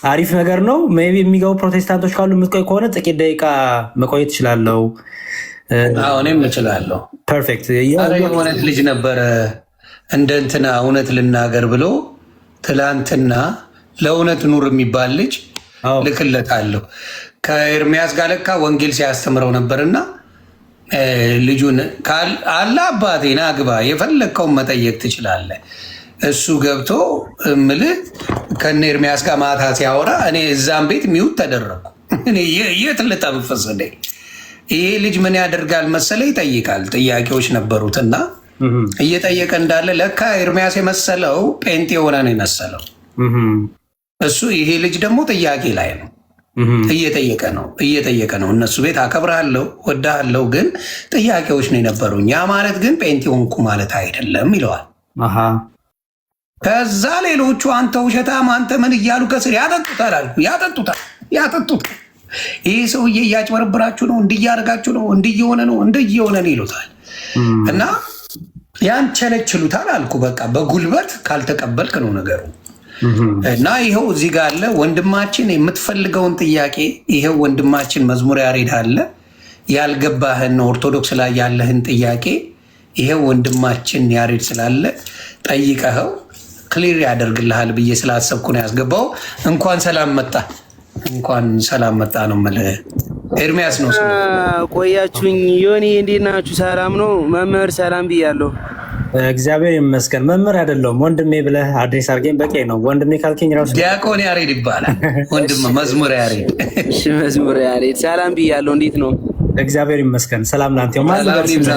አሪፍ ነገር ነው። ሜቢ የሚገቡ ፕሮቴስታንቶች ካሉ የምትቆይ ከሆነ ጥቂት ደቂቃ መቆየት እችላለሁ። እኔም እችላለሁ። ፐርፌክት። የእውነት ልጅ ነበረ እንደ እንትና እውነት ልናገር ብሎ ትላንትና ለእውነት ኑር የሚባል ልጅ ልክለታለሁ። ከኤርሚያስ ጋር ለካ ወንጌል ሲያስተምረው ነበርና ልጁን አለ አባቴ ና ግባ የፈለግከውን መጠየቅ ትችላለህ። እሱ ገብቶ ምልህ ከነ ኤርሚያስ ጋር ማታ ሲያወራ እኔ እዛም ቤት ሚውት ተደረግኩ። የት ልጠንፈስ? ይሄ ልጅ ምን ያደርጋል መሰለ ይጠይቃል። ጥያቄዎች ነበሩትና እየጠየቀ እንዳለ ለካ ኤርሚያስ የመሰለው ጴንጤ የሆነ ነው የመሰለው እሱ። ይሄ ልጅ ደግሞ ጥያቄ ላይ ነው፣ እየጠየቀ ነው። እነሱ ቤት አከብራለሁ ወዳለው፣ ግን ጥያቄዎች ነው የነበሩኝ። ያ ማለት ግን ጴንጤ ሆንኩ ማለት አይደለም ይለዋል። ከዛ ሌሎቹ አንተ ውሸታም አንተ ምን እያሉ ከስር ያጠጡታል አልኩ። ያጠጡታል። ይህ ሰውዬ እያጭበረብራችሁ ነው፣ እንዲያደርጋችሁ ነው፣ እንዲየሆነ ነው ይሉታል። እና ያን ቸለችሉታል አልኩ። በቃ በጉልበት ካልተቀበልክ ነው ነገሩ። እና ይኸው እዚህ ጋር አለ ወንድማችን፣ የምትፈልገውን ጥያቄ ይኸው ወንድማችን መዝሙር ያሬድ አለ። ያልገባህን ኦርቶዶክስ ላይ ያለህን ጥያቄ ይኸው ወንድማችን ያሬድ ስላለ ጠይቀኸው ክሊር ያደርግልሃል ብዬ ስላሰብኩ ነው ያስገባው። እንኳን ሰላም መጣ ነው የምልህ። ኤርሚያስ ነው ቆያችሁኝ። ዮኒ እንዴት ናችሁ? ሰላም ነው መምህር? ሰላም ብያለሁ። እግዚአብሔር ይመስገን። መምህር አይደለሁም ወንድሜ ብለህ አድሬስ አድርገኝ በቂ ነው። ወንድሜ ካልከኝ ራሱ ዲያቆን ያሬድ ይባላል። ወንድም መዝሙር ያሬድ። እሺ መዝሙር ያሬድ ሰላም ብያለሁ። እንዴት ነው? እግዚአብሔር ይመስገን። ሰላም ላንተ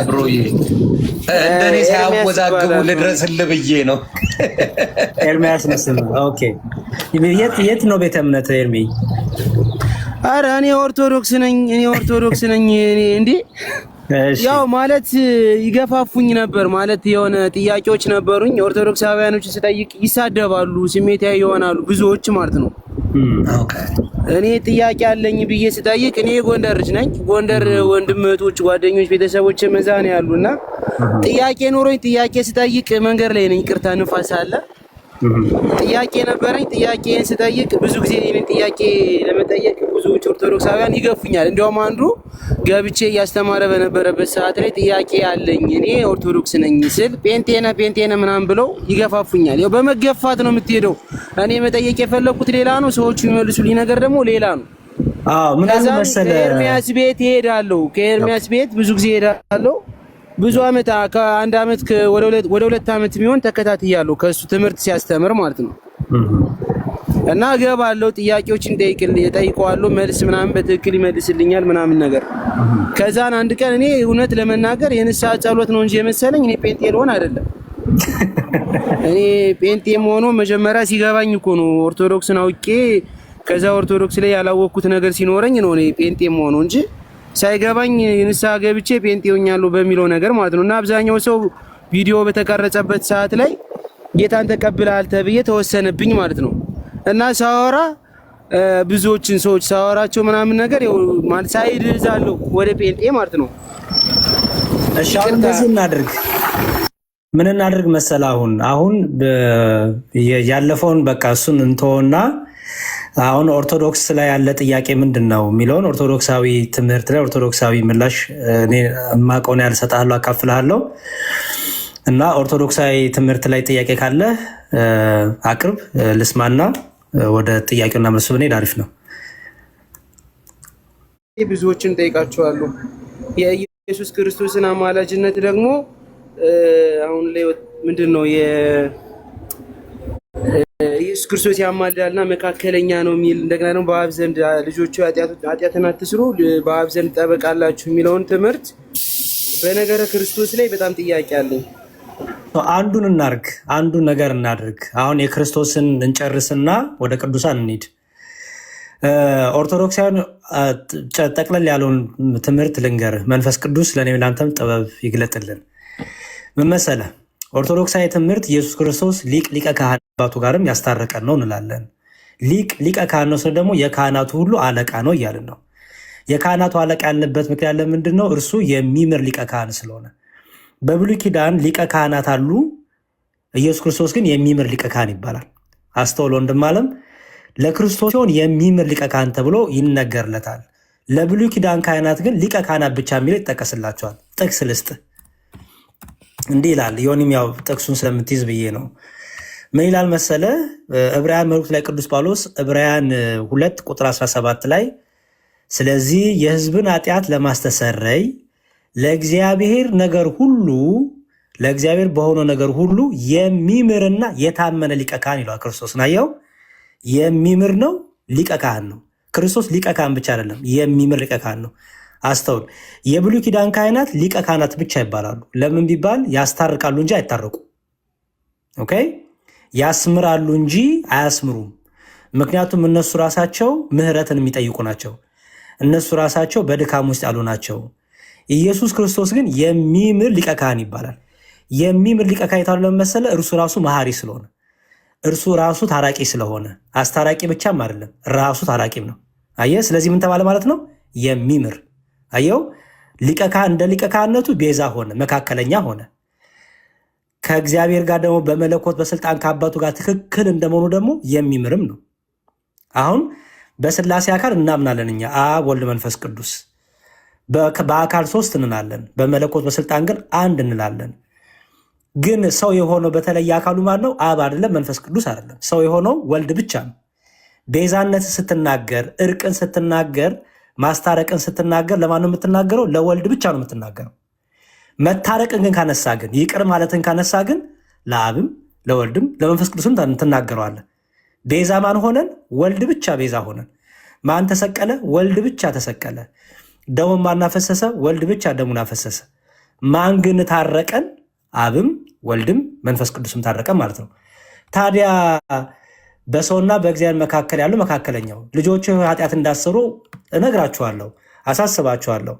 ብሮዬ። እንደኔ ሳያወዛግቡ ልድረስልህ ብዬ ነው። ኤርሚያስ መስል። ኦኬ የት ነው ቤተ እምነት ኤርሚ? አረ እኔ ኦርቶዶክስ ነኝ። እንዴ ያው ማለት ይገፋፉኝ ነበር ማለት የሆነ ጥያቄዎች ነበሩኝ። ኦርቶዶክሳውያኖች ስጠይቅ ይሳደባሉ፣ ስሜታዊ ይሆናሉ ብዙዎች ማለት ነው። እኔ ጥያቄ አለኝ ብዬ ስጠይቅ እኔ ጎንደር ልጅ ነኝ። ጎንደር ወንድም እህቶች፣ ጓደኞች፣ ቤተሰቦች መዛን ያሉና ጥያቄ ኖሮኝ ጥያቄ ስጠይቅ መንገድ ላይ ነኝ። ቅርታ ንፋስ አለ። ጥያቄ ነበረኝ። ጥያቄን ስጠይቅ ብዙ ጊዜ እኔን ጥያቄ ለመጠየቅ ብዙዎች ኦርቶዶክሳውያን ይገፉኛል። እንዲያውም አንዱ ገብቼ እያስተማረ በነበረበት ሰዓት ላይ ጥያቄ አለኝ እኔ ኦርቶዶክስ ነኝ ስል ጴንጤነ ምናምን ብለው ይገፋፉኛል። ያው በመገፋት ነው የምትሄደው። እኔ መጠየቅ የፈለኩት ሌላ ነው፣ ሰዎቹ የሚመልሱልኝ ነገር ደግሞ ሌላ ነው። ምን መሰለህ ከኤርሚያስ ቤት እሄዳለሁ። ከኤርሚያስ ቤት ብዙ ጊዜ እሄዳለሁ። ብዙ አመት ከአንድ አመት ወደ ሁለት አመት የሚሆን ተከታትያለሁ ከሱ ትምህርት ሲያስተምር ማለት ነው። እና እገባለሁ፣ ጥያቄዎችን ጠይቀዋለሁ፣ መልስ ምናምን በትክክል ይመልስልኛል ምናምን ነገር። ከዛን አንድ ቀን እኔ እውነት ለመናገር የንስሐ ጸሎት ነው እንጂ የመሰለኝ እኔ ጴንጤ ልሆን አይደለም። እኔ ጴንጤም ሆኖ መጀመሪያ ሲገባኝ እኮ ነው ኦርቶዶክስን አውቄ ከዛ ኦርቶዶክስ ላይ ያላወቅኩት ነገር ሲኖረኝ ነው እኔ ጴንጤም ሆኖ እንጂ ሳይገባኝ ንስሐ ገብቼ ጴንጤ ሆኛለሁ በሚለው ነገር ማለት ነው። እና አብዛኛው ሰው ቪዲዮ በተቀረጸበት ሰዓት ላይ ጌታን ተቀብለሃል ተብዬ ተወሰነብኝ ማለት ነው። እና ሳወራ ብዙዎችን ሰዎች ሳወራቸው ምናምን ነገር ማለት ሳይድ እዛለሁ ወደ ጴንጤ ማለት ነው። እሺ አሁን እንደዚህ ምን እናድርግ መሰለህ? አሁን ያለፈውን በቃ እሱን እንተውና አሁን ኦርቶዶክስ ላይ ያለ ጥያቄ ምንድን ነው የሚለውን ኦርቶዶክሳዊ ትምህርት ላይ ኦርቶዶክሳዊ ምላሽ እኔ የማውቀውን ያልሰጣለሁ አካፍልሃለሁ። እና ኦርቶዶክሳዊ ትምህርት ላይ ጥያቄ ካለ አቅርብ ልስማና ወደ ጥያቄውና መልሱ ብንሄድ አሪፍ ነው። ብዙዎችን ጠይቃቸዋለሁ። የኢየሱስ ክርስቶስን አማላጅነት ደግሞ አሁን ላይ ምንድን ነው ኢየሱስ ክርስቶስ ያማልዳልና መካከለኛ ነው የሚል እንደገና ደግሞ በአብ ዘንድ ልጆቹ ኃጢአትን አትስሩ በአብ ዘንድ ጠበቃላችሁ የሚለውን ትምህርት በነገረ ክርስቶስ ላይ በጣም ጥያቄ አለኝ። አንዱን ነገር እናድርግ። አሁን የክርስቶስን እንጨርስና ወደ ቅዱሳን እንሂድ። ኦርቶዶክሳውያን ጠቅለል ያለውን ትምህርት ልንገርህ። መንፈስ ቅዱስ ለእኔም ለአንተም ጥበብ ይግለጥልን። ምን መሰለህ? ኦርቶዶክሳዊ ትምህርት ኢየሱስ ክርስቶስ ሊቀ ካህናቱ ጋርም ያስታረቀን ነው እንላለን። ሊቀ ካህን ነው ደግሞ የካህናቱ ሁሉ አለቃ ነው እያልን ነው። የካህናቱ አለቃ ያልንበት ምክንያት ለምንድን ነው? እርሱ የሚምር ሊቀ ካህን ስለሆነ። በብሉይ ኪዳን ሊቀ ካህናት አሉ፣ ኢየሱስ ክርስቶስ ግን የሚምር ሊቀ ካህን ይባላል። አስተውሎ ወንድም ዓለም ለክርስቶስ ሲሆን የሚምር ሊቀ ካህን ተብሎ ይነገርለታል። ለብሉይ ኪዳን ካህናት ግን ሊቀ ካህናት ብቻ የሚለው ይጠቀስላቸዋል። ጥቅስ ልስጥ፣ እንዲህ ይላል። ዮኒም ያው ጥቅሱን ስለምትይዝ ብዬ ነው። ምን ይላል መሰለ? ዕብራውያን መልእክቱ ላይ ቅዱስ ጳውሎስ ዕብራውያን 2 ቁጥር 17 ላይ ስለዚህ የሕዝብን ኃጢአት ለማስተሰረይ ለእግዚአብሔር በሆነው ነገር ሁሉ የሚምርና የታመነ ሊቀ ካህን ይለዋል። ክርስቶስን አየው፣ የሚምር ነው፣ ሊቀ ካህን ነው። ክርስቶስ ሊቀ ካህን ብቻ አይደለም፣ የሚምር ሊቀ ካህን ነው። አስተውል። የብሉይ ኪዳን ካህናት ሊቀ ካህናት ብቻ ይባላሉ። ለምን ቢባል ያስታርቃሉ እንጂ አይታረቁ። ኦኬ፣ ያስምራሉ እንጂ አያስምሩም። ምክንያቱም እነሱ ራሳቸው ምህረትን የሚጠይቁ ናቸው። እነሱ ራሳቸው በድካም ውስጥ ያሉ ናቸው። ኢየሱስ ክርስቶስ ግን የሚምር ሊቀ ካህን ይባላል። የሚምር ሊቀ ካህን የተባለው መሰለ? እርሱ ራሱ መሐሪ ስለሆነ፣ እርሱ ራሱ ታራቂ ስለሆነ፣ አስታራቂ ብቻም አይደለም ራሱ ታራቂም ነው። አየህ፣ ስለዚህ ምን ተባለ ማለት ነው? የሚምር። አየው፣ ሊቀ ካህን እንደ ሊቀ ካህንነቱ ቤዛ ሆነ፣ መካከለኛ ሆነ። ከእግዚአብሔር ጋር ደግሞ በመለኮት በስልጣን ከአባቱ ጋር ትክክል እንደመሆኑ ደግሞ የሚምርም ነው። አሁን በስላሴ አካል እናምናለን እኛ፣ አብ ወልድ መንፈስ ቅዱስ በአካል 3 እንላለን፣ በመለኮት በስልጣን ግን አንድ እንላለን። ግን ሰው የሆነው በተለየ አካሉ ማለት ነው አብ አይደለም፣ መንፈስ ቅዱስ አይደለም። ሰው የሆነው ወልድ ብቻ ነው። ቤዛነት ስትናገር፣ እርቅን ስትናገር፣ ማስታረቅን ስትናገር ለማን ነው የምትናገረው? ለወልድ ብቻ ነው የምትናገረው። መታረቅን ግን ካነሳ ግን ይቅር ማለትን ካነሳ ግን ለአብም ለወልድም ለመንፈስ ቅዱስም ትናገረዋለህ። ቤዛ ማን ሆነን? ወልድ ብቻ ቤዛ ሆነን። ማን ተሰቀለ? ወልድ ብቻ ተሰቀለ። ደሙን ማን አፈሰሰ? ወልድ ብቻ ደሙን አፈሰሰ። ማን ግን ታረቀን? አብም ወልድም መንፈስ ቅዱስም ታረቀን ማለት ነው። ታዲያ በሰውና በእግዚአብሔር መካከል ያለው መካከለኛው ልጆች ኃጢአት እንዳሰሩ እነግራችኋለሁ፣ አሳስባችኋለሁ።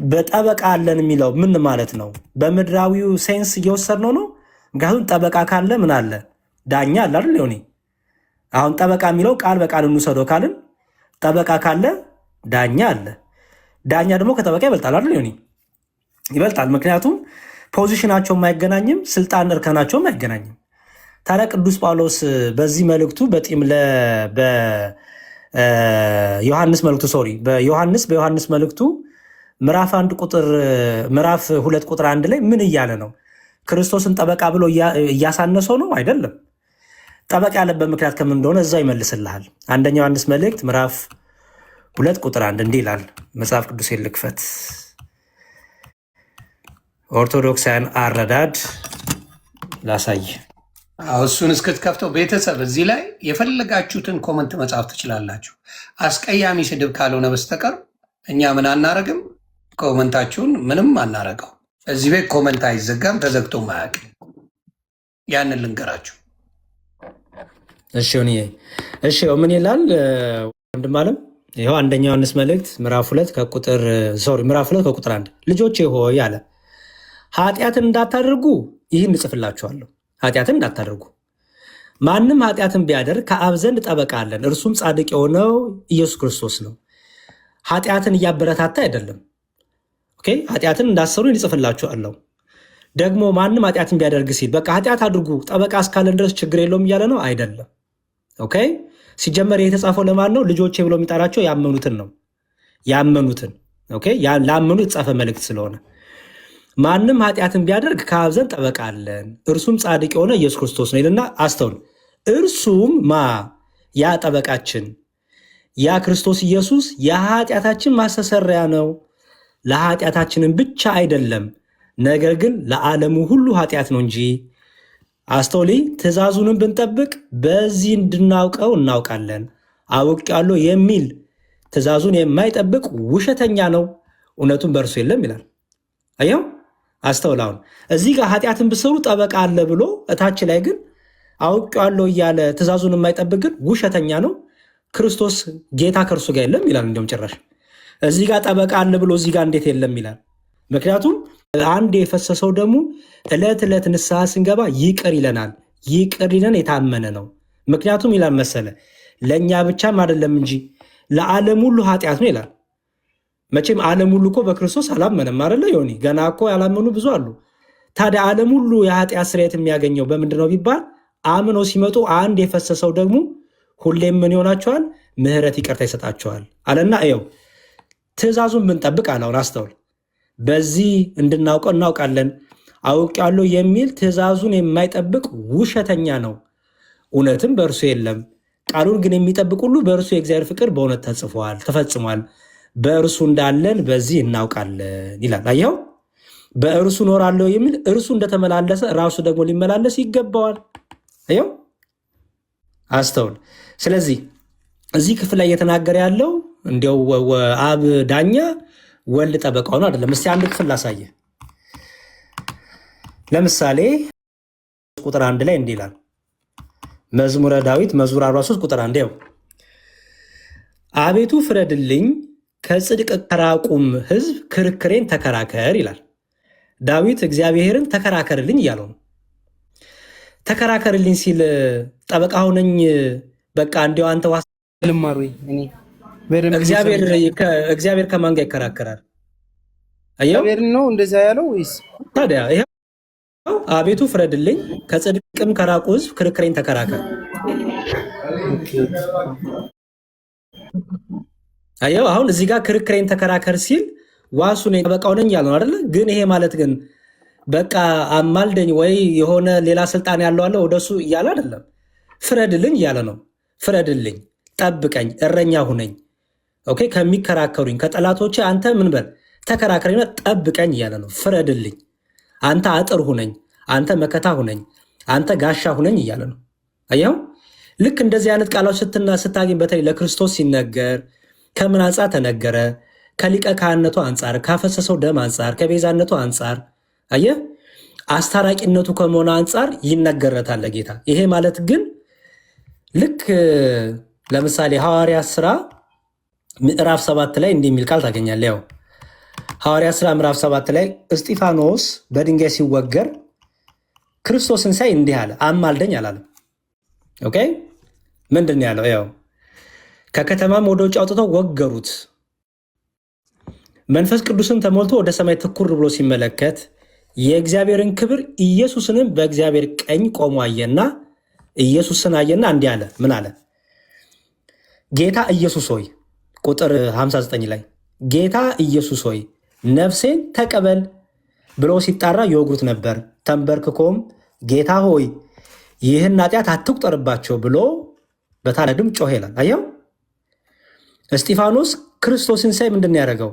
በጠበቃ አለን የሚለው ምን ማለት ነው? በምድራዊው ሴንስ እየወሰድነው ነው። ምክንያቱም ጠበቃ ካለ ምን አለ? ዳኛ አለ አይደል? ሊሆኔ አሁን ጠበቃ የሚለው ቃል በቃል እንውሰደው ካልን ጠበቃ ካለ ዳኛ አለ። ዳኛ ደግሞ ከጠበቃ ይበልጣል አይደል? ሊሆኔ ይበልጣል። ምክንያቱም ፖዚሽናቸውም አይገናኝም፣ ስልጣን እርከናቸውም አይገናኝም። ታዲያ ቅዱስ ጳውሎስ በዚህ መልእክቱ በዮሐንስ መልእክቱ ምዕራፍ 2 ቁጥር 1 ላይ ምን እያለ ነው? ክርስቶስን ጠበቃ ብሎ እያሳነሰው ነው? አይደለም። ጠበቃ ያለበት ምክንያት ከምን እንደሆነ እዛው ይመልስልሃል። አንደኛ ዮሐንስ መልእክት ምዕራፍ 2 ቁጥር 1 እንዲህ ይላል። መጽሐፍ ቅዱስ ልክፈት። ኦርቶዶክሳውያን አረዳድ ላሳይ። እሱን እስክትከፍተው ቤተሰብ እዚህ ላይ የፈለጋችሁትን ኮመንት መጻፍ ትችላላችሁ። አስቀያሚ ስድብ ካልሆነ በስተቀር እኛ ምን አናረግም። ኮመንታችሁን ምንም አናረገው። እዚህ ቤት ኮመንት አይዘጋም፣ ተዘግቶ ማያውቅም። ያንን ልንገራችሁ። እሺ ምን ይላል ወንድም አለም? ይኸው አንደኛ ዮሐንስ መልእክት ምዕራፍ 2 ከቁጥር 1 ልጆቼ ሆይ አለ ኃጢአትን እንዳታደርጉ ይህን እጽፍላችኋለሁ። ኃጢአትን እንዳታደርጉ። ማንም ኃጢአትን ቢያደርግ ከአብ ዘንድ ጠበቃ አለን፣ እርሱም ጻድቅ የሆነው ኢየሱስ ክርስቶስ ነው። ኃጢአትን እያበረታታ አይደለም። ኦኬ፣ ኃጢአትን እንዳሰሩ ይጽፍላችኋለሁ። ደግሞ ማንም ኃጢአትን ቢያደርግ ሲል በቃ ኃጢአት አድርጉ ጠበቃ እስካለን ድረስ ችግር የለውም እያለ ነው? አይደለም። ኦኬ፣ ሲጀመር ይህ የተጻፈው ለማን ነው? ልጆቼ ብሎ የሚጠራቸው ያመኑትን ነው። ያመኑትን። ኦኬ፣ ላመኑ የተጻፈ መልእክት ስለሆነ ማንም ኃጢአትን ቢያደርግ ከአብ ዘንድ ጠበቃ አለን፣ እርሱም ጻድቅ የሆነ ኢየሱስ ክርስቶስ ነው ይልና፣ አስተውል። እርሱም ያ ጠበቃችን ያ ክርስቶስ ኢየሱስ የኃጢአታችን ማስተሰሪያ ነው። ለኃጢአታችንን ብቻ አይደለም፣ ነገር ግን ለዓለሙ ሁሉ ኃጢአት ነው እንጂ። አስተውሊ። ትእዛዙንም ብንጠብቅ በዚህ እንድናውቀው እናውቃለን። አውቄአለሁ የሚል ትእዛዙን የማይጠብቅ ውሸተኛ ነው፣ እውነቱን በእርሱ የለም ይላል። አየው፣ አስተውል። አሁን እዚህ ጋር ኃጢአትን ብትሰሩ ጠበቃ አለ ብሎ እታች ላይ ግን አውቄአለሁ እያለ ትእዛዙን የማይጠብቅ ግን ውሸተኛ ነው፣ ክርስቶስ ጌታ ከእርሱ ጋር የለም ይላል። እንዲሁም ጭራሽ እዚህ ጋር ጠበቃ አለ ብሎ እዚህ ጋር እንዴት የለም ይላል? ምክንያቱም አንድ የፈሰሰው ደግሞ ዕለት ዕለት ንስሐ ስንገባ ይቅር ይለናል። ይቅር ይለን የታመነ ነው። ምክንያቱም ይላል መሰለ ለእኛ ብቻም አይደለም እንጂ ለዓለም ሁሉ ኃጢአት ነው ይላል። መቼም ዓለም ሁሉ እኮ በክርስቶስ አላመነም አይደለ? ዮኒ ገና እኮ ያላመኑ ብዙ አሉ። ታዲያ ዓለም ሁሉ የኃጢአት ስርየት የሚያገኘው በምንድን ነው ቢባል አምነው ሲመጡ አንድ የፈሰሰው ደግሞ ሁሌም ምን ይሆናቸዋል? ምህረት ይቅርታ ይሰጣቸዋል አለና ይኸው ትእዛዙን ብንጠብቅ አለውን አስተውል። በዚህ እንድናውቀው እናውቃለን አውቄአለሁ የሚል ትእዛዙን የማይጠብቅ ውሸተኛ ነው፣ እውነትም በእርሱ የለም። ቃሉን ግን የሚጠብቅ ሁሉ በእርሱ የእግዚአብሔር ፍቅር በእውነት ተፈጽሟል። በእርሱ እንዳለን በዚህ እናውቃለን ይላል። አየኸው? በእርሱ እኖራለሁ የሚል እርሱ እንደተመላለሰ ራሱ ደግሞ ሊመላለስ ይገባዋል። አየኸው? አስተውል። ስለዚህ እዚህ ክፍል ላይ እየተናገረ ያለው እንዲያው አብ ዳኛ ወልድ ጠበቃው ነው አይደለም። እስቲ አንድ ክፍል ላሳየ። ለምሳሌ ቁጥር 1 ላይ እንዲህ ይላል። መዝሙረ ዳዊት መዝሙር 43 ቁጥር 1 ይኸው አቤቱ ፍረድልኝ፣ ከጽድቅ ከራቁም ሕዝብ ክርክሬን ተከራከር ይላል። ዳዊት እግዚአብሔርን ተከራከርልኝ እያለው ነው። ተከራከርልኝ ሲል ጠበቃ ሆነኝ በቃ እንዲያው አንተ ልማር ወይ እኔ እግዚአብሔር ከማን ጋር ይከራከራል? አየው ነው እንደዛ ያለው ወይስ ታዲያ ይሄ አቤቱ ፍረድልኝ ከጽድቅም ከራቁ ሕዝብ ክርክሬን ተከራከር። አየው አሁን እዚህ ጋር ክርክሬን ተከራከር ሲል ዋሱ ነኝ ጠበቃው ነኝ ያለው አይደለ? ግን ይሄ ማለት ግን በቃ አማልደኝ ወይ የሆነ ሌላ ስልጣን ያለው አለ ወደሱ እያለ አይደለም። ፍረድልኝ እያለ ነው። ፍረድልኝ፣ ጠብቀኝ፣ እረኛ ሁነኝ። ኦኬ ከሚከራከሩኝ ከጠላቶቼ አንተ ምን በል ተከራከረኝና ጠብቀኝ እያለ ነው። ፍረድልኝ፣ አንተ አጥር ሁነኝ፣ አንተ መከታ ሁነኝ፣ አንተ ጋሻ ሁነኝ እያለ ነው። አየው ልክ እንደዚህ አይነት ቃሎች ስታገኝ በተለይ ለክርስቶስ ሲነገር ከምን አንጻር ተነገረ? ከሊቀ ካህንነቱ አንጻር፣ ካፈሰሰው ደም አንጻር፣ ከቤዛነቱ አንጻር አየህ አስታራቂነቱ ከመሆኑ አንጻር ይነገረታል ለጌታ። ይሄ ማለት ግን ልክ ለምሳሌ ሐዋርያት ሥራ ምዕራፍ 7 ላይ እንዲህ የሚል ቃል ታገኛለህ። ያው ሐዋርያት ሥራ ምዕራፍ 7 ላይ እስጢፋኖስ በድንጋይ ሲወገር ክርስቶስን ሳይ እንዲህ አለ፣ አማልደኝ አላለም። ኦኬ ምንድን ያለው? ያው ከከተማም ወደ ውጭ አውጥተው ወገሩት። መንፈስ ቅዱስን ተሞልቶ ወደ ሰማይ ትኩር ብሎ ሲመለከት የእግዚአብሔርን ክብር ኢየሱስንም በእግዚአብሔር ቀኝ ቆሞ አየና ኢየሱስን አየና እንዲህ አለ። ምን አለ? ጌታ ኢየሱስ ሆይ፣ ቁጥር 59 ላይ ጌታ ኢየሱስ ሆይ ነፍሴን ተቀበል ብሎ ሲጣራ ይወግሩት ነበር። ተንበርክኮም ጌታ ሆይ ይህን ኃጢአት አትቁጠርባቸው ብሎ በታላቅ ድምፅ ጮኸ ይላል። አየው እስጢፋኖስ ክርስቶስን ሳይ ምንድን ነው ያደረገው?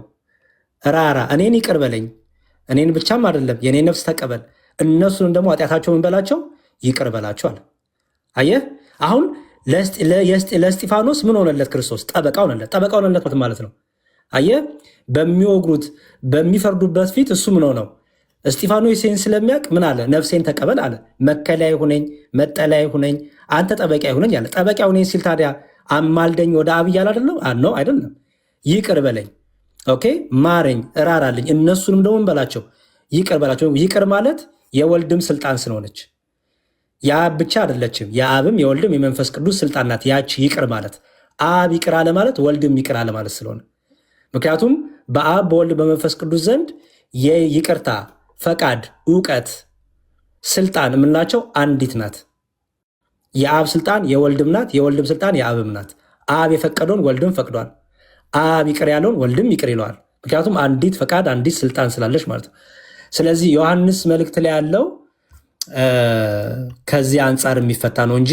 ራራ እኔን ይቅር በለኝ፣ እኔን ብቻም አይደለም የኔ ነፍስ ተቀበል፣ እነሱንም ደግሞ ኃጢአታቸውን በላቸው ይቅር በላቸው አለ። አየህ አሁን ለእስጢፋኖስ ምን ሆነለት? ክርስቶስ ጠበቃ ሆነለት። ጠበቃ ሆነለት ማለት ነው። አየህ በሚወግሩት በሚፈርዱበት ፊት እሱ ምን ሆነው? እስጢፋኖስ ይህን ስለሚያውቅ ምን አለ? ነፍሴን ተቀበል አለ። መከለያ ሁነኝ፣ መጠለያ ሁነኝ፣ አንተ ጠበቂያ ሁነኝ አለ። ጠበቂያ ሁነኝ ሲል ታዲያ አማልደኝ ወደ አብ እያለ አይደለም? ነው አይደለም? ይቅር በለኝ፣ ኦኬ ማረኝ፣ እራራልኝ፣ እነሱንም ደግሞ እንበላቸው ይቅር በላቸው። ይቅር ማለት የወልድም ስልጣን ስለሆነች የአብ ብቻ አይደለችም፣ የአብም የወልድም የመንፈስ ቅዱስ ስልጣን ናት። ያች ይቅር ማለት አብ ይቅር አለ ማለት ወልድም ይቅር አለ ማለት ስለሆነ ምክንያቱም በአብ በወልድ በመንፈስ ቅዱስ ዘንድ የይቅርታ ፈቃድ፣ እውቀት፣ ስልጣን የምንላቸው አንዲት ናት። የአብ ስልጣን የወልድም ናት፣ የወልድም ስልጣን የአብም ናት። አብ የፈቀደውን ወልድም ፈቅዷል። አብ ይቅር ያለውን ወልድም ይቅር ይለዋል። ምክንያቱም አንዲት ፈቃድ አንዲት ስልጣን ስላለች ማለት ነው። ስለዚህ ዮሐንስ መልእክት ላይ ያለው ከዚህ አንጻር የሚፈታ ነው እንጂ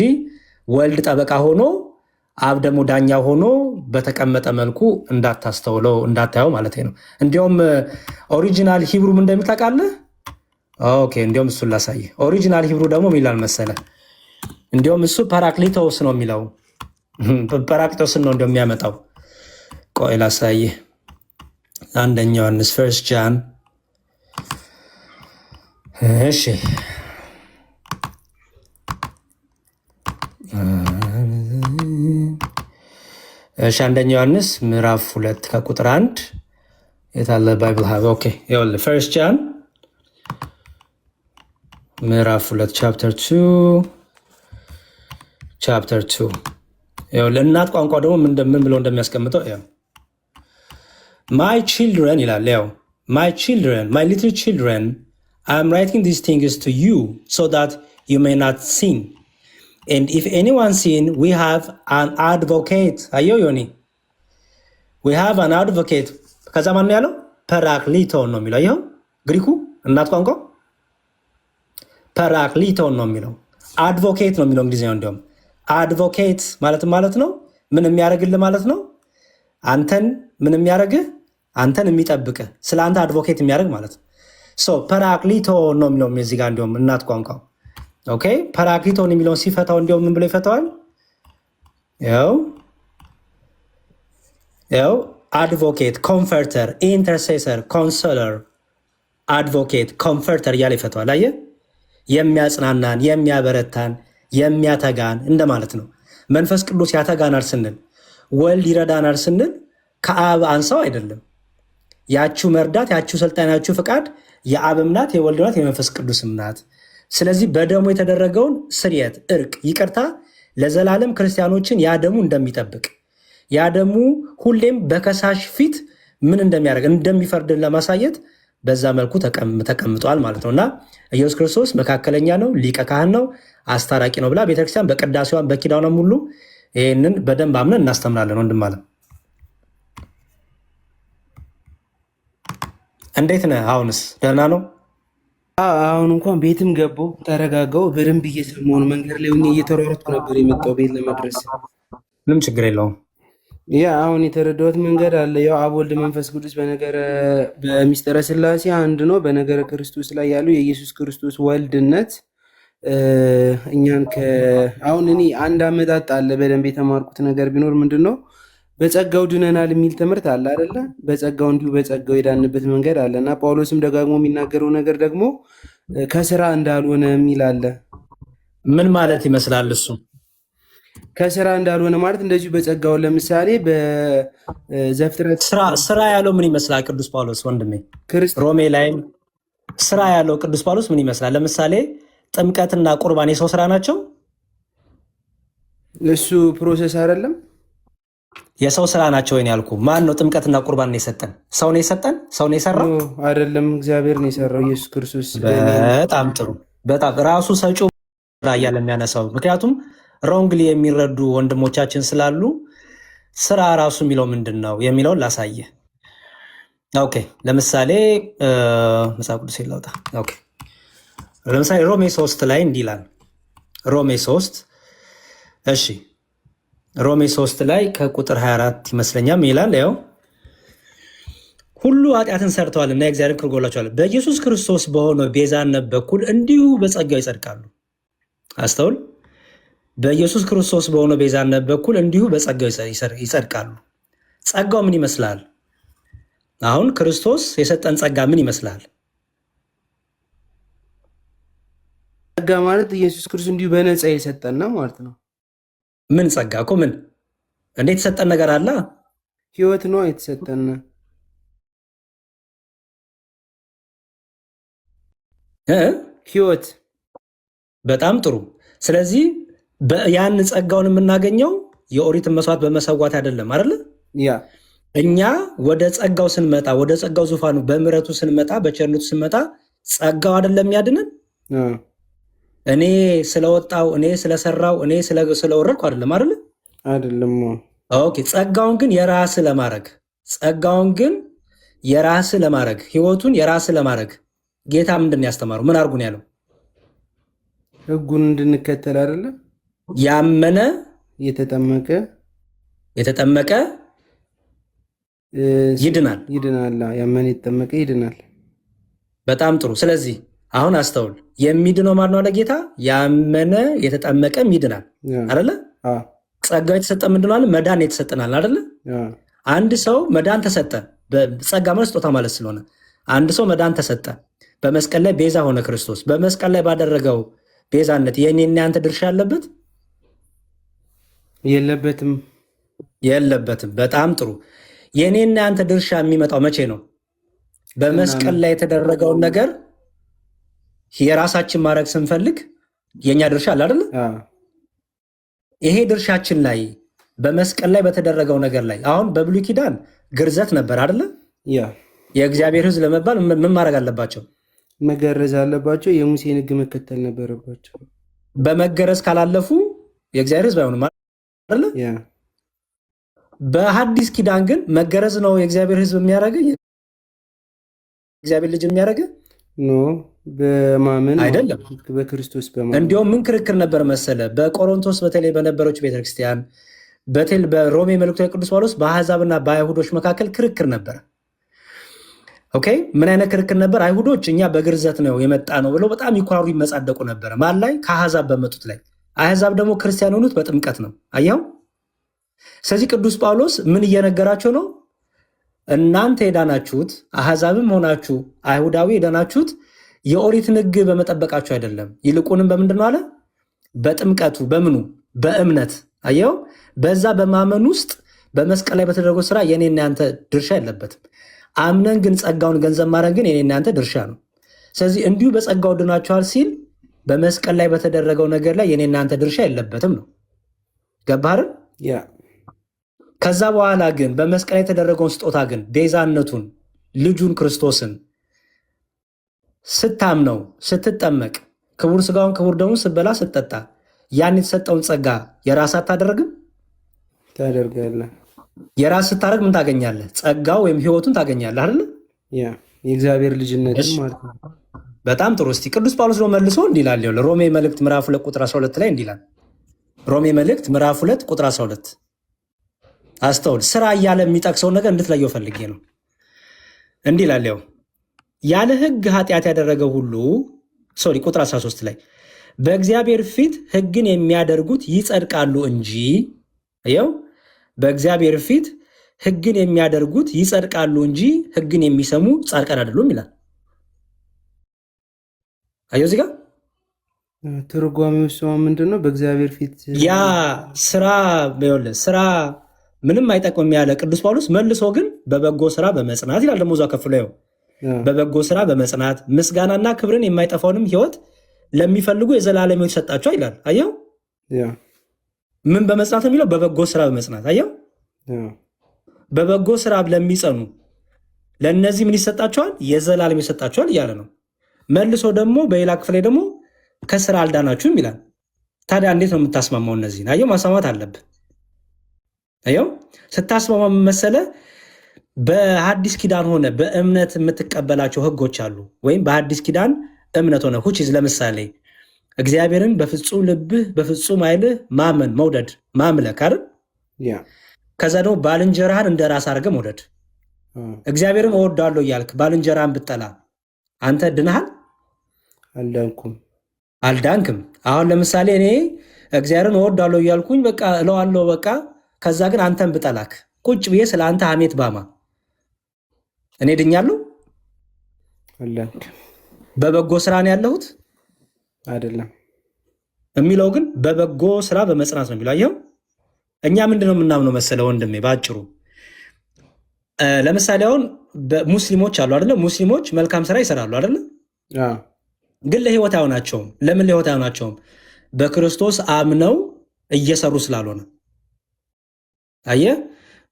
ወልድ ጠበቃ ሆኖ አብ ደግሞ ዳኛ ሆኖ በተቀመጠ መልኩ እንዳታስተውለው እንዳታየው ማለት ነው። እንዲሁም ኦሪጂናል ሂብሩም እንደሚታውቃለህ። ኦኬ እንዲሁም እሱን ላሳይ። ኦሪጂናል ሂብሩ ደግሞ ሚላል መሰለ እንዲሁም እሱ ፓራክሊቶስ ነው የሚለው ፓራክሊቶስን ነው እንደሚያመጣው። ቆይ ላሳይ። አንደኛ ዮሐንስ ፈርስት ጃን እሺ አንደኛ ዮሐንስ ምዕራፍ 2 ከቁጥር 1 የታለ ባይብል ሀብ ኦኬ ይኸውልህ ፈርስት ጃን ምዕራፍ 2 ቻፕተር 2 ይኸውልህ እናት ቋንቋ ደግሞ ምን ብሎ እንደሚያስቀምጠው ይኸው ማይ ቺልድረን ይላል። ያው ማይ ቺልድረን ማይ ሊትል ቺልድረን አይ አም ራይቲንግ ዲስ ቲንግስ ቱ ዩ ሶ ዳት ዩ ሜይ ናት ሲን and if anyone sin we have an advocate አየው ዮኒ we have an advocate ከዛ ማን ነው ያለው ፐራክሊቶን ነው የሚለው ይኸው ግሪኩ እናት ቋንቋ ፐራክሊቶን ነው የሚለው አድቮኬት ነው የሚለው እንግሊዝኛው እንዲያውም አድቮኬት ማለት ነው ምን የሚያደርግልህ ማለት ነው አንተን ምን የሚያደርግህ አንተን የሚጠብቅህ ስለ አንተ አድቮኬት የሚያደርግ ማለት ነው ሶ ፐራክሊቶን ነው የሚለው እዚህ ጋር እንዲያውም እናት ቋንቋው ኦኬ ፐራክሊቶን የሚለውን ሲፈታው እንዲያውም ምን ብሎ ይፈታዋል ያው አድቮኬት ኮምፈርተር ኢንተርሴሰር ኮንሶለር አድቮኬት ኮምፈርተር እያለ ይፈታዋል አየህ የሚያጽናናን የሚያበረታን የሚያተጋን እንደማለት ነው መንፈስ ቅዱስ ያተጋናል ስንል ወልድ ይረዳናል ስንል ከአብ አንሳው አይደለም ያችሁ መርዳት ያችሁ ስልጣን ያችሁ ፍቃድ የአብም ናት የወልድ ናት የመንፈስ ቅዱስም ናት ስለዚህ በደሙ የተደረገውን ስርየት እርቅ ይቅርታ ለዘላለም ክርስቲያኖችን ያደሙ እንደሚጠብቅ ያደሙ ሁሌም በከሳሽ ፊት ምን እንደሚያደርግ እንደሚፈርድን ለማሳየት በዛ መልኩ ተቀምጧል ማለት ነውና ኢየሱስ ክርስቶስ መካከለኛ ነው ሊቀ ካህን ነው አስታራቂ ነው ብላ ቤተክርስቲያን በቅዳሴዋን በኪዳኗም ሁሉ ይሄንን በደንብ አምነን እናስተምራለን ወንድም አለ እንዴት ነህ አሁንስ ደህና ነው አሁን እንኳን ቤትም ገባሁ ተረጋጋው በደንብ እየሰማሁ ነው መንገድ ላይ ሆኜ እየተሯሯጥኩ ነበር የመጣው ቤት ለመድረስ ምንም ችግር የለውም ያ አሁን የተረዳሁት መንገድ አለ ያው አብ ወልድ መንፈስ ቅዱስ በሚስጥረ ሥላሴ አንድ ነው በነገረ ክርስቶስ ላይ ያለው የኢየሱስ ክርስቶስ ወልድነት እኛን አሁን እኔ አንድ አመጣጥ አለ በደንብ የተማርኩት ነገር ቢኖር ምንድነው በጸጋው ድነናል የሚል ትምህርት አለ አይደለ በጸጋው እንዲሁ በጸጋው የዳንበት መንገድ አለና ጳውሎስም ደጋግሞ የሚናገረው ነገር ደግሞ ከስራ እንዳልሆነ የሚል አለ ምን ማለት ይመስላል እሱ ከስራ እንዳልሆነ ማለት እንደዚሁ በጸጋው ለምሳሌ በዘፍጥረት ስራ ያለው ምን ይመስላል ቅዱስ ጳውሎስ ወንድሜ ሮሜ ላይ ስራ ያለው ቅዱስ ጳውሎስ ምን ይመስላል ለምሳሌ ጥምቀትና ቁርባን የሰው ስራ ናቸው እሱ ፕሮሰስ አይደለም የሰው ስራ ናቸው ወይ ያልኩ ማን ነው ጥምቀትና ቁርባን የሰጠን ሰው ነው የሰጠን ሰው ነው የሰራው አይደለም እግዚአብሔር ነው የሰራው ኢየሱስ ክርስቶስ በጣም ጥሩ በጣም ራሱ ሰጪው ያለ የሚያነሳው ምክንያቱም ሮንግሊ የሚረዱ ወንድሞቻችን ስላሉ ስራ ራሱ የሚለው ምንድነው የሚለውን ላሳየ ኦኬ ለምሳሌ መጽሐፍ ቅዱስ ይላውጣ ኦኬ ለምሳሌ ሮሜ 3 ላይ እንዲህ ይላል ሮሜ 3 እሺ ሮሜ 3 ላይ ከቁጥር 24 ይመስለኛል ይላል ያው ሁሉ ኃጢአትን ሰርተዋልና የእግዚአብሔር ክብር ጎድሏቸዋል በኢየሱስ ክርስቶስ በሆነው ቤዛነት በኩል እንዲሁ በጸጋው ይጸድቃሉ አስተውል በኢየሱስ ክርስቶስ በሆነው ቤዛነት በኩል እንዲሁ በጸጋው ይጸድቃሉ ጸጋው ምን ይመስላል አሁን ክርስቶስ የሰጠን ጸጋ ምን ይመስላል ጸጋ ማለት ኢየሱስ ክርስቶስ እንዲሁ በነፃ የሰጠን ነው ማለት ነው ምን ጸጋ እኮ ምን እንዴት የተሰጠን ነገር አለ ህይወት ነው የተሰጠን ህይወት በጣም ጥሩ ስለዚህ ያን ጸጋውን የምናገኘው የኦሪትን መስዋዕት በመሰዋት አይደለም አይደል ያ እኛ ወደ ጸጋው ስንመጣ ወደ ጸጋው ዙፋኑ በምህረቱ ስንመጣ በቸርነቱ ስንመጣ ጸጋው አይደለም ያድነን እኔ ስለወጣው እኔ ስለሰራው እኔ ስለወረድኩ አይደለም ኦኬ ጸጋውን ግን የራስ ለማድረግ ህይወቱን የራስ ለማድረግ ጌታ ምንድን ያስተማረው ምን አርጉን ያለው ህጉን እንድንከተል አይደለ ያመነ የተጠመቀ ይድናል ያመነ የተጠመቀ ይድናል በጣም ጥሩ ስለዚህ አሁን አስተውል የሚድነው ማን ነው አለ ጌታ ያመነ የተጠመቀም ይድናል አይደለ ጸጋ የተሰጠ ምንድነው አለ መዳን የተሰጠናል አይደለ አንድ ሰው መዳን ተሰጠ በጸጋ መስጠታ ማለት ስለሆነ አንድ ሰው መዳን ተሰጠ በመስቀል ላይ ቤዛ ሆነ ክርስቶስ በመስቀል ላይ ባደረገው ቤዛነት የኔና ያንተ ድርሻ አለበት የለበትም በጣም ጥሩ የኔና ያንተ ድርሻ የሚመጣው መቼ ነው በመስቀል ላይ የተደረገውን ነገር የራሳችን ማድረግ ስንፈልግ የኛ ድርሻ አለ አይደል ይሄ ድርሻችን ላይ በመስቀል ላይ በተደረገው ነገር ላይ አሁን በብሉይ ኪዳን ግርዘት ነበር አይደል የእግዚአብሔር ሕዝብ ለመባል ምን ማድረግ አለባቸው መገረዝ አለባቸው የሙሴን ሕግ መከተል ነበረባቸው በመገረዝ ካላለፉ የእግዚአብሔር ሕዝብ አይሆኑም አይደለ? በሐዲስ ኪዳን ግን መገረዝ ነው የእግዚአብሔር ሕዝብ የሚያደርገ የእግዚአብሔር ልጅ የሚያደርገ ኖ በማመን አይደለም፣ በክርስቶስ በማመን። እንዲሁም ምን ክርክር ነበር መሰለ በቆሮንቶስ በተለይ በነበረችው ቤተክርስቲያን በሮሜ መልእክቱ ቅዱስ ጳውሎስ በአሕዛብና በአይሁዶች መካከል ክርክር ነበር። ኦኬ ምን አይነት ክርክር ነበር? አይሁዶች እኛ በግርዘት ነው የመጣ ነው ብለው በጣም ይኮራሩ ይመጻደቁ ነበር። ማን ላይ? ከአሕዛብ በመጡት ላይ። አሕዛብ ደግሞ ክርስቲያን ሆኑት በጥምቀት ነው። አየው። ስለዚህ ቅዱስ ጳውሎስ ምን እየነገራቸው ነው? እናንተ የዳናችሁት አሕዛብም ሆናችሁ አይሁዳዊ የዳናችሁት የኦሪትን ሕግ በመጠበቃችሁ አይደለም፣ ይልቁንም በምንድን ነው አለ? በጥምቀቱ። በምኑ? በእምነት። አየው። በዛ በማመን ውስጥ በመስቀል ላይ በተደረገው ስራ የኔና ያንተ ድርሻ የለበትም። አምነን ግን ጸጋውን ገንዘብ ማድረግ ግን የኔና ያንተ ድርሻ ነው። ስለዚህ እንዲሁ በጸጋው ድናችኋል ሲል በመስቀል ላይ በተደረገው ነገር ላይ የኔና ያንተ ድርሻ የለበትም ነው። ገባህ? ከዛ በኋላ ግን በመስቀል ላይ የተደረገውን ስጦታ ግን ቤዛነቱን ልጁን ክርስቶስን ስታምነው ስትጠመቅ ክቡር ስጋውን ክቡር ደሙን ስትበላ ስትጠጣ ያን የተሰጠውን ጸጋ የራስ አታደርግም? ታደርጋለህ። የራስ ስታደርግ ምን ታገኛለህ? ጸጋው ወይም ህይወቱን ታገኛለህ አይደል? የእግዚአብሔር ልጅነት ማለት ነው። በጣም ጥሩ። እስቲ ቅዱስ ጳውሎስ ነው መልሶ እንዲህ ይላል። ሮሜ መልእክት ምዕራፍ 2 ቁጥር 12 ላይ እንዲህ ይላል። ሮሜ መልእክት ምዕራፍ 2 ቁጥር 12 አስተውል። ስራ እያለ የሚጠቅሰውን ነገር እንድትለየው ፈልጌ ነው። እንዲህ ይላል። ያለ ህግ ኃጢአት ያደረገ ሁሉ ቁጥር 13 ላይ በእግዚአብሔር ፊት ህግን የሚያደርጉት ይጸድቃሉ እንጂ በእግዚአብሔር ፊት ህግን የሚያደርጉት ይጸድቃሉ እንጂ ህግን የሚሰሙ ጻድቃን አይደሉም ይላል። አየው እዚህ ጋር ትርጓሜው ምንድነው? በእግዚአብሔር ፊት ያ ስራ ምንም አይጠቅምም ያለ ቅዱስ ጳውሎስ መልሶ ግን በበጎ ስራ በመጽናት ይላል። ደግሞ እዛ ከፍሎ በበጎ ስራ በመጽናት ምስጋናና ክብርን የማይጠፋውንም ህይወት ለሚፈልጉ የዘላለም ህይወት ሰጣቸው ይላል። አየው ምን በመጽናት የሚለው? በበጎ ስራ በመጽናት። አየው በበጎ ስራ ለሚጸኑ ለእነዚህ ምን ይሰጣቸዋል? የዘላለም ይሰጣቸዋል እያለ ነው። መልሶ ደግሞ በሌላ ክፍል ላይ ደግሞ ከስራ አልዳናችሁም ይላል። ታዲያ እንዴት ነው የምታስማማው? እነዚህን አየው ማስማማት አለብን። አየው ስታስማማ መሰለ በሐዲስ ኪዳን ሆነ በእምነት የምትቀበላቸው ህጎች አሉ። ወይም በሐዲስ ኪዳን እምነት ሆነ ሁቺዝ ለምሳሌ እግዚአብሔርን በፍጹም ልብህ በፍጹም ኃይልህ ማመን መውደድ ማምለክ አይደል? ከዛ ደግሞ ባልንጀራህን እንደ ራስ አድርገህ መውደድ። እግዚአብሔርን እወዳለሁ እያልክ ባልንጀራህን ብጠላ አንተ ድነሃል? አልዳንክም። አሁን ለምሳሌ እኔ እግዚአብሔርን እወዳለሁ እያልኩኝ በቃ እለዋለሁ በቃ ከዛ ግን አንተን ብጠላክ ቁጭ ብዬ ስለ አንተ ሐሜት ባማ እኔ ድኛለሁ? በበጎ ስራ ነው ያለሁት አይደለም የሚለው ግን በበጎ ስራ በመጽናት ነው የሚለው። አየው እኛ ምንድነው የምናምነው መሰለ ወንድሜ፣ ባጭሩ ለምሳሌ አሁን ሙስሊሞች አሉ አይደለ? ሙስሊሞች መልካም ስራ ይሰራሉ አይደለ? ግን ለህይወት አይሆናቸውም። ለምን ለህይወት አይሆናቸውም? በክርስቶስ አምነው እየሰሩ ስላልሆነ። አየህ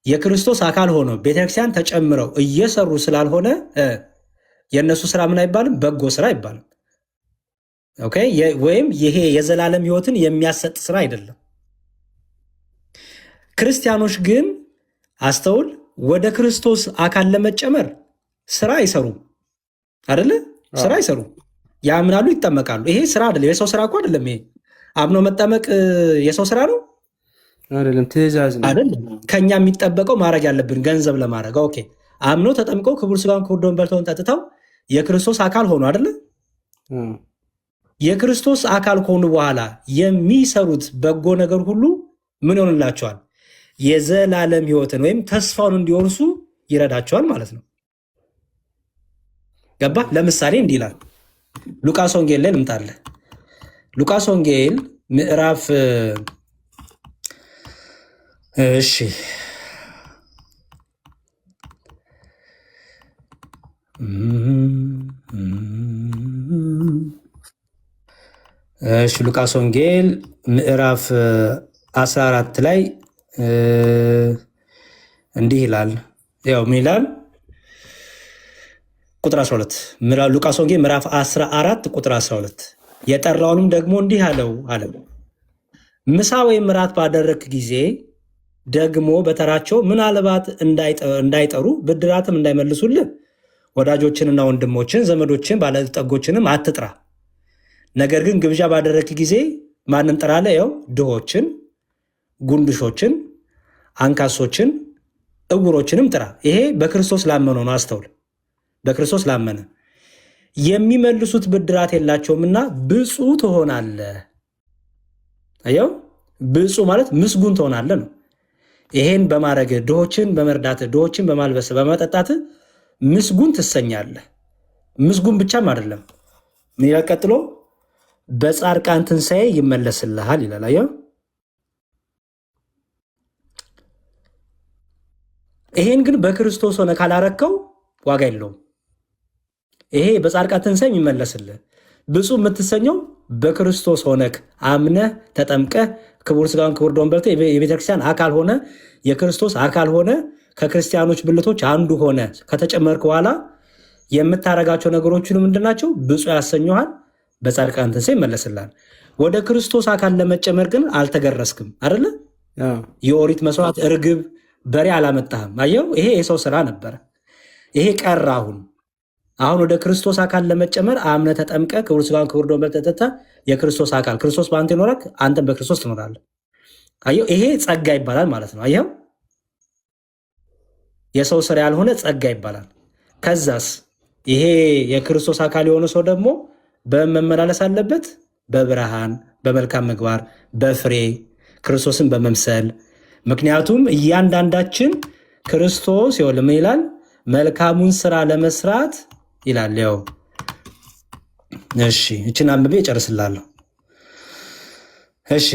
የክርስቶስ አካል ሆነው ቤተክርስቲያን ተጨምረው እየሰሩ ስላልሆነ የእነሱ ስራ ምን አይባልም? በጎ ስራ አይባልም። ኦኬ ወይም ይሄ የዘላለም ህይወትን የሚያሰጥ ስራ አይደለም። ክርስቲያኖች ግን አስተውል፣ ወደ ክርስቶስ አካል ለመጨመር ስራ አይሰሩም አይደለ? ስራ አይሰሩም። ያምናሉ፣ ይጠመቃሉ። ይሄ ስራ አይደለም። የሰው ስራ እኮ አይደለም። ይሄ አምኖ መጠመቅ የሰው ስራ ነው አይደለም፣ ትእዛዝ ነው አይደለም። ከኛ የሚጠበቀው ማድረግ ያለብን ገንዘብ ለማድረግ ኦኬ። አምነው ተጠምቀው ክቡር ስጋውን ክቡር ደሙን በልተው ጠጥተው የክርስቶስ አካል ሆኑ አይደለ? የክርስቶስ አካል ከሆኑ በኋላ የሚሰሩት በጎ ነገር ሁሉ ምን ይሆንላቸዋል? የዘላለም ህይወትን ወይም ተስፋውን እንዲወርሱ ይረዳቸዋል ማለት ነው። ገባ? ለምሳሌ እንዲህ ይላል ሉቃስ ወንጌል ላይ ልምጣልህ። ሉቃስ ወንጌል ምዕራፍ ሉቃስ ወንጌል ምዕራፍ 14 ላይ እንዲህ ይላል። ያው ምን ይላል? ቁጥር 12 ሉቃስ ወንጌል ምዕራፍ 14 ቁጥር 12 የጠራውንም ደግሞ እንዲህ አለው ምሳ ወይም እራት ባደረክ ጊዜ ደግሞ በተራቸው ምናልባት እንዳይጠሩ ብድራትም እንዳይመልሱልህ ወዳጆችንና ወንድሞችን ዘመዶችን ባለጠጎችንም አትጥራ። ነገር ግን ግብዣ ባደረክ ጊዜ ማንን ጥራለህ? ያው ድሆችን፣ ጉንድሾችን፣ አንካሶችን፣ እውሮችንም ጥራ። ይሄ በክርስቶስ ላመነው ነው። አስተውል። በክርስቶስ ላመነ የሚመልሱት ብድራት የላቸውምና ብፁዕ ትሆናለህ። አየው፣ ብፁዕ ማለት ምስጉን ትሆናለህ ነው። ይሄን በማድረግ ድሆችን በመርዳት ድሆችን በማልበስ በመጠጣት ምስጉን ትሰኛለህ። ምስጉን ብቻም አይደለም፣ ምን ይላል ቀጥሎ? በጻድቃን ትንሣኤ ይመለስልሃል ይላል። አየው፣ ይሄን ግን በክርስቶስ ሆነ ካላረከው ዋጋ የለውም። ይሄ በጻድቃን ትንሣኤ የሚመለስልህ ብፁዕ የምትሰኘው በክርስቶስ ሆነክ አምነህ ተጠምቀህ ክቡር ሥጋውን ክቡር ደሙን በልተህ የቤተክርስቲያን አካል ሆነ የክርስቶስ አካል ሆነ ከክርስቲያኖች ብልቶች አንዱ ሆነ ከተጨመርክ በኋላ የምታረጋቸው ነገሮችን ምንድናቸው? ብፁዕ ያሰኘሃል። በጻድቃን ትንሣኤ ይመለስልሃል። ወደ ክርስቶስ አካል ለመጨመር ግን አልተገረስክም አይደለ? የኦሪት መስዋዕት እርግብ፣ በሬ አላመጣህም። አየው፣ ይሄ የሰው ስራ ነበረ። ይሄ ቀረ። አሁን ወደ ክርስቶስ አካል ለመጨመር አምነህ ተጠምቀህ ክቡር ሥጋውን ክቡር ደሙን በልተህ ጠጥተህ የክርስቶስ አካል ክርስቶስ በአንተ ይኖራል፣ አንተም በክርስቶስ ትኖራለህ። አየው፣ ይሄ ጸጋ ይባላል ማለት ነው። አየው፣ የሰው ስራ ያልሆነ ጸጋ ይባላል። ከዛስ ይሄ የክርስቶስ አካል የሆነ ሰው ደግሞ በመመላለስ አለበት፣ በብርሃን በመልካም ምግባር በፍሬ ክርስቶስን በመምሰል። ምክንያቱም እያንዳንዳችን ክርስቶስ ይኸውልህ ምን ይላል? መልካሙን ስራ ለመስራት ይላል። ያው እሺ፣ እችን አንብቤ እጨርስላለሁ። እሺ፣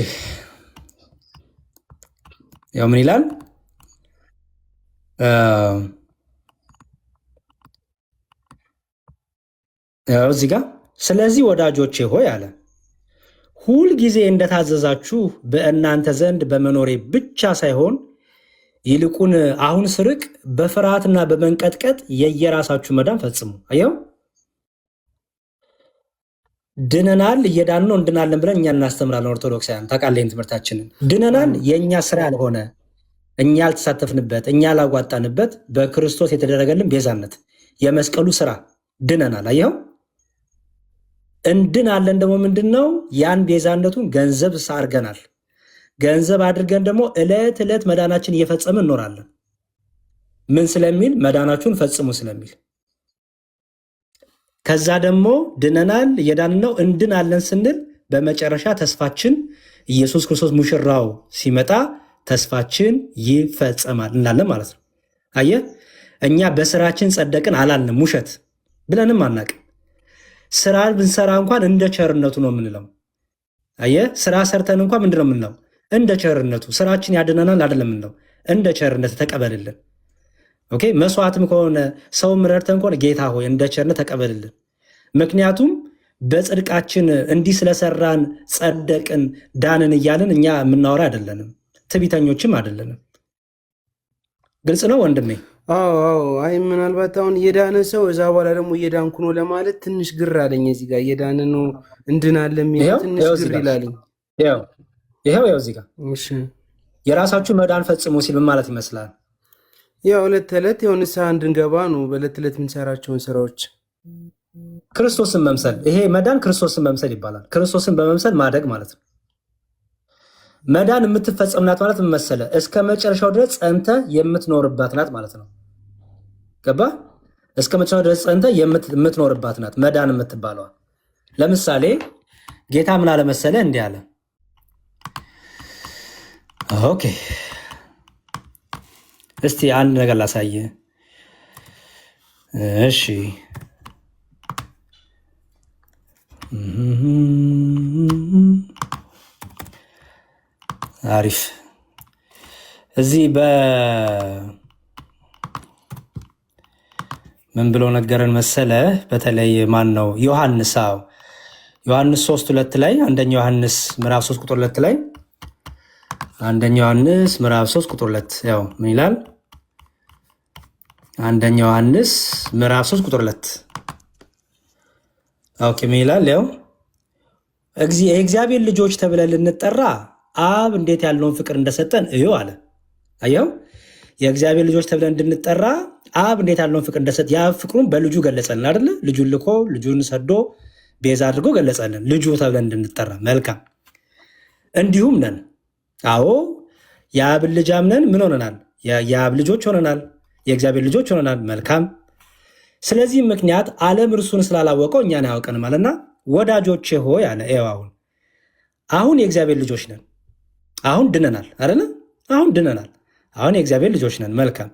ያው ምን ይላል? ያው እዚህ ጋር ስለዚህ ወዳጆቼ ሆይ አለ ሁል ጊዜ እንደታዘዛችሁ በእናንተ ዘንድ በመኖሬ ብቻ ሳይሆን ይልቁን አሁን ስርቅ በፍርሃትና በመንቀጥቀጥ የየራሳችሁ መዳን ፈጽሙ። አየው፣ ድነናል፣ እየዳን ነው፣ እንድናለን ብለን እኛ እናስተምራለን። ኦርቶዶክሳውያን ታውቃለህ፣ ትምህርታችንን ድነናል የእኛ ስራ ያልሆነ እኛ ያልተሳተፍንበት እኛ ያላዋጣንበት በክርስቶስ የተደረገልን ቤዛነት የመስቀሉ ስራ ድነናል። አየው፣ እንድናለን ደግሞ ምንድን ነው? ያን ቤዛነቱን ገንዘብ አድርገናል። ገንዘብ አድርገን ደግሞ ዕለት ዕለት መዳናችን እየፈጸምን እንኖራለን። ምን ስለሚል? መዳናችሁን ፈጽሙ ስለሚል። ከዛ ደግሞ ድነናል፣ እየዳን ነው፣ እንድናለን ስንል በመጨረሻ ተስፋችን ኢየሱስ ክርስቶስ ሙሽራው ሲመጣ ተስፋችን ይፈጸማል እንላለን ማለት ነው። አየህ፣ እኛ በስራችን ጸደቅን አላልንም፣ ውሸት ብለንም አናቅም። ስራ ብንሰራ እንኳን እንደ ቸርነቱ ነው የምንለው። አየህ፣ ስራ ሰርተን እንኳን ምንድን ነው የምንለው? እንደ ቸርነቱ። ስራችን ያድነናል አይደለም የምንለው፣ እንደ ቸርነት ተቀበልልን። ኦኬ፣ መስዋዕትም ከሆነ ሰውም ረድተን ከሆነ ጌታ ሆይ እንደ ቸርነት ተቀበልልን። ምክንያቱም በጽድቃችን እንዲህ ስለሰራን ጸደቅን ዳንን እያልን እኛ የምናወራ አይደለንም፣ ትዕቢተኞችም አይደለንም። ግልጽ ነው ወንድሜ? አዎ። አይ ምናልባት አሁን የዳነ ሰው እዛ በኋላ ደግሞ እየዳንኩ ነው ለማለት ትንሽ ግር አለኝ። እዚህ ጋር እየዳነ ነው እንድናለ የሚለው ትንሽ ግር ይላለኝ። ይኸው እዚህ ጋር የራሳችሁ መዳን ፈጽሞ ሲል ምን ማለት ይመስላል? ያው ዕለት ተዕለት ያው ንስሐ እንድንገባ ነው፣ በዕለት ተዕለት የምንሰራቸውን ስራዎች ክርስቶስን መምሰል። ይሄ መዳን ክርስቶስን መምሰል ይባላል። ክርስቶስን በመምሰል ማደግ ማለት ነው። መዳን የምትፈጸም ናት ማለት ምን መሰለህ? እስከ መጨረሻው ድረስ ጸንተህ የምትኖርባት ናት ማለት ነው። ገባ? እስከ መጨረሻው ድረስ ጸንተህ የምትኖርባት ናት መዳን የምትባለዋ። ለምሳሌ ጌታ ምን አለ መሰለህ? እንዲህ አለ። ኦኬ፣ እስቲ አንድ ነገር ላሳየህ። እሺ፣ አሪፍ። እዚህ ምን ብሎ ነገረን መሰለ? በተለይ ማን ነው? ዮሐንስ። አዎ ዮሐንስ 3:2 ላይ አንደኛ ዮሐንስ ምዕራፍ 3 ቁጥር 2 ላይ አንደኛ ዮሐንስ ምዕራፍ 3 ቁጥር 2 ያው ምን ይላል? አንደኛ ዮሐንስ ምዕራፍ 3 ቁጥር 2 ኦኬ ምን ይላል? ያው የእግዚአብሔር ልጆች ተብለን ልንጠራ አብ እንዴት ያለውን ፍቅር እንደሰጠን እዩ አለ። አየው የእግዚአብሔር ልጆች ተብለን እንድንጠራ አብ እንዴት ያለውን ፍቅር እንደሰጠ የአብ ፍቅሩን በልጁ ገለጸልን አይደለ? ልጁን ልኮ ልጁን ሰዶ ቤዛ አድርጎ ገለጸልን ልጁ ተብለን እንድንጠራ። መልካም እንዲሁም ነን። አዎ የአብን ልጅ አምነን ምን ሆነናል? የአብ ልጆች ሆነናል፣ የእግዚአብሔር ልጆች ሆነናል። መልካም ስለዚህ ምክንያት ዓለም እርሱን ስላላወቀው እኛን አያውቀንም አለና ወዳጆቼ ሆይ አለ። አሁን የእግዚአብሔር ልጆች ነን። አሁን ድነናል አይደለ? አሁን ድነናል። አሁን የእግዚአብሔር ልጆች ነን። መልካም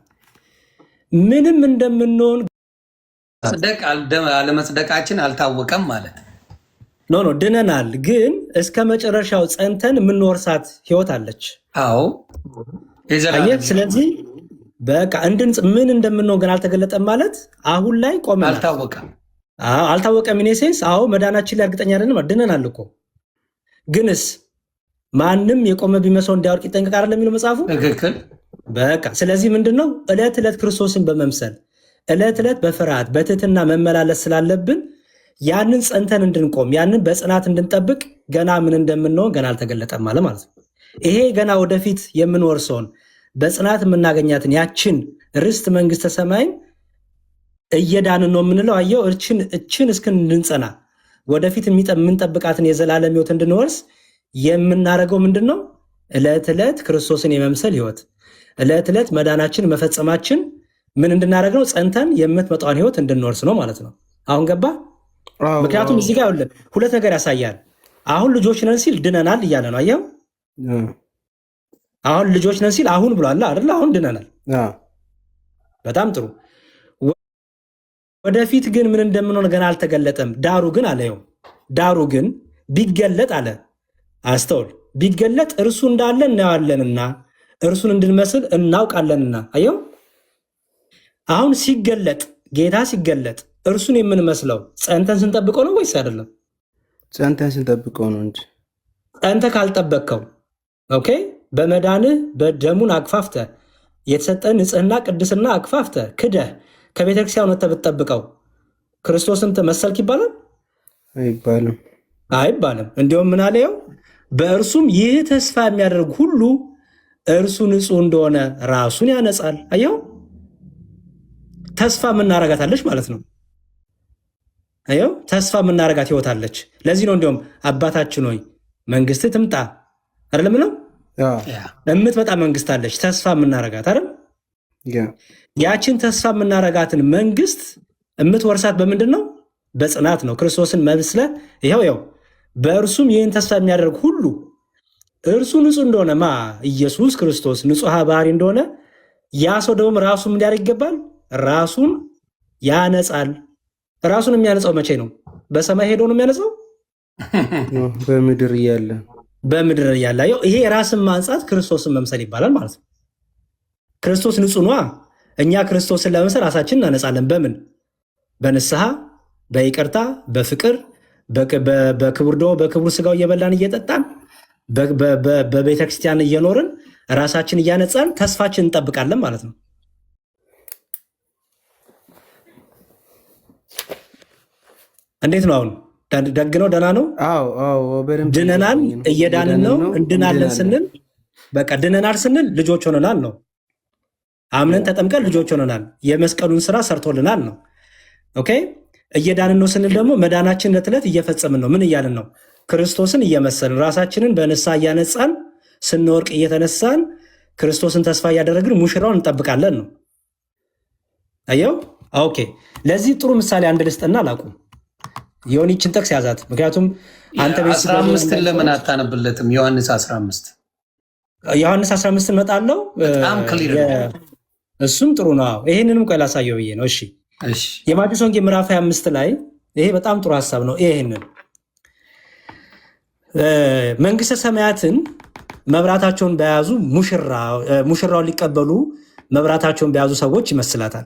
ምንም እንደምንሆን መጽደቅ አለመጽደቃችን አልታወቀም ማለት ኖ ድነናል፣ ግን እስከ መጨረሻው ጸንተን የምንወርሳት ህይወት አለች። አዎ ስለዚህ በቃ ምን እንደምንሆን ግን አልተገለጠም ማለት አሁን ላይ ቆመናል። አልታወቀም ኢኔሴንስ። አዎ መዳናችን ላይ እርግጠኛ አይደለም። ድነናል እኮ ግንስ ማንም የቆመ ቢመስለው እንዲያወርቅ ይጠንቀቅ አይደለም የሚለው መጽሐፉ። ትክክል። በቃ ስለዚህ ምንድነው ዕለት ዕለት ክርስቶስን በመምሰል ዕለት ዕለት በፍርሃት በትህትና መመላለስ ስላለብን ያንን ጸንተን እንድንቆም ያንን በጽናት እንድንጠብቅ ገና ምን እንደምንሆን ገና አልተገለጠም ማለት ነው። ይሄ ገና ወደፊት የምንወርሰውን በጽናት የምናገኛትን ያችን ርስት መንግስተ ሰማይን እየዳንን ነው የምንለው። አየው እችን እንድንጸና ወደፊት የምንጠብቃትን የዘላለም ህይወት እንድንወርስ የምናደርገው ምንድን ነው? ዕለት ዕለት ክርስቶስን የመምሰል ህይወት፣ ዕለት ዕለት መዳናችን መፈጸማችን ምን እንድናደርግ ነው? ጸንተን የምትመጣውን ህይወት እንድንወርስ ነው ማለት ነው። አሁን ገባ? ምክንያቱም እዚህ ጋር ሁለት ነገር ያሳያል። አሁን ልጆች ነን ሲል ድነናል እያለ ነው። አየው አሁን ልጆች ነን ሲል አሁን ብሏል አይደል? አሁን ድነናል። በጣም ጥሩ። ወደፊት ግን ምን እንደምንሆን ገና አልተገለጠም። ዳሩ ግን አለ ዳሩ ግን ቢገለጥ አለ አስተውል፣ ቢገለጥ እርሱ እንዳለ እናያለንና እርሱን እንድንመስል እናውቃለንና። አየው አሁን ሲገለጥ ጌታ ሲገለጥ እርሱን የምንመስለው ጸንተን ስንጠብቀው ነው ወይስ አይደለም? ጸንተን ስንጠብቀው ነው እንጂ ጸንተህ ካልጠበቅከው ኦኬ በመዳንህ በደሙን አክፋፍተ የተሰጠን ንጽህና ቅድስና አክፋፍተ ክደህ ከቤተክርስቲያን ወጥተህ ብትጠብቀው ክርስቶስን መሰልክ ይባላል? አይባልም። እንዲሁም ምን አለው? በእርሱም ይህ ተስፋ የሚያደርግ ሁሉ እርሱ ንጹህ እንደሆነ ራሱን ያነጻል። አየው ተስፋ የምናረጋታለች ማለት ነው። አየው ተስፋ የምናረጋት ህይወት አለች። ለዚህ ነው እንዲሁም አባታችን ሆይ መንግስት ትምጣ አይደለም ነው የምትመጣ መንግስት አለች፣ ተስፋ የምናረጋት አይደል? ያችን ተስፋ የምናረጋትን መንግስት የምትወርሳት በምንድን ነው? በጽናት ነው። ክርስቶስን መስለ ይኸው በእርሱም ይህን ተስፋ የሚያደርግ ሁሉ እርሱ ንጹህ እንደሆነ ኢየሱስ ክርስቶስ ንጹሐ ባህሪ እንደሆነ ያ ሰው ደግሞ ራሱ ምን ሊያደርግ ይገባል? ራሱን ያነጻል። ራሱን የሚያነጻው መቼ ነው? በሰማይ ሄዶ ነው የሚያነጻው? በምድር እያለ ይሄ ራስን ማንጻት ክርስቶስን መምሰል ይባላል ማለት ነው። ክርስቶስ ንጹህ ነዋ። እኛ ክርስቶስን ለመምሰል ራሳችን እናነጻለን። በምን? በንስሐ፣ በይቅርታ፣ በፍቅር፣ በክቡር ስጋው እየበላን እየጠጣን በቤተክርስቲያን እየኖርን ራሳችን እያነጻን ተስፋችን እንጠብቃለን ማለት ነው። እንዴት ነው አሁን? ደግ ነው? ደህና ነው? ድነናል፣ እየዳንን ነው። እንድናለን ስንል በቃ ድነናል ስንል ልጆች ሆነናል ነው። አምነን ተጠምቀን ልጆች ሆነናል። የመስቀሉን ስራ ሰርቶልናል ነው። ኦኬ እየዳንን ነው ስንል ደግሞ መዳናችን ዕለት ዕለት እየፈጸምን ነው። ምን እያልን ነው? ክርስቶስን እየመሰልን ራሳችንን በንስሐ እያነጻን ስንወርቅ እየተነሳን ክርስቶስን ተስፋ እያደረግን ሙሽራውን እንጠብቃለን ነው። አየው ኦኬ። ለዚህ ጥሩ ምሳሌ አንድ ልስጥና አላቁም። ዮኒችን ጠቅስ ያዛት። ምክንያቱም አንተ ቤት 15 ለምን አታነብለትም? ዮሐንስ 15 እመጣለሁ። እሱም ጥሩ ነው። ይሄንንም ቆይ ላሳየው ብዬ ነው። እሺ የማቴዎስ ወንጌል ምዕራፍ 25 ላይ ይሄ በጣም ጥሩ ሀሳብ ነው። ይሄንን መንግስተ ሰማያትን መብራታቸውን በያዙ ሙሽራውን ሊቀበሉ መብራታቸውን በያዙ ሰዎች ይመስላታል።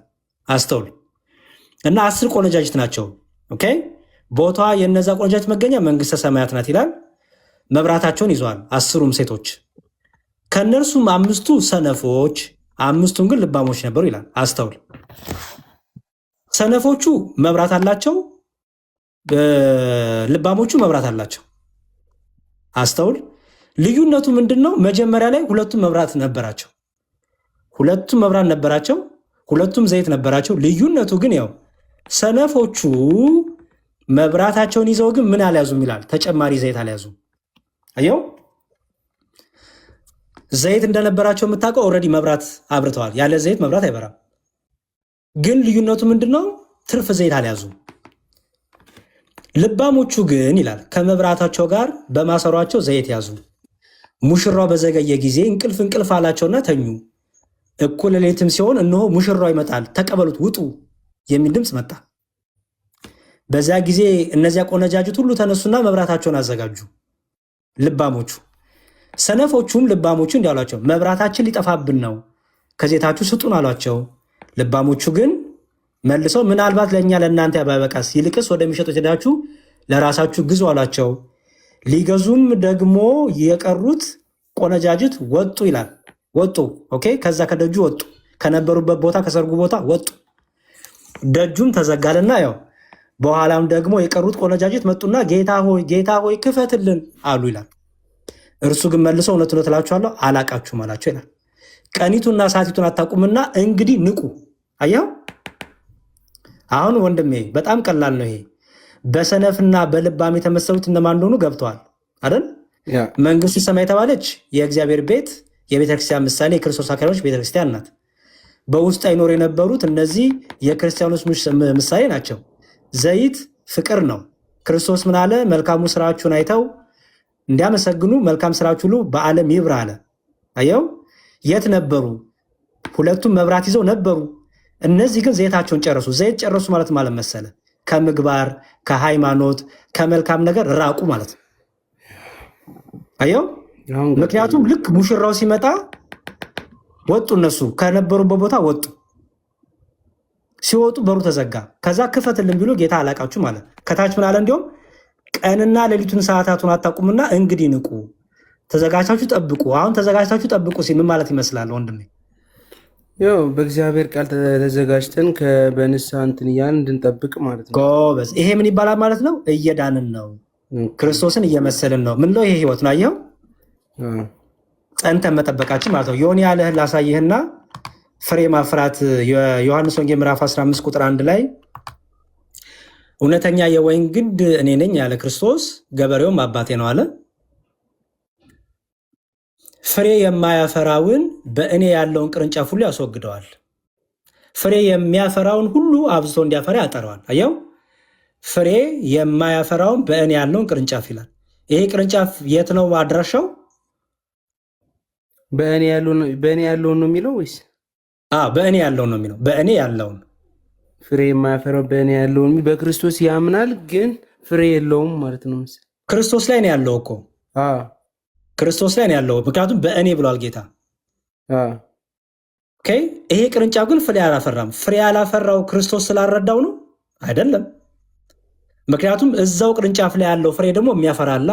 አስተውል። እና 10 ቆነጃጅት ናቸው። ኦኬ ቦታዋ የነዛ ቆነጃጅት መገኛ መንግስተ ሰማያት ናት ይላል። መብራታቸውን ይዘዋል 10ሩም ሴቶች። ከነርሱም 5ቱ ሰነፎች፣ 5ቱም ግን ልባሞች ነበሩ ይላል። አስተውል። ሰነፎቹ መብራት አላቸው፣ ልባሞቹ መብራት አላቸው። አስተውል። ልዩነቱ ምንድነው? መጀመሪያ ላይ ሁለቱም መብራት ነበራቸው፣ ሁለቱም ዘይት ነበራቸው። ልዩነቱ ግን ያው ሰነፎቹ መብራታቸውን ይዘው ግን ምን አልያዙም ይላል፣ ተጨማሪ ዘይት አልያዙም። አየው፣ ዘይት እንደነበራቸው የምታውቀው ኦልሬዲ መብራት አብርተዋል። ያለ ዘይት መብራት አይበራም። ግን ልዩነቱ ምንድነው? ትርፍ ዘይት አልያዙም። ልባሞቹ ግን ይላል ከመብራታቸው ጋር በማሰሯቸው ዘይት ያዙ። ሙሽራው በዘገየ ጊዜ እንቅልፍ አላቸውና ተኙ። እኩለ ሌሊትም ሲሆን እነሆ ሙሽራው ይመጣል፣ ተቀበሉት፣ ውጡ የሚል ድምፅ መጣ። በዚያ ጊዜ እነዚያ ቆነጃጅት ሁሉ ተነሱና መብራታቸውን አዘጋጁ። ልባሞቹ ሰነፎቹም ልባሞቹ እንዲህ አሏቸው፣ መብራታችን ሊጠፋብን ነው፣ ከዘይታችሁ ስጡን አሏቸው። ልባሞቹ ግን መልሰው ምናልባት ለእኛ ለእናንተ ባይበቃስ፣ ይልቅስ ወደሚሸጡት ሄዳችሁ ለራሳችሁ ግዙ አሏቸው። ሊገዙም ደግሞ የቀሩት ቆነጃጅት ወጡ ይላል። ወጡ። ኦኬ። ከዛ ከደጁ ወጡ፣ ከነበሩበት ቦታ ከሰርጉ ቦታ ወጡ። ደጁም ተዘጋልና ያው በኋላም ደግሞ የቀሩት ቆነጃጅት መጡና ጌታ ሆይ ክፈትልን አሉ ይላል። እርሱ ግን መልሶ እውነት እውነት እላችኋለሁ አላቃችሁም አላቸው ይላል። ቀኒቱና ሰዓቲቱን አታውቁምና እንግዲህ ንቁ። አየው፣ አሁን ወንድሜ በጣም ቀላል ነው ይሄ። በሰነፍና በልባም የተመሰሉት እነማን እንደሆኑ ገብተዋል አይደል? መንግስቱ ሰማይ የተባለች የእግዚአብሔር ቤት የቤተክርስቲያን ምሳሌ የክርስቶስ አካሎች ቤተክርስቲያን ናት። በውስጥ አይኖር የነበሩት እነዚህ የክርስቲያኖች ምሳሌ ናቸው። ዘይት ፍቅር ነው። ክርስቶስ ምን አለ? መልካሙ ስራችሁን አይተው እንዲያመሰግኑ መልካም ስራችሁ ሁሉ በዓለም ይብራ አለ። አየው፣ የት ነበሩ? ሁለቱም መብራት ይዘው ነበሩ። እነዚህ ግን ዘይታቸውን ጨረሱ። ዘይት ጨረሱ ማለት መሰለ ከምግባር፣ ከሃይማኖት፣ ከመልካም ነገር ራቁ ማለት ነው። አየው፣ ምክንያቱም ልክ ሙሽራው ሲመጣ ወጡ። እነሱ ከነበሩበት ቦታ ወጡ። ሲወጡ በሩ ተዘጋ። ከዛ ክፈትልን ቢሉ ጌታ አላቃችሁ ማለት። ከታች ምን አለ? እንዲሁም ቀንና ሌሊቱን ሰዓታቱን አታውቁምና እንግዲህ ንቁ፣ ተዘጋጅታችሁ ጠብቁ። አሁን ተዘጋጅታችሁ ጠብቁ ሲል ምን ማለት ይመስላል ወንድሜ? ያው በእግዚአብሔር ቃል ተዘጋጅተን በንስሐ እንትን እያልን እንድንጠብቅ ማለት ነው። ጎበዝ። ይሄ ምን ይባላል ማለት ነው? እየዳንን ነው፣ ክርስቶስን እየመሰልን ነው። ምን ነው ይሄ ህይወት ነው። አየኸው፣ ጸንተን መጠበቃችን ማለት ነው። የሆነ ያለህን ላሳይህና ፍሬ ማፍራት የዮሐንስ ወንጌል ምዕራፍ 15 ቁጥር 1 ላይ እውነተኛ የወይን ግንድ እኔ ነኝ ያለ ክርስቶስ፣ ገበሬውም አባቴ ነው አለ። ፍሬ የማያፈራውን በእኔ ያለውን ቅርንጫፍ ሁሉ ያስወግደዋል፣ ፍሬ የሚያፈራውን ሁሉ አብዝቶ እንዲያፈራ ያጠረዋል። አየው፣ ፍሬ የማያፈራውን በእኔ ያለውን ቅርንጫፍ ይላል። ይሄ ቅርንጫፍ የት ነው አድራሻው? በእኔ ያለውን ነው የሚለው ወይስ? በእኔ ያለውን ነው የሚለው። በእኔ ያለውን ፍሬ የማያፈራው በእኔ ያለውን በክርስቶስ ያምናል፣ ግን ፍሬ የለውም ማለት ነው። ክርስቶስ ላይ ነው ያለው እኮ ክርስቶስ ላይ ነው ያለው። ምክንያቱም በእኔ ብሏል ጌታ። ይሄ ቅርንጫፍ ግን ፍሬ አላፈራም። ፍሬ ያላፈራው ክርስቶስ ስላልረዳው ነው አይደለም። ምክንያቱም እዛው ቅርንጫፍ ላይ ያለው ፍሬ ደግሞ የሚያፈራላ።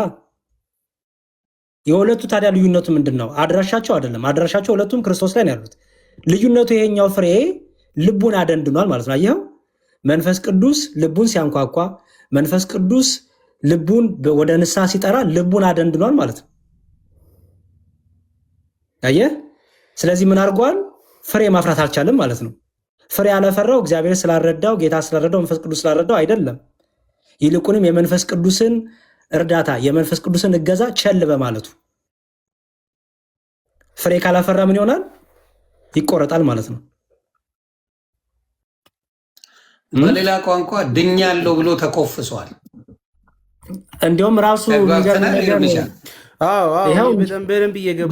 የሁለቱ ታዲያ ልዩነቱ ምንድን ነው? አድራሻቸው አይደለም። አድራሻቸው ሁለቱም ክርስቶስ ላይ ነው ያሉት። ልዩነቱ ይሄኛው ፍሬ ልቡን አደንድኗል ማለት ነው። አየኸው፣ መንፈስ ቅዱስ ልቡን ሲያንኳኳ፣ መንፈስ ቅዱስ ልቡን ወደ ንስሐ ሲጠራ ልቡን አደንድኗል ማለት ነው። አየህ፣ ስለዚህ ምን አድርጓል? ፍሬ ማፍራት አልቻለም ማለት ነው። ፍሬ ያላፈራው እግዚአብሔር ስላልረዳው፣ ጌታ ስላልረዳው፣ መንፈስ ቅዱስ ስላልረዳው አይደለም። ይልቁንም የመንፈስ ቅዱስን እርዳታ፣ የመንፈስ ቅዱስን እገዛ ቸል በማለቱ ፍሬ ካላፈራ ምን ይሆናል? ይቆረጣል ማለት ነው። በሌላ ቋንቋ ድኛለሁ ብሎ ተኮፍሷል። እንዲሁም ራሱ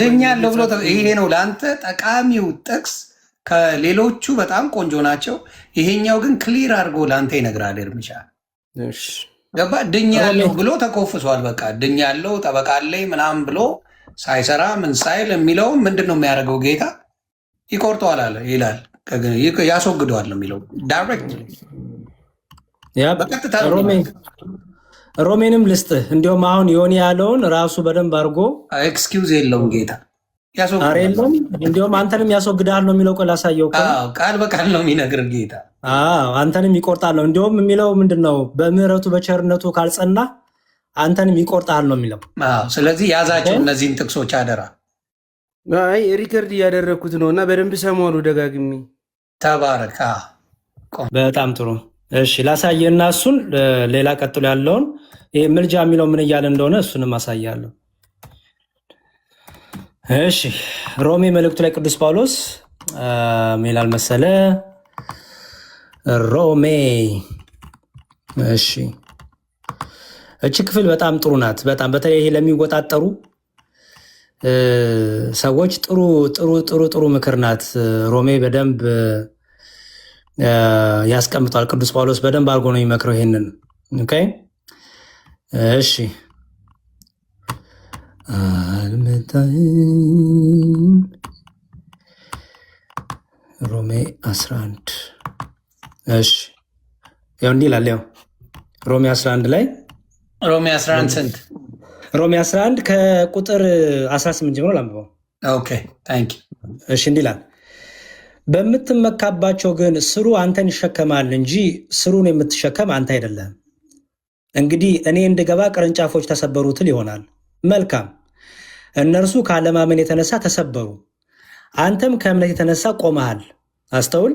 ድኛለሁ ብሎ ይሄ ነው ለአንተ ጠቃሚው ጥቅስ። ከሌሎቹ በጣም ቆንጆ ናቸው። ይሄኛው ግን ክሊር አድርጎ ለአንተ ይነግራል። እርምጃ ገባ። ድኛለሁ ብሎ ተኮፍሷል። በቃ ድኛለሁ ጠበቃለኝ ምናምን ብሎ ሳይሰራ ምን ሳይል የሚለው ምንድን ነው የሚያደርገው? ጌታ ይቆርጠዋል አለ ይላል፣ ያስወግደዋል ነው የሚለው። ዳይሬክት በቀጥታ ሮሜንም ልስጥህ። እንዲሁም አሁን ዮኒ ያለውን ራሱ በደንብ አድርጎ ኤክስኪውዝ የለውም ጌታ የለውም። እንዲሁም አንተንም ያስወግዳል ነው የሚለው። ላሳየው ቃል በቃል ነው የሚነግር ጌታ። አንተንም ይቆርጣል ነው። እንዲሁም የሚለው ምንድን ነው? በምህረቱ በቸርነቱ ካልጸና አንተንም ይቆርጣል ነው የሚለው። ስለዚህ ያዛቸው እነዚህን ጥቅሶች አደራ። አይ ሪከርድ እያደረግኩት ነው እና በደንብ ሰማሉ ደጋግሜ። ተባረክ። በጣም ጥሩ። እሺ ላሳየና እሱን ሌላ ቀጥሎ ያለውን ይሄ ምልጃ የሚለው ምን እያለ እንደሆነ እሱንም አሳያለሁ። እሺ ሮሜ መልእክቱ ላይ ቅዱስ ጳውሎስ ሜላል መሰለ ሮሜ። እሺ እቺ ክፍል በጣም ጥሩ ናት። በጣም በተለይ ይሄ ለሚወጣጠሩ ሰዎች ጥሩ ጥሩ ጥሩ ጥሩ ምክር ናት። ሮሜ በደንብ ያስቀምጧል። ቅዱስ ጳውሎስ በደንብ አድርጎ ነው የሚመክረው ይሄንን። ኦኬ እሺ ሮሜ 11 እሺ ያው እንዲህ ይላል። ያው ሮሜ 11 ላይ ሮሜ 11 ስንት? ሮሜ 11 ከቁጥር 18 ጀምሮ ላንብበው። ኦኬ ታንክ ዩ። እሺ እንዲህ ይላል፣ በምትመካባቸው ግን ስሩ አንተን ይሸከማል እንጂ ስሩን የምትሸከም አንተ አይደለም። እንግዲህ እኔ እንድገባ ቅርንጫፎች ተሰበሩ ትል ይሆናል። መልካም፣ እነርሱ ካለማመን የተነሳ ተሰበሩ፣ አንተም ከእምነት የተነሳ ቆመሃል። አስተውል፣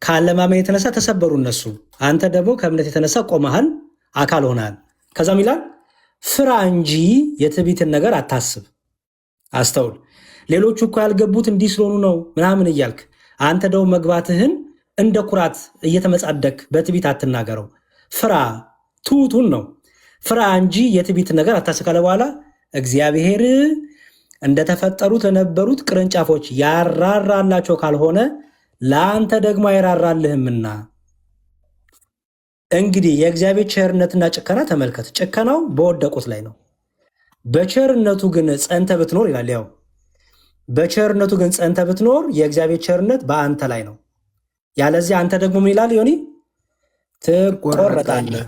ካለማመን የተነሳ ተሰበሩ እነሱ፣ አንተ ደግሞ ከእምነት የተነሳ ቆመሃል፣ አካል ሆናል። ከዛም ይላል ፍራ እንጂ የትዕቢትን ነገር አታስብ። አስተውል፣ ሌሎቹ እኮ ያልገቡት እንዲህ ስለሆኑ ነው ምናምን እያልክ አንተ ደግሞ መግባትህን እንደ ኩራት እየተመጻደቅ በትዕቢት አትናገረው። ፍራ፣ ትሑቱን ነው። ፍራ እንጂ የትዕቢትን ነገር አታስብ ካለ በኋላ እግዚአብሔር እንደተፈጠሩት ለነበሩት ቅርንጫፎች ያራራላቸው ካልሆነ ለአንተ ደግሞ አይራራልህምና። እንግዲህ የእግዚአብሔር ቸርነትና ጭከና ተመልከት። ጭከናው በወደቁት ላይ ነው። በቸርነቱ ግን ጸንተ ብትኖር ይላል። ያው በቸርነቱ ግን ጸንተ ብትኖር የእግዚአብሔር ቸርነት በአንተ ላይ ነው። ያለዚህ አንተ ደግሞ ምን ይላል ዮኒ? ትቆረጣለህ።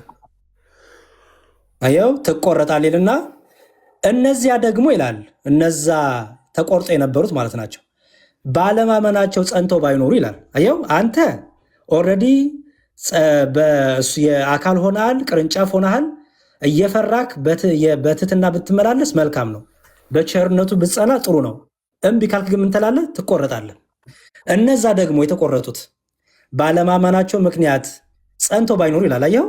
አየው ትቆረጣለህ ይልና እነዚያ ደግሞ ይላል እነዛ ተቆርጦ የነበሩት ማለት ናቸው ባለማመናቸው ጸንተው ባይኖሩ ይላል። አየው አንተ ኦልሬዲ የአካል ሆነሃል፣ ቅርንጫፍ ሆነሃል። እየፈራክ በትህትና ብትመላለስ መልካም ነው። በቸርነቱ ብትጸና ጥሩ ነው። እምቢ ካልክ ግን ምን ትላለህ? ትቆረጣለህ። እነዛ ደግሞ የተቆረጡት ባለማመናቸው ምክንያት ጸንተው ባይኖሩ ይላል። አየው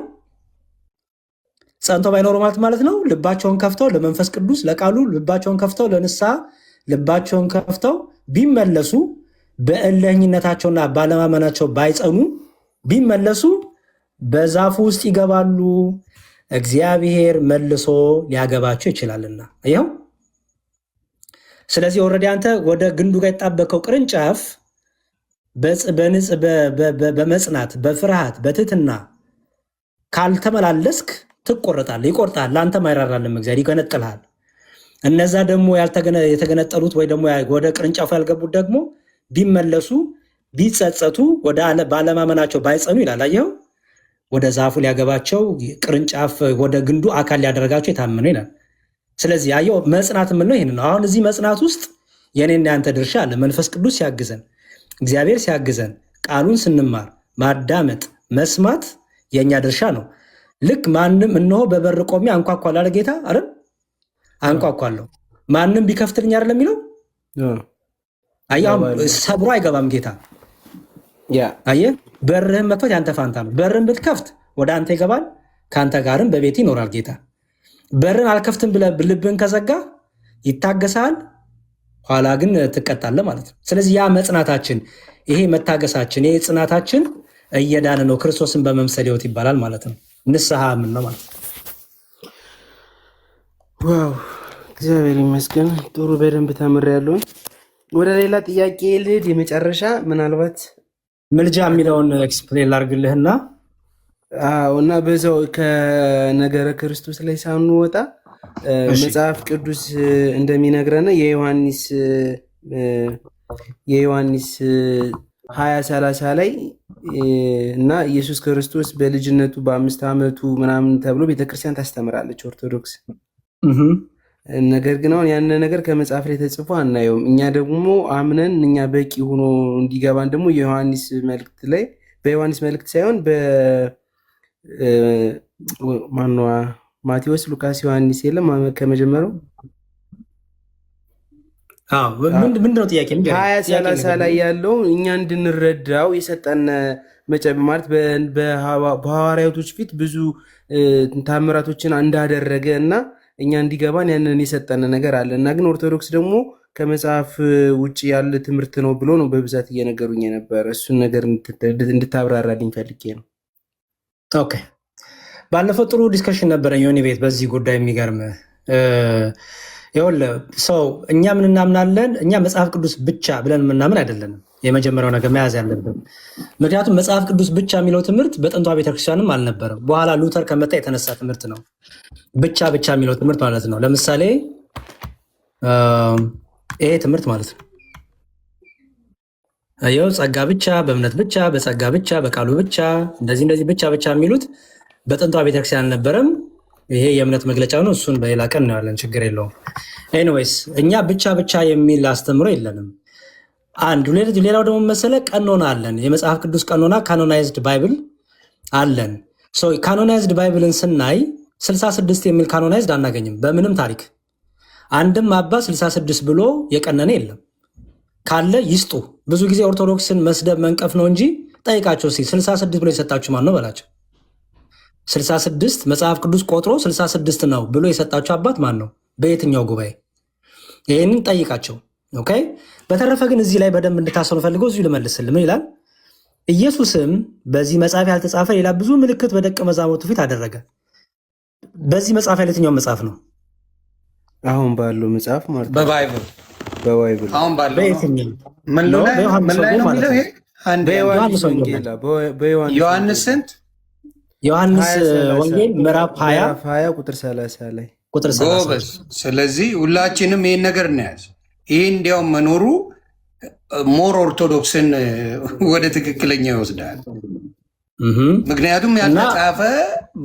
ጸንተው ባይኖሩ ማለት ነው ልባቸውን ከፍተው ለመንፈስ ቅዱስ ለቃሉ ልባቸውን ከፍተው ለንስሐ ልባቸውን ከፍተው ቢመለሱ በእልህኝነታቸውና ባለማመናቸው ባይጸኑ ቢመለሱ በዛፉ ውስጥ ይገባሉ፣ እግዚአብሔር መልሶ ሊያገባቸው ይችላልና። ይኸው ስለዚህ ኦልሬዲ አንተ ወደ ግንዱ ጋር የጣበቀው ቅርንጫፍ በመጽናት በፍርሃት በትህትና ካልተመላለስክ ትቆረጣለህ፣ ይቆርጣል። ለአንተም አይራራልም፣ እግዚአብሔር ይገነጥልሃል። እነዛ ደግሞ የተገነጠሉት ወይ ደግሞ ወደ ቅርንጫፉ ያልገቡት ደግሞ ቢመለሱ ቢጸጸቱ ባለማመናቸው ባይጸኑ ይላል። አየኸው ወደ ዛፉ ሊያገባቸው ቅርንጫፍ ወደ ግንዱ አካል ሊያደረጋቸው የታመነ ይላል። ስለዚህ አየው መጽናት የምንለው ይህን ነው። አሁን እዚህ መጽናት ውስጥ የኔና ያንተ ድርሻ አለ። መንፈስ ቅዱስ ሲያግዘን፣ እግዚአብሔር ሲያግዘን፣ ቃሉን ስንማር ማዳመጥ መስማት የእኛ ድርሻ ነው። ልክ ማንም እነሆ በበር ቆሜ አንኳኳለሁ አለ ጌታ አይደል? አንኳኳለሁ ማንም ቢከፍትልኝ አይደለም የሚለው። አያም ሰብሮ አይገባም ጌታ። አየህ በርህን መክፈት ያንተ ፋንታ ነው። በርህን ብትከፍት ወደ አንተ ይገባል፣ ከአንተ ጋርም በቤት ይኖራል ጌታ። በርን አልከፍትም ብለህ ልብህን ከዘጋ ይታገሳል፣ ኋላ ግን ትቀጣለህ ማለት ነው። ስለዚህ ያ መጽናታችን፣ ይሄ መታገሳችን፣ ይሄ ጽናታችን እየዳነ ነው ክርስቶስን በመምሰል ህይወት ይባላል ማለት ነው። ንስሐ ምን ነው ማለት ነው። ዋው እግዚአብሔር ይመስገን። ጥሩ በደንብ ተምሬያለሁ። ወደ ሌላ ጥያቄ ልሂድ። የመጨረሻ ምናልባት ምልጃ የሚለውን ኤክስፕሌን ላድርግልህና እና በዛው ከነገረ ክርስቶስ ላይ ሳንወጣ መጽሐፍ ቅዱስ እንደሚነግረን የዮሐንስ 20:30 ላይ እና ኢየሱስ ክርስቶስ በልጅነቱ በ5 ዓመቱ ምናምን ተብሎ ቤተክርስቲያን ታስተምራለች ኦርቶዶክስ። ነገር ግን አሁን ያን ነገር ከመጽሐፍ ላይ ተጽፎ አናየውም። እኛ ደግሞ አምነን እኛ በቂ ሆኖ እንዲገባን ደግሞ የዮሐንስ መልእክት ላይ በዮሐንስ መልእክት ሳይሆን ማቴዎስ፣ ሉቃስ፣ ዮሐንስ የለም ከመጀመሪያው ምንድነው ጥያቄ? 20-30 ላይ ያለው እኛ እንድንረዳው የሰጠን ማለት በሐዋርያቶች ፊት ብዙ ታምራቶችን እንዳደረገ እና እኛ እንዲገባን ያንን የሰጠን ነገር አለ እና ግን ኦርቶዶክስ ደግሞ ከመጽሐፍ ውጭ ያለ ትምህርት ነው ብሎ ነው በብዛት እየነገሩኝ የነበረ። እሱን ነገር እንድታብራራልኝ ፈልጌ ነው። ኦኬ፣ ባለፈው ጥሩ ዲስከሽን ነበረኝ ዮኒ ቤት በዚህ ጉዳይ። የሚገርም ይኸውልህ ሰው እኛ ምን እናምናለን? እኛ መጽሐፍ ቅዱስ ብቻ ብለን የምናምን አይደለንም። የመጀመሪያው ነገር መያዝ ያለብን፣ ምክንያቱም መጽሐፍ ቅዱስ ብቻ የሚለው ትምህርት በጥንቷ ቤተክርስቲያንም አልነበረም። በኋላ ሉተር ከመጣ የተነሳ ትምህርት ነው ብቻ የሚለው ትምህርት ማለት ነው። ለምሳሌ ይሄ ትምህርት ማለት ነው ይኸው ጸጋ ብቻ፣ በእምነት ብቻ፣ በጸጋ ብቻ፣ በቃሉ ብቻ፣ እንደዚህ ብቻ የሚሉት በጥንቷ ቤተክርስቲያን አልነበረም። ይሄ የእምነት መግለጫ ነው። እሱን በሌላ ቀን ነው ያለን፣ ችግር የለውም። ኤኒዌይስ እኛ ብቻ የሚል አስተምሮ የለንም። አንድ ሌላው ደግሞ መሰለ ቀኖና አለን። የመጽሐፍ ቅዱስ ቀኖና ካኖናይዝድ ባይብል አለን። ካኖናይዝድ ባይብልን ስናይ 66 የሚል ካኖናይዝድ አናገኝም በምንም ታሪክ። አንድም አባ 66 ብሎ የቀነነ የለም። ካለ ይስጡ። ብዙ ጊዜ ኦርቶዶክስን መስደብ መንቀፍ ነው እንጂ ጠይቃቸው እስኪ 66 ብሎ የሰጣችሁ ማን ነው በላቸው። 66 መጽሐፍ ቅዱስ ቆጥሮ 66 ነው ብሎ የሰጣችሁ አባት ማን ነው? በየትኛው ጉባኤ? ይህንን ጠይቃቸው። ኦኬ። በተረፈ ግን እዚህ ላይ በደንብ እንድታሰሩ ፈልገው እዚሁ ልመልስልህ። ምን ይላል? ኢየሱስም በዚህ መጽሐፍ ያልተጻፈ ሌላ ብዙ ምልክት በደቀ መዛሙርቱ ፊት አደረገ። በዚህ መጽሐፍ ያለ የትኛው መጽሐፍ ነው? አሁን ባለው መጽሐፍ ማለት በባይብል አሁን ባለው በየትኛው? ምን ላይ ነው የሚለው? ይሄ ዮሐንስ ስንት? ዮሐንስ ወንጌል ምዕራፍ 20 ቁጥር 30 ላይ ቁጥር 30። ስለዚህ ሁላችንም ይህን ነገር እናያዝ። ይህ እንዲያውም መኖሩ ሞር ኦርቶዶክስን ወደ ትክክለኛ ይወስዳል። ምክንያቱም ያልተጻፈ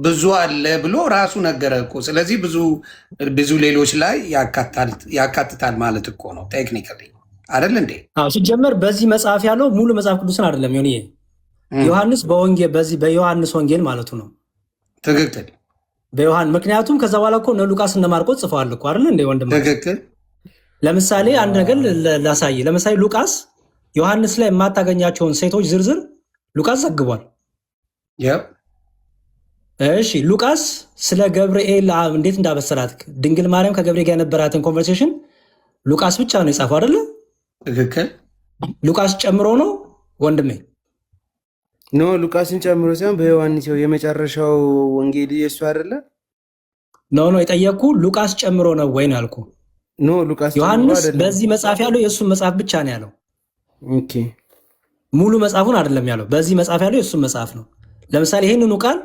ብዙ አለ ብሎ ራሱ ነገረ እኮ። ስለዚህ ብዙ ሌሎች ላይ ያካትታል ማለት እኮ ነው። ቴክኒካሊ አይደል እንዴ? ሲጀመር በዚህ መጽሐፍ ያለው ሙሉ መጽሐፍ ቅዱስን አይደለም ሆን ዮሐንስ በወንጌል በዚህ በዮሐንስ ወንጌል ማለቱ ነው። ትክክል ምክንያቱም ከዛ በኋላ እኮ እነ ሉቃስ እነ ማርቆስ ጽፈዋል እኮ አይደል እንዴ ወንድም? ትክክል። ለምሳሌ አንድ ነገር ላሳይ። ለምሳሌ ሉቃስ ዮሐንስ ላይ የማታገኛቸውን ሴቶች ዝርዝር ሉቃስ ዘግቧል። እሺ ሉቃስ ስለ ገብርኤል እንዴት እንዳበሰራት ድንግል ማርያም ከገብርኤል ጋር የነበራትን ኮንቨርሴሽን ሉቃስ ብቻ ነው የጻፈው አይደለ? ትክክል። ሉቃስ ጨምሮ ነው ወንድሜ? ኖ ሉቃስን ጨምሮ ሳይሆን በዮሐንስ የመጨረሻው ወንጌል የሱ አይደለ? ኖ የጠየቅኩ ሉቃስ ጨምሮ ነው ወይ ነው ያልኩ። ኖ ሉቃስ ዮሐንስ በዚህ መጽሐፍ ያለው የእሱን መጽሐፍ ብቻ ነው ያለው። ኦኬ ሙሉ መጽሐፉን አይደለም ያለው። በዚህ መጽሐፍ ያለው የእሱን መጽሐፍ ነው። ለምሳሌ ይህንኑ ቃል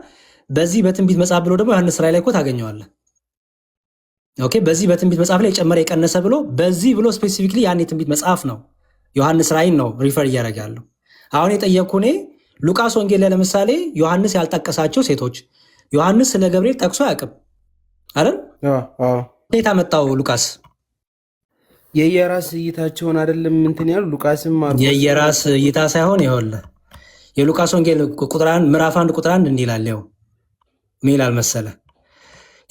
በዚህ በትንቢት መጽሐፍ ብሎ ደግሞ ዮሐንስ ራእይ ላይ እኮ ታገኘዋለህ። ኦኬ በዚህ በትንቢት መጽሐፍ ላይ የጨመረ የቀነሰ ብሎ በዚህ ብሎ ስፔሲፊክሊ ያን የትንቢት መጽሐፍ ነው ዮሐንስ ራእይን ነው ሪፈር እያደረገ ያለው። አሁን የጠየቅኩ እኔ ሉቃስ ወንጌል ላይ ለምሳሌ ዮሐንስ ያልጠቀሳቸው ሴቶች ዮሐንስ ስለ ገብርኤል ጠቅሶ አያውቅም አይደል? እንዴት አመጣው ሉቃስ? የየራስ እይታቸውን አይደለም እንትን ያሉ ሉቃስም የየራስ እይታ ሳይሆን ይኸውልህ የሉቃስ ወንጌል ምዕራፍ 1 ቁጥር 1 እንዲህ ይላል። ያው ምን ይላል መሰለህ?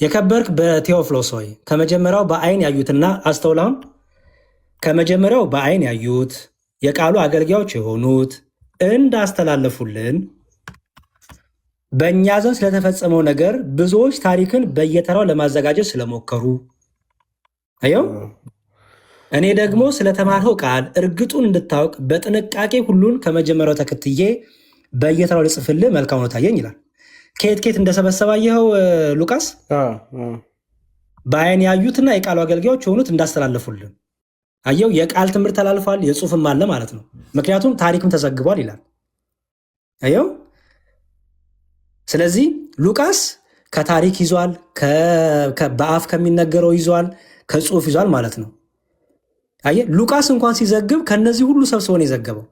የከበርክ በቴዎፍሎስ ሆይ ከመጀመሪያው በአይን ያዩትና አስተውላም ከመጀመሪያው በአይን ያዩት የቃሉ አገልጋዮች የሆኑት እንዳስተላለፉልን በእኛ ዘንድ ስለተፈጸመው ነገር ብዙዎች ታሪክን በየተራው ለማዘጋጀት ስለሞከሩ አየው። እኔ ደግሞ ስለተማርኸው ቃል እርግጡን እንድታውቅ በጥንቃቄ ሁሉን ከመጀመሪያው ተከትዬ በየተራው ልጽፍልህ መልካም ነው ታየኝ ይላል። ከየት እንደሰበሰበ አየኸው ሉቃስ? በአይን ያዩትና የቃሉ አገልጋዮች የሆኑት እንዳስተላለፉልን አየው። የቃል ትምህርት ተላልፏል፣ የጽሁፍም አለ ማለት ነው። ምክንያቱም ታሪክም ተዘግቧል ይላል አየው። ስለዚህ ሉቃስ ከታሪክ ይዟል፣ በአፍ ከሚነገረው ይዟል፣ ከጽሁፍ ይዟል ማለት ነው። አየህ ሉቃስ እንኳን ሲዘግብ ከነዚህ ሁሉ ሰብስቦ ነው የዘገበው።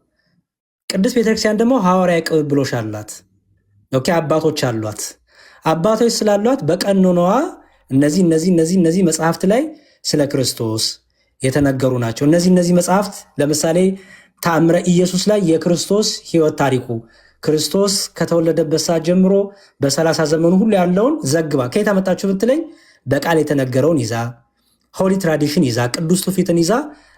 ቅድስት ቤተክርስቲያን ደግሞ ሐዋርያዊ ቅብብሎሽ አላት። ኦኬ አባቶች አሏት። አባቶች ስላሏት በቀኖናዋ እነዚህ መጽሐፍት ላይ ስለ ክርስቶስ የተነገሩ ናቸው። እነዚህ መጽሐፍት ለምሳሌ ተአምረ ኢየሱስ ላይ የክርስቶስ ሕይወት ታሪኩ ክርስቶስ ከተወለደበት ሰዓት ጀምሮ በ30 ዘመኑ ሁሉ ያለውን ዘግባ ከየት አመጣችሁ ብትለኝ በቃል የተነገረውን ይዛ ሆሊ ትራዲሽን ይዛ ቅዱስ ትውፊትን ይዛ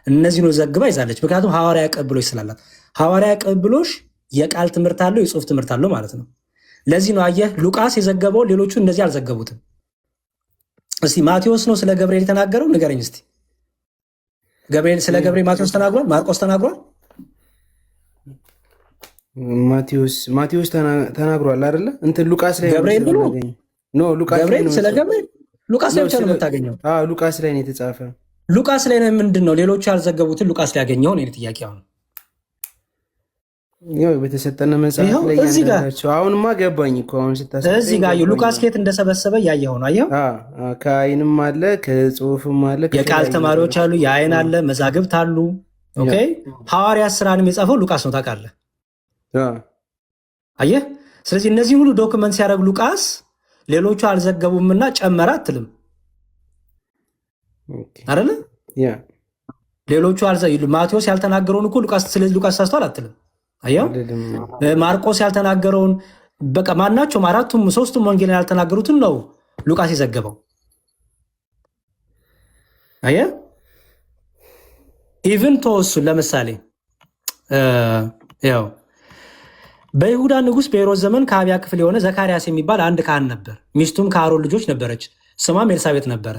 እነዚህ ነው ዘግባ ይዛለች። ምክንያቱም ሐዋርያ ቅብብሎሽ ስላላት። ሐዋርያ ቅብብሎሽ የቃል ትምህርት አለው፣ የጽሁፍ ትምህርት አለው ማለት ነው። ለዚህ ነው አየህ ሉቃስ የዘገበው፣ ሌሎቹ እንደዚህ አልዘገቡትም። እስቲ ማቴዎስ ነው ስለ ገብርኤል የተናገረው? ንገረኝ እስቲ። ገብርኤል ስለ ገብርኤል ማቴዎስ ተናግሯል? ማርቆስ ተናግሯል? ማቴዎስ ተናግሯል አይደለ? እንትን ሉቃስ ላይ ገብርኤል ብሎ ኖ ሉቃስ ላይ ነው። ስለ ገብርኤል ሉቃስ ላይ ብቻ ነው የምታገኘው። ሉቃስ ላይ ነው የተጻፈ። ሉቃስ ላይ ነው ምንድን ነው ሌሎቹ ያልዘገቡትን ሉቃስ ላይ ያገኘው ነው ጥያቄ። ያው በተሰጠነ መጽሐፍ ላይ ያንዳቸው አሁንማ ገባኝ እኮ አሁን ስታስብ እዚህ ጋር ሉቃስ ከየት እንደሰበሰበ ያየው ነው። አየው ከአይንም አለ ከጽሁፍም አለ የቃል ተማሪዎች አሉ፣ የአይን አለ፣ መዛግብት አሉ። ኦኬ ሐዋርያት ሥራንም የጻፈው ሉቃስ ነው ታውቃለህ። አየህ ስለዚህ እነዚህ ሁሉ ዶክመንት ሲያደርግ ሉቃስ ሌሎቹ አልዘገቡምና ጨመረ አትልም አይደለ? ሌሎቹ ማቴዎስ ያልተናገረውን እኮ ሉቃስ ስለዚህ ሉቃስ ሳስቷል አትልም። አየው ማርቆስ ያልተናገረውን በቃ ማናቸውም አራቱም ሶስቱም ወንጌል ያልተናገሩትን ነው ሉቃስ የዘገበው። አየህ ኢቭን ተወሱ ለምሳሌ ያው በይሁዳ ንጉስ በሄሮድ ዘመን ከአብያ ክፍል የሆነ ዘካርያስ የሚባል አንድ ካህን ነበር። ሚስቱም ከአሮን ልጆች ነበረች፣ ስሟም ኤልሳቤጥ ነበረ።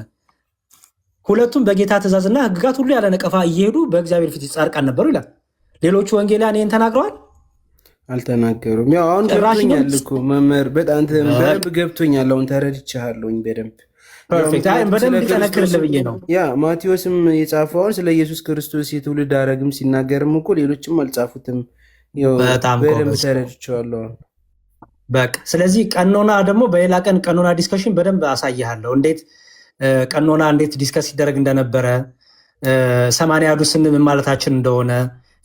ሁለቱም በጌታ ትእዛዝና ሕግጋት ሁሉ ያለ ነቀፋ እየሄዱ በእግዚአብሔር ፊት ጻድቃን ነበሩ ይላል። ሌሎቹ ወንጌላውያን ይህን ተናግረዋል? አልተናገሩም። ያው አሁን ገብቶኛል እኮ መምህር፣ በጣም በደንብ ገብቶኛል። አሁን ተረድቻለሁኝ በደንብ በደንብ ሊጠነክርልህ ብዬ ነው። ያ ማቴዎስም የጻፈውን ስለ ኢየሱስ ክርስቶስ የትውልድ ሐረግም ሲናገርም እኮ ሌሎችም አልጻፉትም። በደንብ ተረድቼዋለሁ። በቃ ስለዚህ ቀኖና ደግሞ በሌላ ቀን ቀኖና ዲስከሽን በደንብ አሳይሃለሁ። እንዴት ቀኖና እንዴት ዲስከስ ሲደረግ እንደነበረ 80 ያዱ ስን ምን ማለታችን እንደሆነ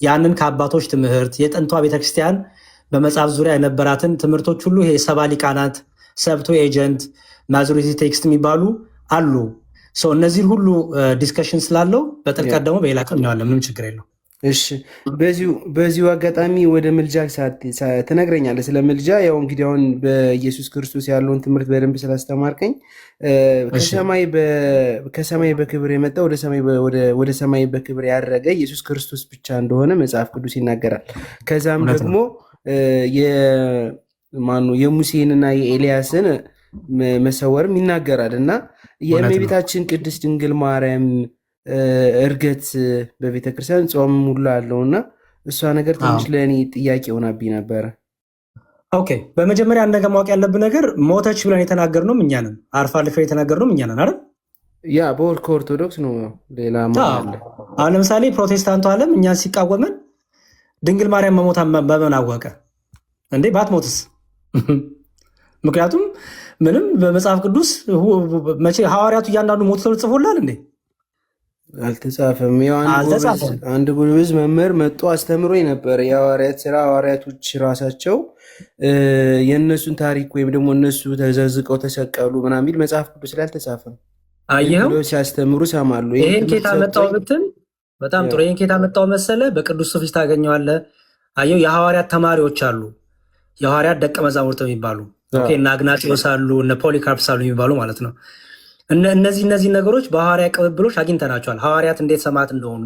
ያንን ከአባቶች ትምህርት የጥንቷ ቤተክርስቲያን በመጽሐፍ ዙሪያ የነበራትን ትምህርቶች ሁሉ ይሄ ሰባ ሊቃናት፣ ሰብቶ ኤጀንት፣ ማጆሪቲ ቴክስት የሚባሉ አሉ። እነዚህን ሁሉ ዲስከሽን ስላለው በጥልቀት ደግሞ በሌላ ቀን እናያለን። ምንም ችግር የለው። እሺ በዚሁ አጋጣሚ ወደ ምልጃ ትነግረኛለህ። ስለ ምልጃ ያው እንግዲህ አሁን በኢየሱስ ክርስቶስ ያለውን ትምህርት በደንብ ስላስተማርከኝ ከሰማይ በክብር የመጣ ወደ ሰማይ በክብር ያረገ ኢየሱስ ክርስቶስ ብቻ እንደሆነ መጽሐፍ ቅዱስ ይናገራል። ከዛም ደግሞ የሙሴንና የኤልያስን መሰወርም ይናገራል እና የእመቤታችን ቅድስት ድንግል ማርያም እርገት በቤተክርስቲያን ጾም ሙሉ አለው እና እሷ ነገር ትንሽ ለእኔ ጥያቄ ሆናብኝ ነበረ። ኦኬ በመጀመሪያ አንድ ነገር ማወቅ ያለብን ነገር ሞተች ብለን የተናገርነው እኛ ነን። አርፋለች ብለን የተናገርነው እኛ ነን አይደል? ያ ከኦርቶዶክስ ነው። ሌላ አለ። አሁን ለምሳሌ ፕሮቴስታንቱ ዓለም እኛን ሲቃወመን ድንግል ማርያም መሞታን በምን አወቀ እንዴ? ባትሞትስ? ምክንያቱም ምንም በመጽሐፍ ቅዱስ ሐዋርያቱ እያንዳንዱ ሞት ተብሎ ጽፎላል እንዴ? አልተጻፈም። አንድ ጉልብዝ መምህር መጥቶ አስተምሮ ነበር። የሐዋርያት ሥራ ሐዋርያቶች ራሳቸው የእነሱን ታሪክ ወይም ደግሞ እነሱ ተዘዝቀው ተሰቀሉ ምናምን የሚል መጽሐፍ ቅዱስ ላይ አልተጻፈም። አየኸው ሲያስተምሩ ሰማሉ። ይሄን ኬታ መጣው ብትል በጣም ጥሩ። ይሄን ኬታ መጣው መሰለ በቅዱስ ሶፊስ ታገኘዋለህ። አየው የሐዋርያት ተማሪዎች አሉ፣ የሐዋርያት ደቀ መዛሙርት የሚባሉ ኦኬ፣ እና አግናጢዮስ አሉ፣ እነ ፖሊካርፕስ አሉ የሚባሉ ማለት ነው። እነዚህ ነገሮች በሐዋርያ ቅብብሎች አግኝተናቸዋል። ሐዋርያት እንዴት ሰማዕት እንደሆኑ፣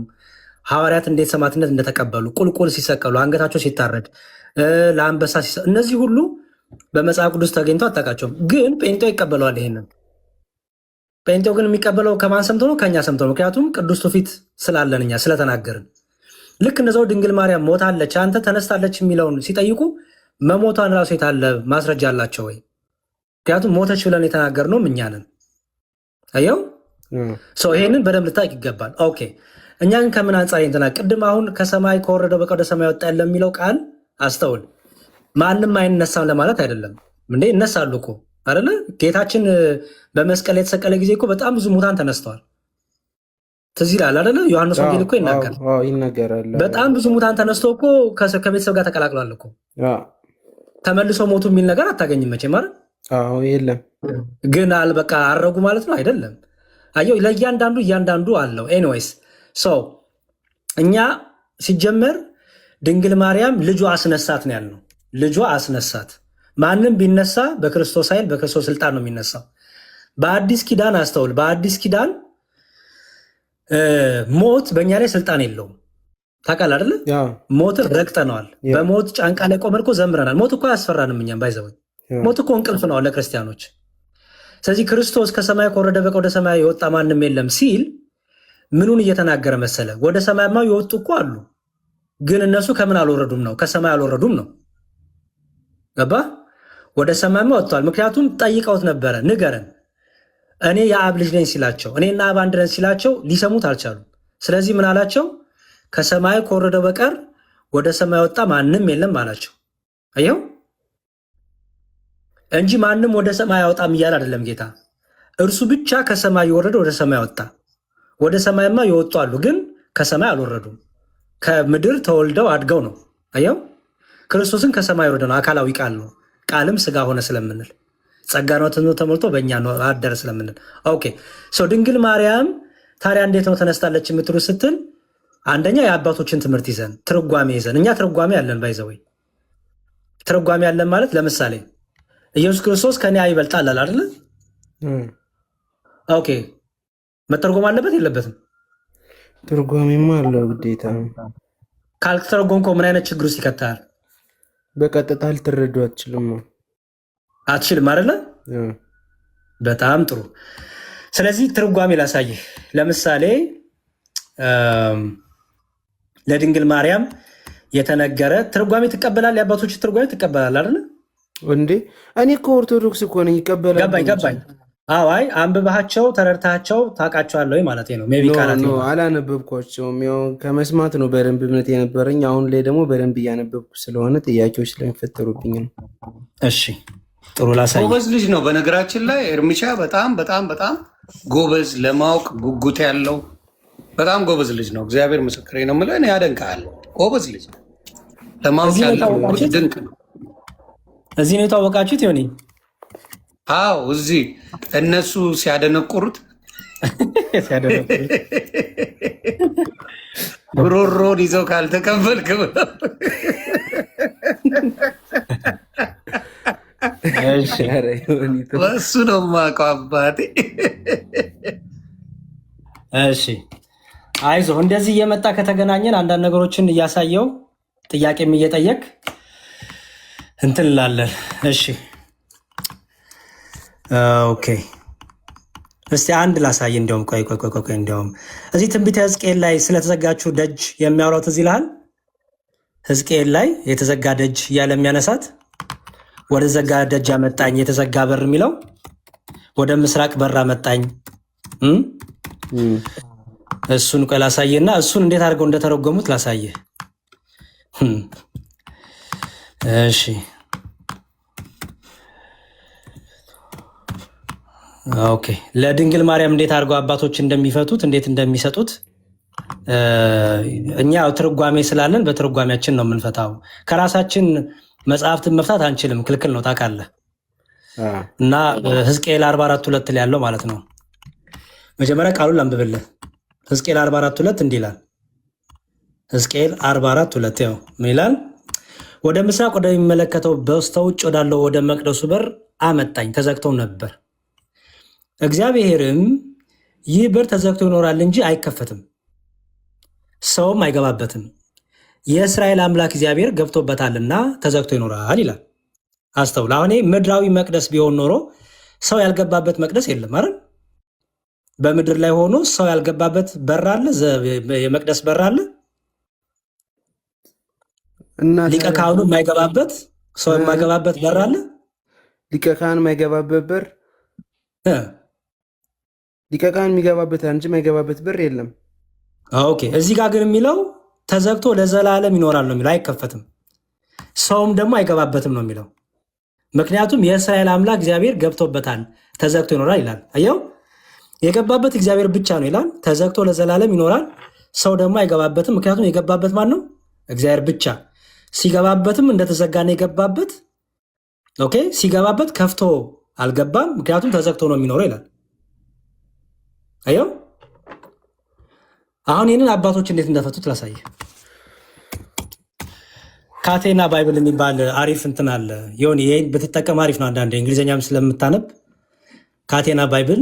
ሐዋርያት እንዴት ሰማዕትነት እንደተቀበሉ፣ ቁልቁል ሲሰቀሉ፣ አንገታቸው ሲታረድ፣ ለአንበሳ እነዚህ ሁሉ በመጽሐፍ ቅዱስ ተገኝቶ አታውቃቸውም። ግን ጴንጤው ይቀበለዋል። ይሄንን ጴንጤው ግን የሚቀበለው ከማን ሰምቶ ነው? ከእኛ ሰምቶ ነው። ምክንያቱም ቅዱስ ትውፊት ስላለን እኛ ስለተናገርን። ልክ እነዛው ድንግል ማርያም ሞታለች አንተ ተነስታለች የሚለውን ሲጠይቁ መሞቷን ራሱ የታለ ማስረጃ አላቸው ወይ? ምክንያቱም ሞተች ብለን የተናገርነው እኛ ነን። አየው ይሄንን በደንብ ልታውቅ ይገባል። ኦኬ እኛ ግን ከምን አንጻር እንትና ቅድም አሁን ከሰማይ ከወረደው በቀር ወደ ሰማይ ወጣ ያለ የሚለው ቃል አስተውል። ማንም አይነሳም ለማለት አይደለም። እንዴ እነሳሉ እኮ አይደለ? ጌታችን በመስቀል የተሰቀለ ጊዜ እኮ በጣም ብዙ ሙታን ተነስተዋል። ትዝ ይላል አይደለ? ዮሐንስ ወንጌል እኮ ይናገራል። በጣም ብዙ ሙታን ተነስቶ እኮ ከቤተሰብ ጋር ተቀላቅሏል እኮ። ተመልሶ ሞቱ የሚል ነገር አታገኝም መቼም አይደል? የለም። ግን በቃ አረጉ ማለት ነው አይደለም። አየው ለእያንዳንዱ አለው። ኤኒዌይስ እኛ ሲጀመር ድንግል ማርያም ልጁ አስነሳት ነው ያልነው። ልጇ አስነሳት። ማንም ቢነሳ በክርስቶስ ኃይል በክርስቶስ ስልጣን ነው የሚነሳው። በአዲስ ኪዳን አስተውል። በአዲስ ኪዳን ሞት በእኛ ላይ ስልጣን የለውም። ታውቃለህ አይደለ? ሞትን ረግጠነዋል። በሞት ጫንቃ ላይ ቆመን እኮ ዘምረናል። ሞት እኮ አያስፈራንም። እኛም ባይዘወኝ ሞት እኮ እንቅልፍ ነው ለክርስቲያኖች። ስለዚህ ክርስቶስ ከሰማይ ከወረደ በቀር ወደ ሰማይ የወጣ ማንም የለም ሲል ምኑን እየተናገረ መሰለ? ወደ ሰማይማ የወጡ እኮ አሉ፣ ግን እነሱ ከምን አልወረዱም ነው? ከሰማይ አልወረዱም ነው። ገባ? ወደ ሰማይማ ወጥተዋል። ምክንያቱም ጠይቀውት ነበረ፣ ንገረን እኔ የአብ ልጅ ነኝ ሲላቸው፣ እኔና አብ አንድ ነን ሲላቸው ሊሰሙት አልቻሉም። ስለዚህ ምን አላቸው? ከሰማይ ከወረደው በቀር ወደ ሰማይ ወጣ ማንም የለም አላቸው። አየው እንጂ ማንም ወደ ሰማይ አወጣም እያለ አይደለም ጌታ። እርሱ ብቻ ከሰማይ የወረደ ወደ ሰማይ ወጣ። ወደ ሰማይማ የወጡ አሉ፣ ግን ከሰማይ አልወረዱም። ከምድር ተወልደው አድገው ነው። አየው ክርስቶስን ከሰማይ ወረደ ነው። አካላዊ ቃል ነው። ቃልም ስጋ ሆነ ስለምንል ጸጋና እውነት ተሞልቶ በእኛ ነው አደረ ስለምንል። ኦኬ ሰው ድንግል ማርያም ታዲያ እንዴት ነው ተነስታለች የምትሉ ስትል፣ አንደኛ የአባቶችን ትምህርት ይዘን ትርጓሜ ይዘን፣ እኛ ትርጓሜ ያለን ባይዘወይ ትርጓሜ ያለን ማለት ለምሳሌ ኢየሱስ ክርስቶስ ከኔ ይበልጣል አለ አይደል? ኦኬ መተርጎም አለበት የለበትም? ትርጓሜማ አለው ግዴታ። ካልተረጎምከው ምን አይነት ችግር ውስጥ ይከታል? በቀጥታ ልትረዱ አትችልም አይደለ? በጣም ጥሩ። ስለዚህ ትርጓሜ ላሳይህ። ለምሳሌ ለድንግል ማርያም የተነገረ ትርጓሜ ትቀበላል? የአባቶች ትርጓሜ ትቀበላል አይደለ እንዴ? እኔ እኮ ኦርቶዶክስ እኮ ነኝ። ይቀበላል። ገባኝ። አይ አንብባቸው ተረድታቸው ታውቃቸዋለህ ወይ ማለት ነው? ሜቢ ቃላት ነው። አላነበብኳቸውም። ያው ከመስማት ነው በደንብ እምነት የነበረኝ። አሁን ላይ ደግሞ በደንብ እያነበብኩ ስለሆነ ጥያቄዎች ስለሚፈጠሩብኝ ነው። እሺ ጥሩ ላሳይ። ጎበዝ ልጅ ነው በነገራችን ላይ ኤርሚሻ፣ በጣም በጣም በጣም ጎበዝ፣ ለማወቅ ጉጉት ያለው በጣም ጎበዝ ልጅ ነው። እግዚአብሔር ምስክሬ ነው የምልህ። እኔ ያደንቅሃል። ጎበዝ ልጅ ለማወቅ ያለው ጉጉት ድንቅ ነው። እዚህ ነው የታወቃችሁት ይሆን? አዎ እዚህ እነሱ ሲያደነቁሩት ጉሮሮን ይዘው ካልተቀበልክ በሱ ነው የማውቀው አባቴ። እሺ አይዞህ፣ እንደዚህ እየመጣ ከተገናኘን አንዳንድ ነገሮችን እያሳየው ጥያቄም እየጠየቅ እንትን እንላለን። እሺ ኦኬ፣ እስቲ አንድ ላሳይ። እንዲያውም ቆይ እንዲያውም እዚህ ትንቢተ ሕዝቅኤል ላይ ስለተዘጋችው ደጅ የሚያወራው ትዝ ይልሃል? ሕዝቅኤል ላይ የተዘጋ ደጅ እያለ የሚያነሳት ወደ ዘጋ ደጅ አመጣኝ፣ የተዘጋ በር የሚለው ወደ ምስራቅ በር አመጣኝ። እሱን ቆይ ላሳየና እሱን እንዴት አድርገው እንደተረጎሙት ላሳየህ። እሺ ኦኬ፣ ለድንግል ማርያም እንዴት አድርገው አባቶች እንደሚፈቱት እንዴት እንደሚሰጡት እኛ ትርጓሜ ስላለን በትርጓሜያችን ነው የምንፈታው። ከራሳችን መጽሐፍትን መፍታት አንችልም፣ ክልክል ነው ታውቃለህ። እና ሕዝቅኤል 44:2 ላይ ያለው ማለት ነው። መጀመሪያ ቃሉን ላንብብልህ። ሕዝቅኤል 44:2 እንዲህ ይላል። ሕዝቅኤል 44:2 ያው ምን ይላል? ወደ ምስራቅ ወደሚመለከተው በስተውጭ ወዳለው ወደ መቅደሱ በር አመጣኝ፣ ተዘግቶም ነበር። እግዚአብሔርም ይህ በር ተዘግቶ ይኖራል እንጂ አይከፈትም፣ ሰውም አይገባበትም፣ የእስራኤል አምላክ እግዚአብሔር ገብቶበታልና ተዘግቶ ይኖራል ይላል። አስተውል። አሁን ምድራዊ መቅደስ ቢሆን ኖሮ ሰው ያልገባበት መቅደስ የለም አይደል? በምድር ላይ ሆኖ ሰው ያልገባበት በር አለ? የመቅደስ በር አለ? ሊቀ ካህኑ የማይገባበት ሰው የማይገባበት በር አለ? ሊቀ ካህን የማይገባበት በር ሊቀ ካህን የሚገባበት እንጂ የማይገባበት በር የለም። ኦኬ። እዚህ ጋር ግን የሚለው ተዘግቶ ለዘላለም ይኖራል ነው የሚለው፣ አይከፈትም፣ ሰውም ደግሞ አይገባበትም ነው የሚለው። ምክንያቱም የእስራኤል አምላክ እግዚአብሔር ገብቶበታል፣ ተዘግቶ ይኖራል ይላል። አየው፣ የገባበት እግዚአብሔር ብቻ ነው ይላል። ተዘግቶ ለዘላለም ይኖራል፣ ሰው ደግሞ አይገባበትም። ምክንያቱም የገባበት ማን ነው? እግዚአብሔር ብቻ። ሲገባበትም እንደተዘጋ ነው የገባበት። ኦኬ፣ ሲገባበት ከፍቶ አልገባም፣ ምክንያቱም ተዘግቶ ነው የሚኖረው ይላል። አየው፣ አሁን ይህንን አባቶች እንዴት እንደፈቱት ላሳየ። ካቴና ባይብል የሚባል አሪፍ እንትን አለ። ይሁን ይሄን ብትጠቀም አሪፍ ነው። አንዳንዴ እንግሊዝኛም ስለምታነብ ካቴና ባይብል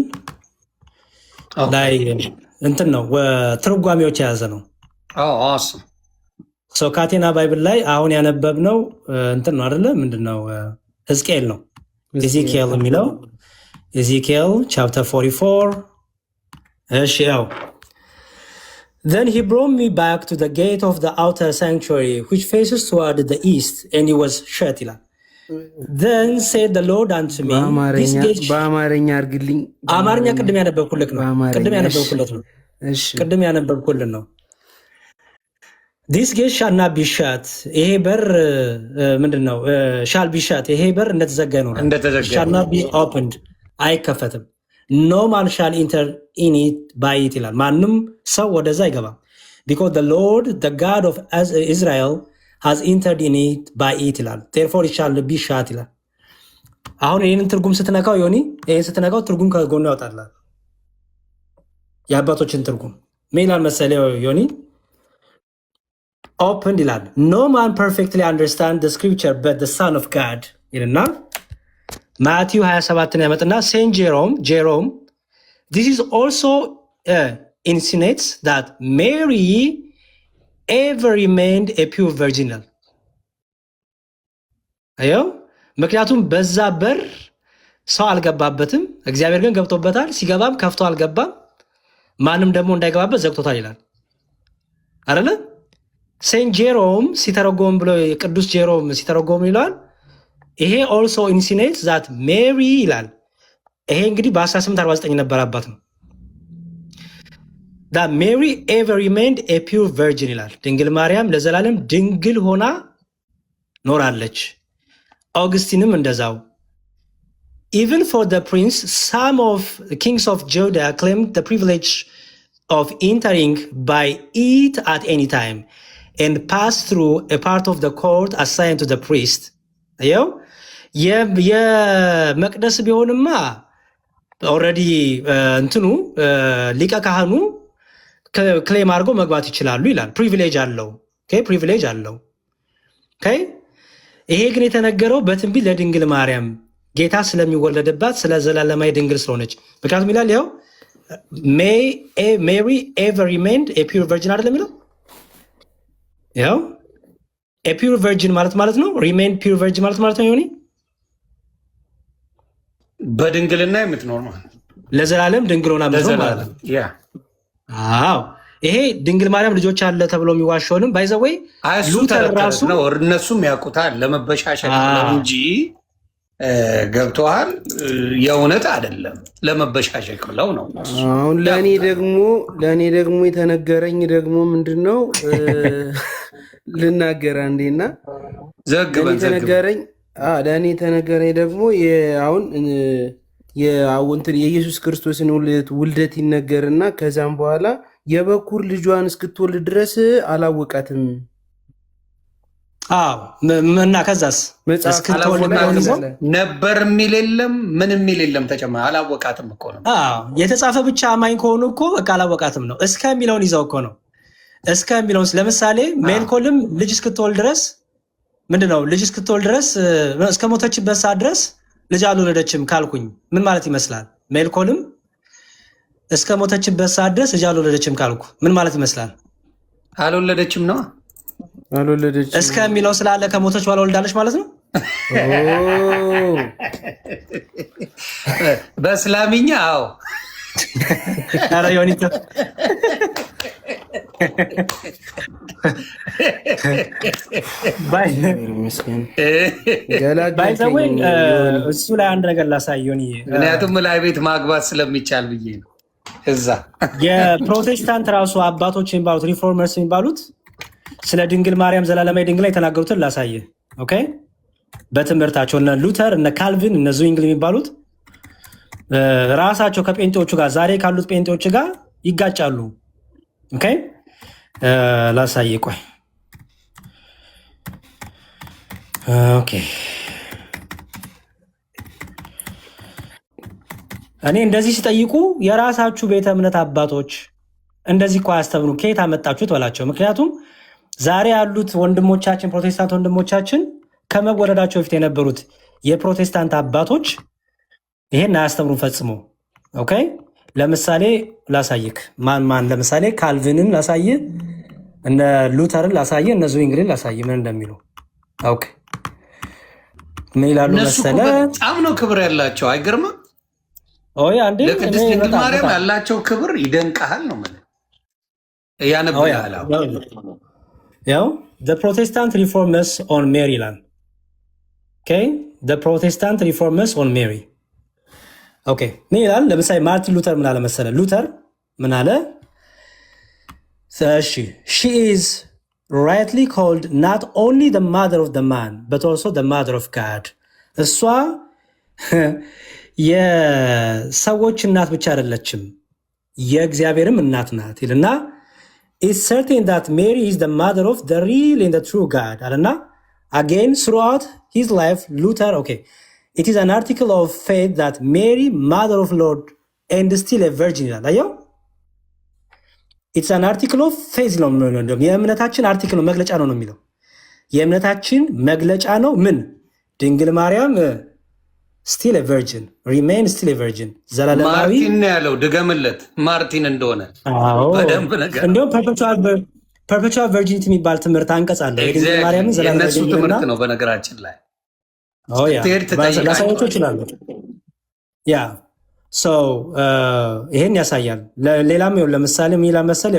ላይ እንትን ነው ትርጓሜዎች የያዘ ነው። ካቴና ባይብል ላይ አሁን ያነበብነው እንትን ነው አይደለ? ምንድነው? ሕዝቅኤል ነው። ኤዚኪኤል የሚለው ኤዚኪኤል ቻፕተር 44 እሺ ያው Then he brought me back to the gate of the outer sanctuary, which faces toward the east, and it was shut. Then said the Lord unto me, this gate... በአማርኛ አርግልኝ። አማርኛ ቅድም ያነበብኩልህ ነው። ቅድም ያነበብኩልህ ነው። This gate shall not be shut. ይሄ በር ምንድነው? shall be shut. ይሄ በር እንደተዘጋ ነው። shall not be opened. አይከፈትም። No man shall enter in it by it ይላል። ማንም ሰው ወደዛ አይገባም። Because the Lord, the God of Israel, has entered in it by it ይላል። Therefore it shall be shut ይላል። አሁን ይህንን ትርጉም ስትነካው ዮኒ፣ ይህን ስትነካው ትርጉም ከጎኑ ያወጣላል። የአባቶችን ትርጉም ምን ይላል መሰለህ ዮኒ? Opened ይላል። No man perfectly understand the scripture but the Son of God ይልና ማቲው 27 ያመጣና ሴንት ጄሮም this is also insinuates that Mary ever remained a pure virgin. አዮ ምክንያቱም በዛ በር ሰው አልገባበትም፣ እግዚአብሔር ግን ገብቶበታል። ሲገባም ከፍቶ አልገባም፣ ማንም ደግሞ እንዳይገባበት ዘግቶታል ይላል አይደለ? ሴንት ጄሮም ሲተረጎም ብሎ ቅዱስ ጄሮም ሲተረጎም ይላል ይሄ also insinuates that Mary ይላል። ይሄ እንግዲህ በ1849 ነበር አባት ነው። that Mary ever remained a pure virgin ይላል። ድንግል ማርያም ለዘላለም ድንግል ሆና ኖራለች። ኦግስቲንም እንደዛው even for the prince some of the kings of Judah claimed the privilege of entering by it at any time and pass through a part of the court assigned to the priest. አየው የመቅደስ ቢሆንማ ኦልሬዲ እንትኑ ሊቀ ካህኑ ክሌም አድርጎ መግባት ይችላሉ ይላል። ፕሪቪሌጅ አለው። ፕሪቪሌጅ አለው። ይሄ ግን የተነገረው በትንቢት ለድንግል ማርያም ጌታ ስለሚወለድባት ስለ ዘላለማዊ ድንግል ስለሆነች። ምክንያቱም ይላል ያው ሜሪ ኤቨር ሪሜንድ ኤ ፒውር ቨርጂን አይደለም የሚለው ያው ኤ ፒውር ቨርጂን ማለት ነው። ሪሜንድ ፒውር ቨርጂን ማለት ነው። ይሆኒ በድንግልና የምትኖር ማለት ለዘላለም ድንግል ሆና የምትኖር ማለት ነው። አዎ ይሄ ድንግል ማርያም ልጆች አለ ተብሎ የሚዋሸውንም ባይዘወይ ሉተር ራሱ ነው። እነሱም ያውቁታል ለመበሻሸት ነው እንጂ ገብቶሃል፣ የእውነት አይደለም ለመበሻሸቅ ብለው ነው። አሁን ለእኔ ደግሞ የተነገረኝ ደግሞ ምንድነው ልናገር አንዴና ዘግበን ለእኔ የተነገረኝ ደግሞ አሁን የኢየሱስ ክርስቶስን ውልደት ይነገርና ከዛም በኋላ የበኩር ልጇን እስክትወልድ ድረስ አላወቃትም። እና ከዛስ ነበር የሚል የለም ምን የሚል የለም። ተጨማሪ አላወቃትም እኮ ነው። የተጻፈ ብቻ አማኝ ከሆኑ እኮ በቃ አላወቃትም ነው። እስከ የሚለውን ይዘው እኮ ነው። እስከ የሚለውን ለምሳሌ ሜልኮልም ልጅ እስክትወልድ ድረስ ምንድነው ልጅ እስክትወልድ ድረስ እስከ ሞተችበት ሰዓት ድረስ ልጅ አልወለደችም ካልኩኝ ምን ማለት ይመስላል? ሜልኮልም እስከ ሞተችበት ሰዓት ድረስ ልጅ አልወለደችም ካልኩ ምን ማለት ይመስላል? አልወለደችም ነው። አልወለደችም እስከ የሚለው ስላለ ከሞተች በኋላ ወልዳለች ማለት ነው። በእስላምኛ አዎ። ኧረ ዮኒት እሱ ላይ አንድ ነገር ላሳየን። ምክንያቱም ላይ ቤት ማግባት ስለሚቻል ብዬ ነው። እዛ የፕሮቴስታንት ራሱ አባቶች የሚባሉት ሪፎርመርስ የሚባሉት ስለ ድንግል ማርያም ዘላለማዊ ድንግል ላይ የተናገሩትን ላሳየ። ኦኬ በትምህርታቸው እነ ሉተር እነ ካልቪን እነ ዙዊንግል የሚባሉት ራሳቸው ከጴንጤዎቹ ጋር ዛሬ ካሉት ጴንጤዎች ጋር ይጋጫሉ። ኦኬ ላሳየ ቆይ። ኦኬ እኔ እንደዚህ ሲጠይቁ የራሳችሁ ቤተ እምነት አባቶች እንደዚህ እኮ አያስተምሩ ከየት አመጣችሁት በላቸው። ምክንያቱም ዛሬ ያሉት ወንድሞቻችን ፕሮቴስታንት ወንድሞቻችን ከመወለዳቸው በፊት የነበሩት የፕሮቴስታንት አባቶች ይሄን አያስተምሩን ፈጽሞ። ኦኬ ለምሳሌ ላሳይክ። ማን ለምሳሌ ካልቪንን ላሳይ፣ እነ ሉተርን ላሳይ፣ እነ ዝዊንግልን ላሳይ ምን እንደሚሉ። ኦኬ ምን ይላሉ መሰለ? በጣም ነው ክብር ያላቸው። አይገርምም? ኦይ አንዴ ለቅድስት ድንግል ማርያም ያላቸው ክብር ይደንቃል ነው ማለት ያነብላል። ያው the Protestant reformers on Mary ይላል። Okay the Protestant reformers on Mary ኦኬ ምን ይላል? ለምሳሌ ማርቲን ሉተር ምን አለ መሰለ? ሉተር ምን አለ? እሺ she is rightly called not only the mother of the man but also the mother of God። እሷ የሰዎች እናት ብቻ አይደለችም የእግዚአብሔርም እናት ናት ይልና it's certain that Mary is the mother of the real and the true God አለና again throughout his life Luther okay it is an article of faith that Mary mother of Lord and still a virgin ይላል። አየው it's an article of faith ነው ነው የእምነታችን አርቲክል ነው መግለጫ ነው የሚለው የእምነታችን መግለጫ ነው። ምን ድንግል ማርያም still a virgin remain still a virgin ዘላለማዊ ማርቲን ያለው ድገምለት ማርቲን እንደሆነ በደንብ ነገር እንደውም perpetual virginity የሚባል ትምህርት አንቀጽ አለ። የድንግል ማርያምን ዘላለማዊ ትምህርት ነው በነገራችን ላይ ላሳያቸው ይችላሉ። ያ ይሄን ያሳያል። ሌላም ይኸው ለምሳሌ ምን ይላል መሰል?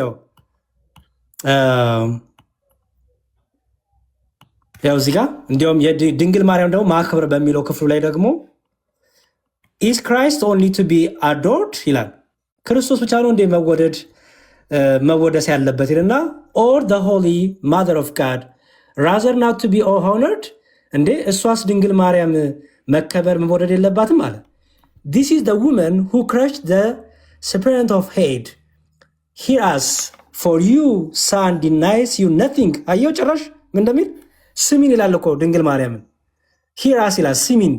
ያው እዚህ ጋር እንዲያውም የድንግል ማርያም ደግሞ ማክበር በሚለው ክፍሉ ላይ ደግሞ is Christ only to be adored ይላል። ክርስቶስ ብቻ ነው እንደ መወደስ ያለበት ይልና or the holy mother of God rather not to be honored እንዴ እሷስ ድንግል ማርያም መከበር መወደድ የለባትም አለ። this is the woman who crushed the serpent of hate hear us for you son denies you nothing። አየው ጭራሽ ምን እንደሚል ስሚን ይላል እኮ ድንግል ማርያምን hear us ይላል። ስሚን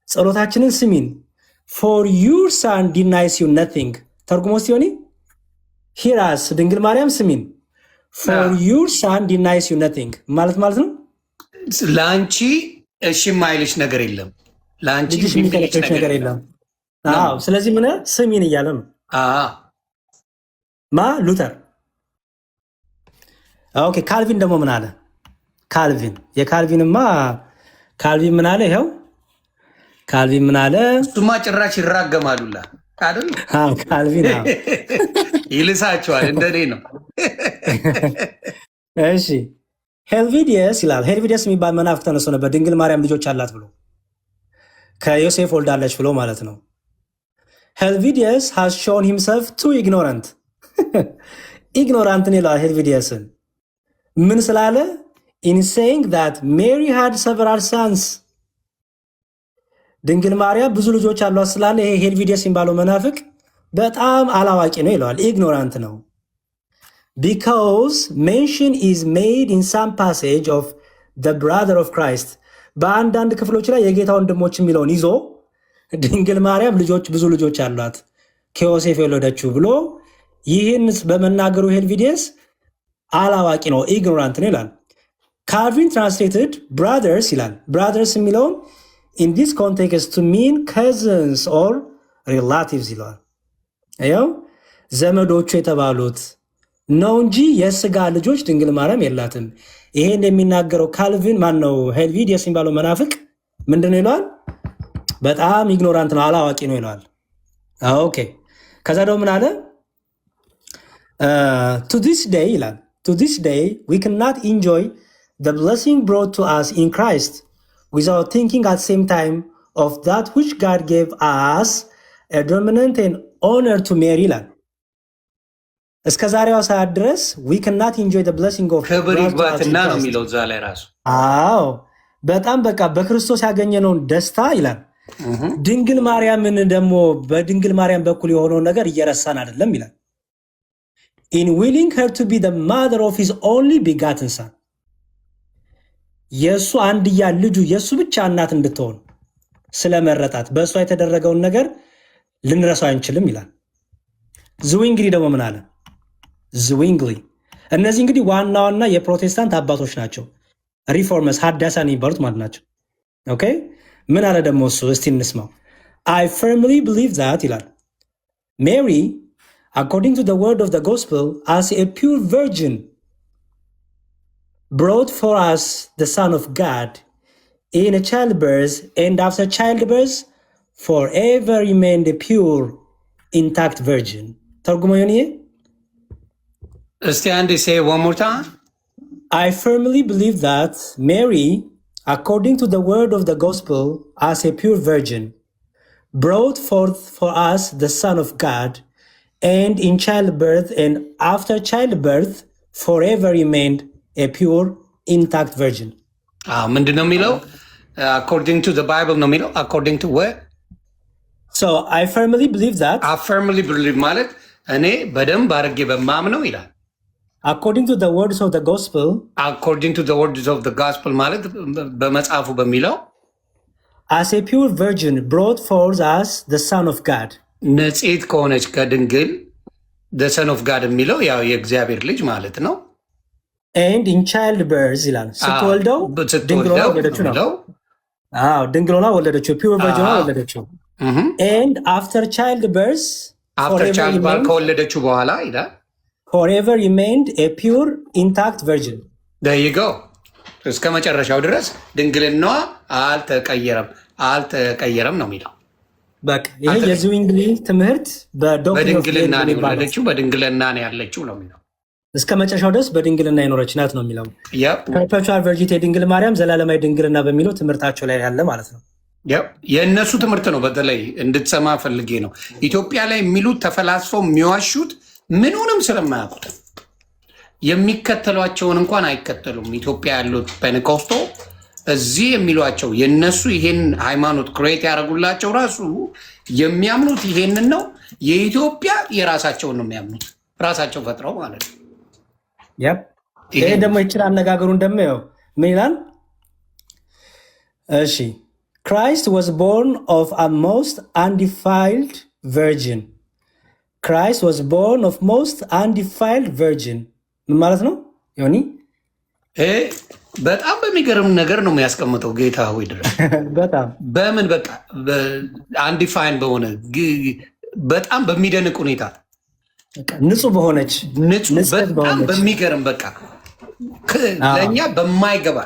ጸሎታችንን ስሚን for your son denies you nothing ተርጉሞ ሲሆን hear us ድንግል ማርያም ስሚን for your son denies you nothing ማለት ነው ለአንቺ እሺ የማይልሽ ነገር የለም፣ ለአንቺ የሚከለክልሽ ነገር የለም። አዎ ስለዚህ ምን ስሚን እያለ ነው ሉተር። ኦኬ ካልቪን ደግሞ ምን አለ? ካልቪን ካልቪን ምን አለ? ይኸው ካልቪን ምን አለ? እሱማ ጭራሽ ይራገማሉላ አይደል? ካልቪን ይልሳቸዋል እንደኔ ነው። እሺ ሄልቪዲየስ ይላል። ሄልቪዲየስ የሚባል መናፍቅ ተነስቶ ነበር ድንግል ማርያም ልጆች አላት ብሎ ከዮሴፍ ወልዳለች ብሎ ማለት ነው። ሄልቪዲየስ has shown himself too ignorant ኢግኖራንትን ይላል ሄልቪዲየስን ምን ስላለ in saying that Mary had several sons ድንግል ማርያም ብዙ ልጆች አሏት ስላለ ይሄ ሄልቪዲየስ የሚባለው መናፍቅ በጣም አላዋቂ ነው ይለዋል። ኢግኖራንት ነው። because mention is made in some passage of the brother of Christ በአንዳንድ ክፍሎች ላይ የጌታ ወንድሞች የሚለውን ይዞ ድንግል ማርያም ብዙ ልጆች አሏት ከዮሴፍ የወለደችው ብሎ ይህን በመናገሩ ሄልቪዲየስ አላዋቂ ነው፣ ኢግኖራንት ነው ይላል። ካልቪን ትራንስሌትድ brothers ይላል። brothers የሚለውን in this context to mean cousins or relatives ይለዋል። አየው ዘመዶቹ የተባሉት ነው እንጂ የስጋ ልጆች ድንግል ማርያም የላትም። ይሄን የሚናገረው ካልቪን ማነው? ሄልቪዲየስ የሚባለው መናፍቅ ምንድነው ይለዋል? በጣም ኢግኖራንት ነው፣ አላዋቂ ነው ይለዋል። ኦኬ ከዛ ደግሞ ምን አለ? to this day ይላል to this day we cannot enjoy the blessing brought to us in Christ without thinking at the same time of that which God gave us a dominant and honor to Mary ይላል። እስከ ዛሬዋ ሰዓት ድረስ we cannot enjoy the blessing of ክብር ይግባትና ነው የሚለው እዛ ላይ ራሱ። አዎ በጣም በቃ በክርስቶስ ያገኘነውን ደስታ ይላል። ድንግል ማርያምን ደግሞ በድንግል ማርያም በኩል የሆነውን ነገር እየረሳን አይደለም ይላል። in willing her to be the mother of his only begotten son የሱ አንድያ ልጁ የሱ ብቻ እናት እንድትሆን ስለመረጣት በእሷ የተደረገውን ነገር ልንረሳው አንችልም ይላል። ዝዊንግሊ ደግሞ ምን አለ? ዝዊንግሊ እነዚህ እንግዲህ ዋና ዋና የፕሮቴስታንት አባቶች ናቸው። ሪፎርመስ ሀዳሳን የሚባሉት ማለት ናቸው። ኦኬ ምን አለ ደግሞ እሱ? እስቲ እንስማው። I firmly believe that ይላል Mary, according to the word of the gospel, as a pure virgin, brought for us the Son of God in a childbirth, and after childbirth, forever remained a pure, intact virgin. ተርጉሞ ይሆን ይሄ? እስቲ አንዴ say one more time. I firmly believe that Mary, according to the word of the gospel, as a pure virgin, brought forth for us the Son of God, and in childbirth and after childbirth forever remained a pure, intact virgin. ምንድን ነው የሚለው? According to the Bible ነው የሚለው? According to what? So I firmly believe that. I firmly believe ማለት እኔ በደንብ አድርጌ በማምነው ይላል። According to the words of the gospel. According to the words of the gospel ማለት በመጽሐፉ በሚለው as a pure virgin brought forth us the Son of God. ንጽሕት ከሆነች ከድንግል the Son of God የሚለው ያው የእግዚአብሔር ልጅ ማለት ነው። and in childbirth ይላል። ስትወልደው ድንግል ሆና ወለደችው ነው። አዎ ድንግል ሆና ወለደችው፣ pure virgin ሆና ወለደችው። and after childbirth ከወለደችው በኋላ ይላል forever remained a pure, intact virgin. there you go እስከ መጨረሻው ድረስ ድንግልናዋ አልተቀየረም ነው የሚለው። በቃ ይሄ የዝዊንግሊ ትምህርት በድንግልና ነው የወለደችው፣ በድንግልና ነው ያለችው ነው የሚለው። እስከ መጨረሻው ድረስ በድንግልና የኖረች ናት ነው የሚለው። ፐርፔቹዋል ቨርጂኒቲ የድንግል ማርያም ዘላለማዊ ድንግልና በሚለው ትምህርታቸው ላይ ያለ ማለት ነው። የእነሱ ትምህርት ነው። በተለይ እንድትሰማ ፈልጌ ነው። ኢትዮጵያ ላይ የሚሉት ተፈላስፈው የሚዋሹት ምኑንም ስለማያውቁት የሚከተሏቸውን እንኳን አይከተሉም። ኢትዮጵያ ያሉት ፔንቴኮስቶ እዚህ የሚሏቸው የነሱ ይሄን ሃይማኖት ክሬት ያደረጉላቸው ራሱ የሚያምኑት ይሄንን ነው። የኢትዮጵያ የራሳቸውን ነው የሚያምኑት፣ ራሳቸው ፈጥረው ማለት ነው። ይሄ ደግሞ ይችላል አነጋገሩ እንደሚያው ምን ይላል? እሺ Christ was born of a most undefiled virgin. Christ was born of most undefiled virgin. ምን ማለት ነው ዮኒ? በጣም በሚገርም ነገር ነው የሚያስቀምጠው ጌታ ሆይ ድረስ በጣም በምን በቃ አንዲፋይን በሆነ በጣም በሚደንቅ ሁኔታ ንጹህ በሆነች በጣም በሚገርም በቃ ለእኛ በማይገባ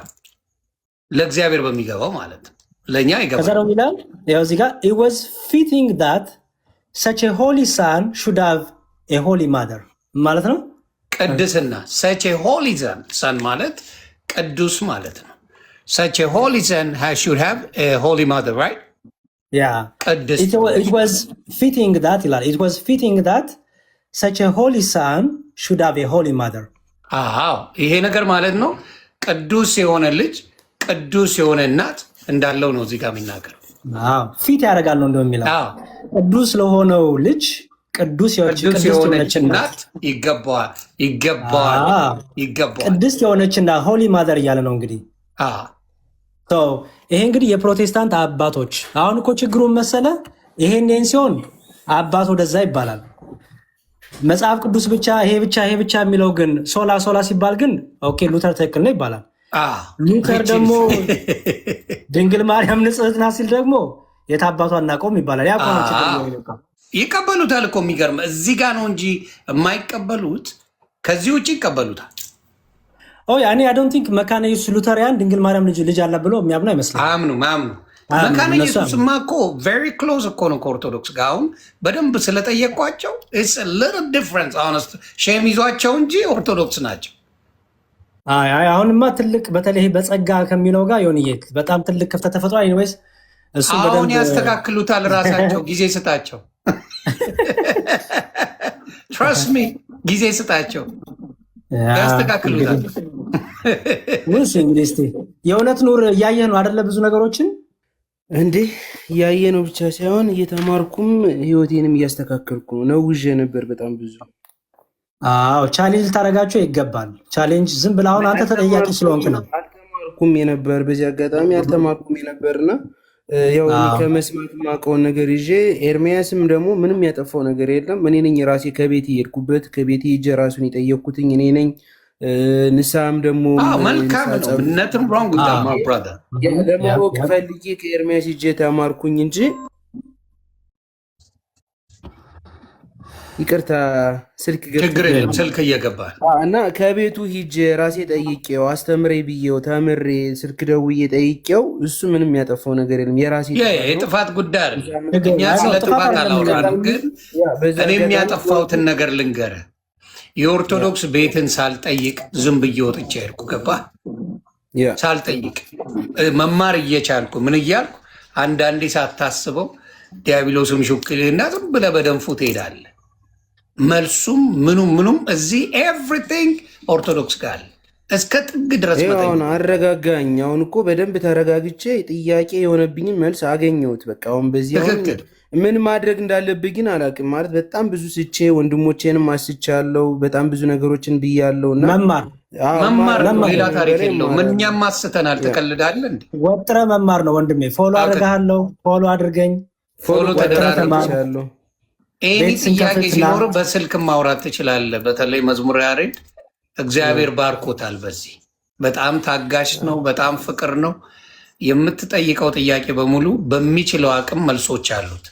ለእግዚአብሔር በሚገባው ማለት ነው። ለእኛ ይገባል። ከዛ ነው ይላል ያው እዚህ ጋር it was fitting that such a holy son should have a holy mother ማለት ነው። ቅድስና such a holy son ማለት ቅዱስ ማለት ነው። such a holy son should have a holy mother, right? Yeah. It was fitting that ይላል it was fitting that such a holy son should have a holy mother. አዎ ይሄ ነገር ማለት ነው ቅዱስ የሆነ ልጅ ቅዱስ የሆነ እናት እንዳለው ነው እዚህ ጋር የሚናገር። ፊት ያደርጋል ነው እንደሚለው ቅዱስ ለሆነው ልጅ ቅዱስ የሆነች እናት ይገባዋል። ቅድስት የሆነችና ሆሊ ማዘር እያለ ነው እንግዲህ። ይሄ እንግዲህ የፕሮቴስታንት አባቶች አሁን እኮ ችግሩን መሰለ ይሄን ሲሆን አባት ወደዛ ይባላል። መጽሐፍ ቅዱስ ብቻ ይሄ ብቻ የሚለው ግን ሶላ ሲባል ግን ኦኬ ሉተር ትክክል ነው ይባላል። ሉተር ደግሞ ድንግል ማርያም ንጽሕት ናት ሲል ደግሞ የታባቷ አናውቀውም ይባላል። ይቀበሉታል እኮ የሚገርም እዚህ ጋር ነው እንጂ የማይቀበሉት ከዚህ ውጭ ይቀበሉታል። እኔ አይ ዶንት ቲንክ መካነ ኢየሱስ ሉተሪያን ድንግል ማርያም ልጅ አለ ብሎ የሚያምኑ አይመስልም። አያምኑ መካነ ኢየሱስማ እኮ ቬሪ ክሎዝ እኮ ነው ከኦርቶዶክስ ጋር። አሁን በደንብ ስለጠየቋቸው ኢትስ አ ሊትል ዲፍረንስ ሆነስት ሼም ይዟቸው እንጂ ኦርቶዶክስ ናቸው። አሁንማ ትልቅ በተለይ በጸጋ ከሚለው ጋር ዮኒዬ በጣም ትልቅ ክፍተት ተፈጥሯል። ኤኒዌይስ እሱ አሁን ያስተካክሉታል ራሳቸው ጊዜ ስጣቸው። ትረስት ሚ ጊዜ ስጣቸው ያስተካክሉታል። እንግዲህ የእውነት ኑር እያየህ ነው አይደለ? ብዙ ነገሮችን እንዴ እያየ ነው ብቻ ሳይሆን እየተማርኩም ህይወቴንም እያስተካከልኩ ነው። ነውዤ ነበር በጣም ብዙ። ቻሌንጅ ልታደርጋቸው ይገባል። ቻሌንጅ ዝም ብለህ አሁን አንተ ተጠያቂ ስለሆንክ ነው። አልተማርኩም የነበር በዚህ አጋጣሚ አልተማርኩም የነበርና ያው እኔ ከመስማት የማውቀውን ነገር ይዤ ኤርሚያስም ደግሞ ምንም ያጠፋው ነገር የለም። እኔ ነኝ ራሴ ከቤት የሄድኩበት ከቤት ሄጄ ራሱን የጠየቅኩትኝ እኔ ነኝ። ንስሐም ደግሞ መልካም ነው። ነትም ሮንግ ለማወቅ ፈልጌ ከኤርሚያስ ሄጄ ተማርኩኝ እንጂ ይቅርታ ስልክ ችግር የለም ስልክ እየገባ እና ከቤቱ ሂጄ ራሴ ጠይቄው አስተምሬ ብዬው ተምሬ ስልክ ደውዬ ጠይቄው እሱ ምንም ያጠፋው ነገር የለም። የራሴ የጥፋት ጉዳይ አይደለም። እኛ ስለ ጥፋት አላወራንም፣ ግን እኔ የሚያጠፋሁትን ነገር ልንገርህ። የኦርቶዶክስ ቤትን ሳልጠይቅ ዝም ብዬ ወጥቼ ሄድኩ። ገባህ? ሳልጠይቅ መማር እየቻልኩ ምን እያልኩ አንዳንዴ ሳታስበው ዲያብሎስም ሹክልና ዝም ብለህ በደንፉ ትሄዳለህ። መልሱም ምኑም እዚህ ኤቭሪቲንግ ኦርቶዶክስ ጋር እስከ ጥግ ድረስ አሁን አረጋጋኝ። አሁን እኮ በደንብ ተረጋግቼ ጥያቄ የሆነብኝን መልስ አገኘሁት። በቃ አሁን በዚህ ምን ማድረግ እንዳለብኝ ግን አላውቅም። ማለት በጣም ብዙ ስቼ ወንድሞቼንም አስቻለሁ። በጣም ብዙ ነገሮችን ብያለሁ። እና መማር ሌላ ታሪክ የለውም። እኛም አስተናል። ትቀልዳለህ እንዴ? ወጥረ መማር ነው ወንድሜ። ፎሎ አድርጋለሁ። ፎሎ አድርገኝ። ፎሎ ተደራርጋለሁ። ኤኒ ጥያቄ ሲኖር በስልክ ማውራት ትችላለህ። በተለይ መዝሙር ያሬድ እግዚአብሔር ባርኮታል። በዚህ በጣም ታጋሽ ነው። በጣም ፍቅር ነው። የምትጠይቀው ጥያቄ በሙሉ በሚችለው አቅም መልሶች አሉት።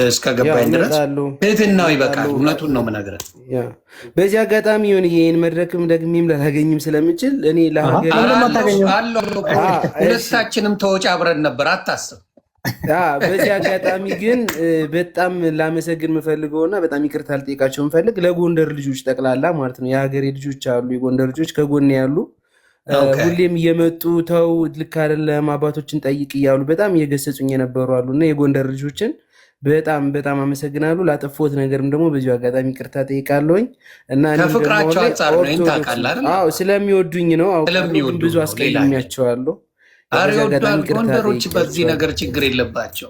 እስከ ገባኝ ድረስ ትህትናው ይበቃል። እውነቱን ነው የምነግርህ። በዚህ አጋጣሚ ሆን ይህን መድረክም ደግሜም ላላገኝም ስለምችል እኔ ሁለታችንም ተወጪ አብረን ነበር፣ አታስብ። በዚህ አጋጣሚ ግን በጣም ላመሰግን የምፈልገውና በጣም ይቅርታ ልጠይቃቸው የምፈልግ ለጎንደር ልጆች ጠቅላላ ማለት ነው። የሀገሬ ልጆች አሉ፣ የጎንደር ልጆች ከጎን ያሉ ሁሌም እየመጡ ተው ልክ አይደለም አባቶችን ጠይቅ እያሉ በጣም እየገሰጹኝ የነበሩ አሉ እና የጎንደር ልጆችን በጣም አመሰግናለሁ። ላጠፎት ነገርም ደግሞ በዚሁ አጋጣሚ ይቅርታ ጠይቃለሁኝ እና ከፍቅራቸው አንጻር ነው ታውቃለህ። ስለሚወዱኝ ነው። ብዙ አስቀይሜያቸዋለሁ። ጎንደሮች በዚህ ነገር ችግር የለባቸው።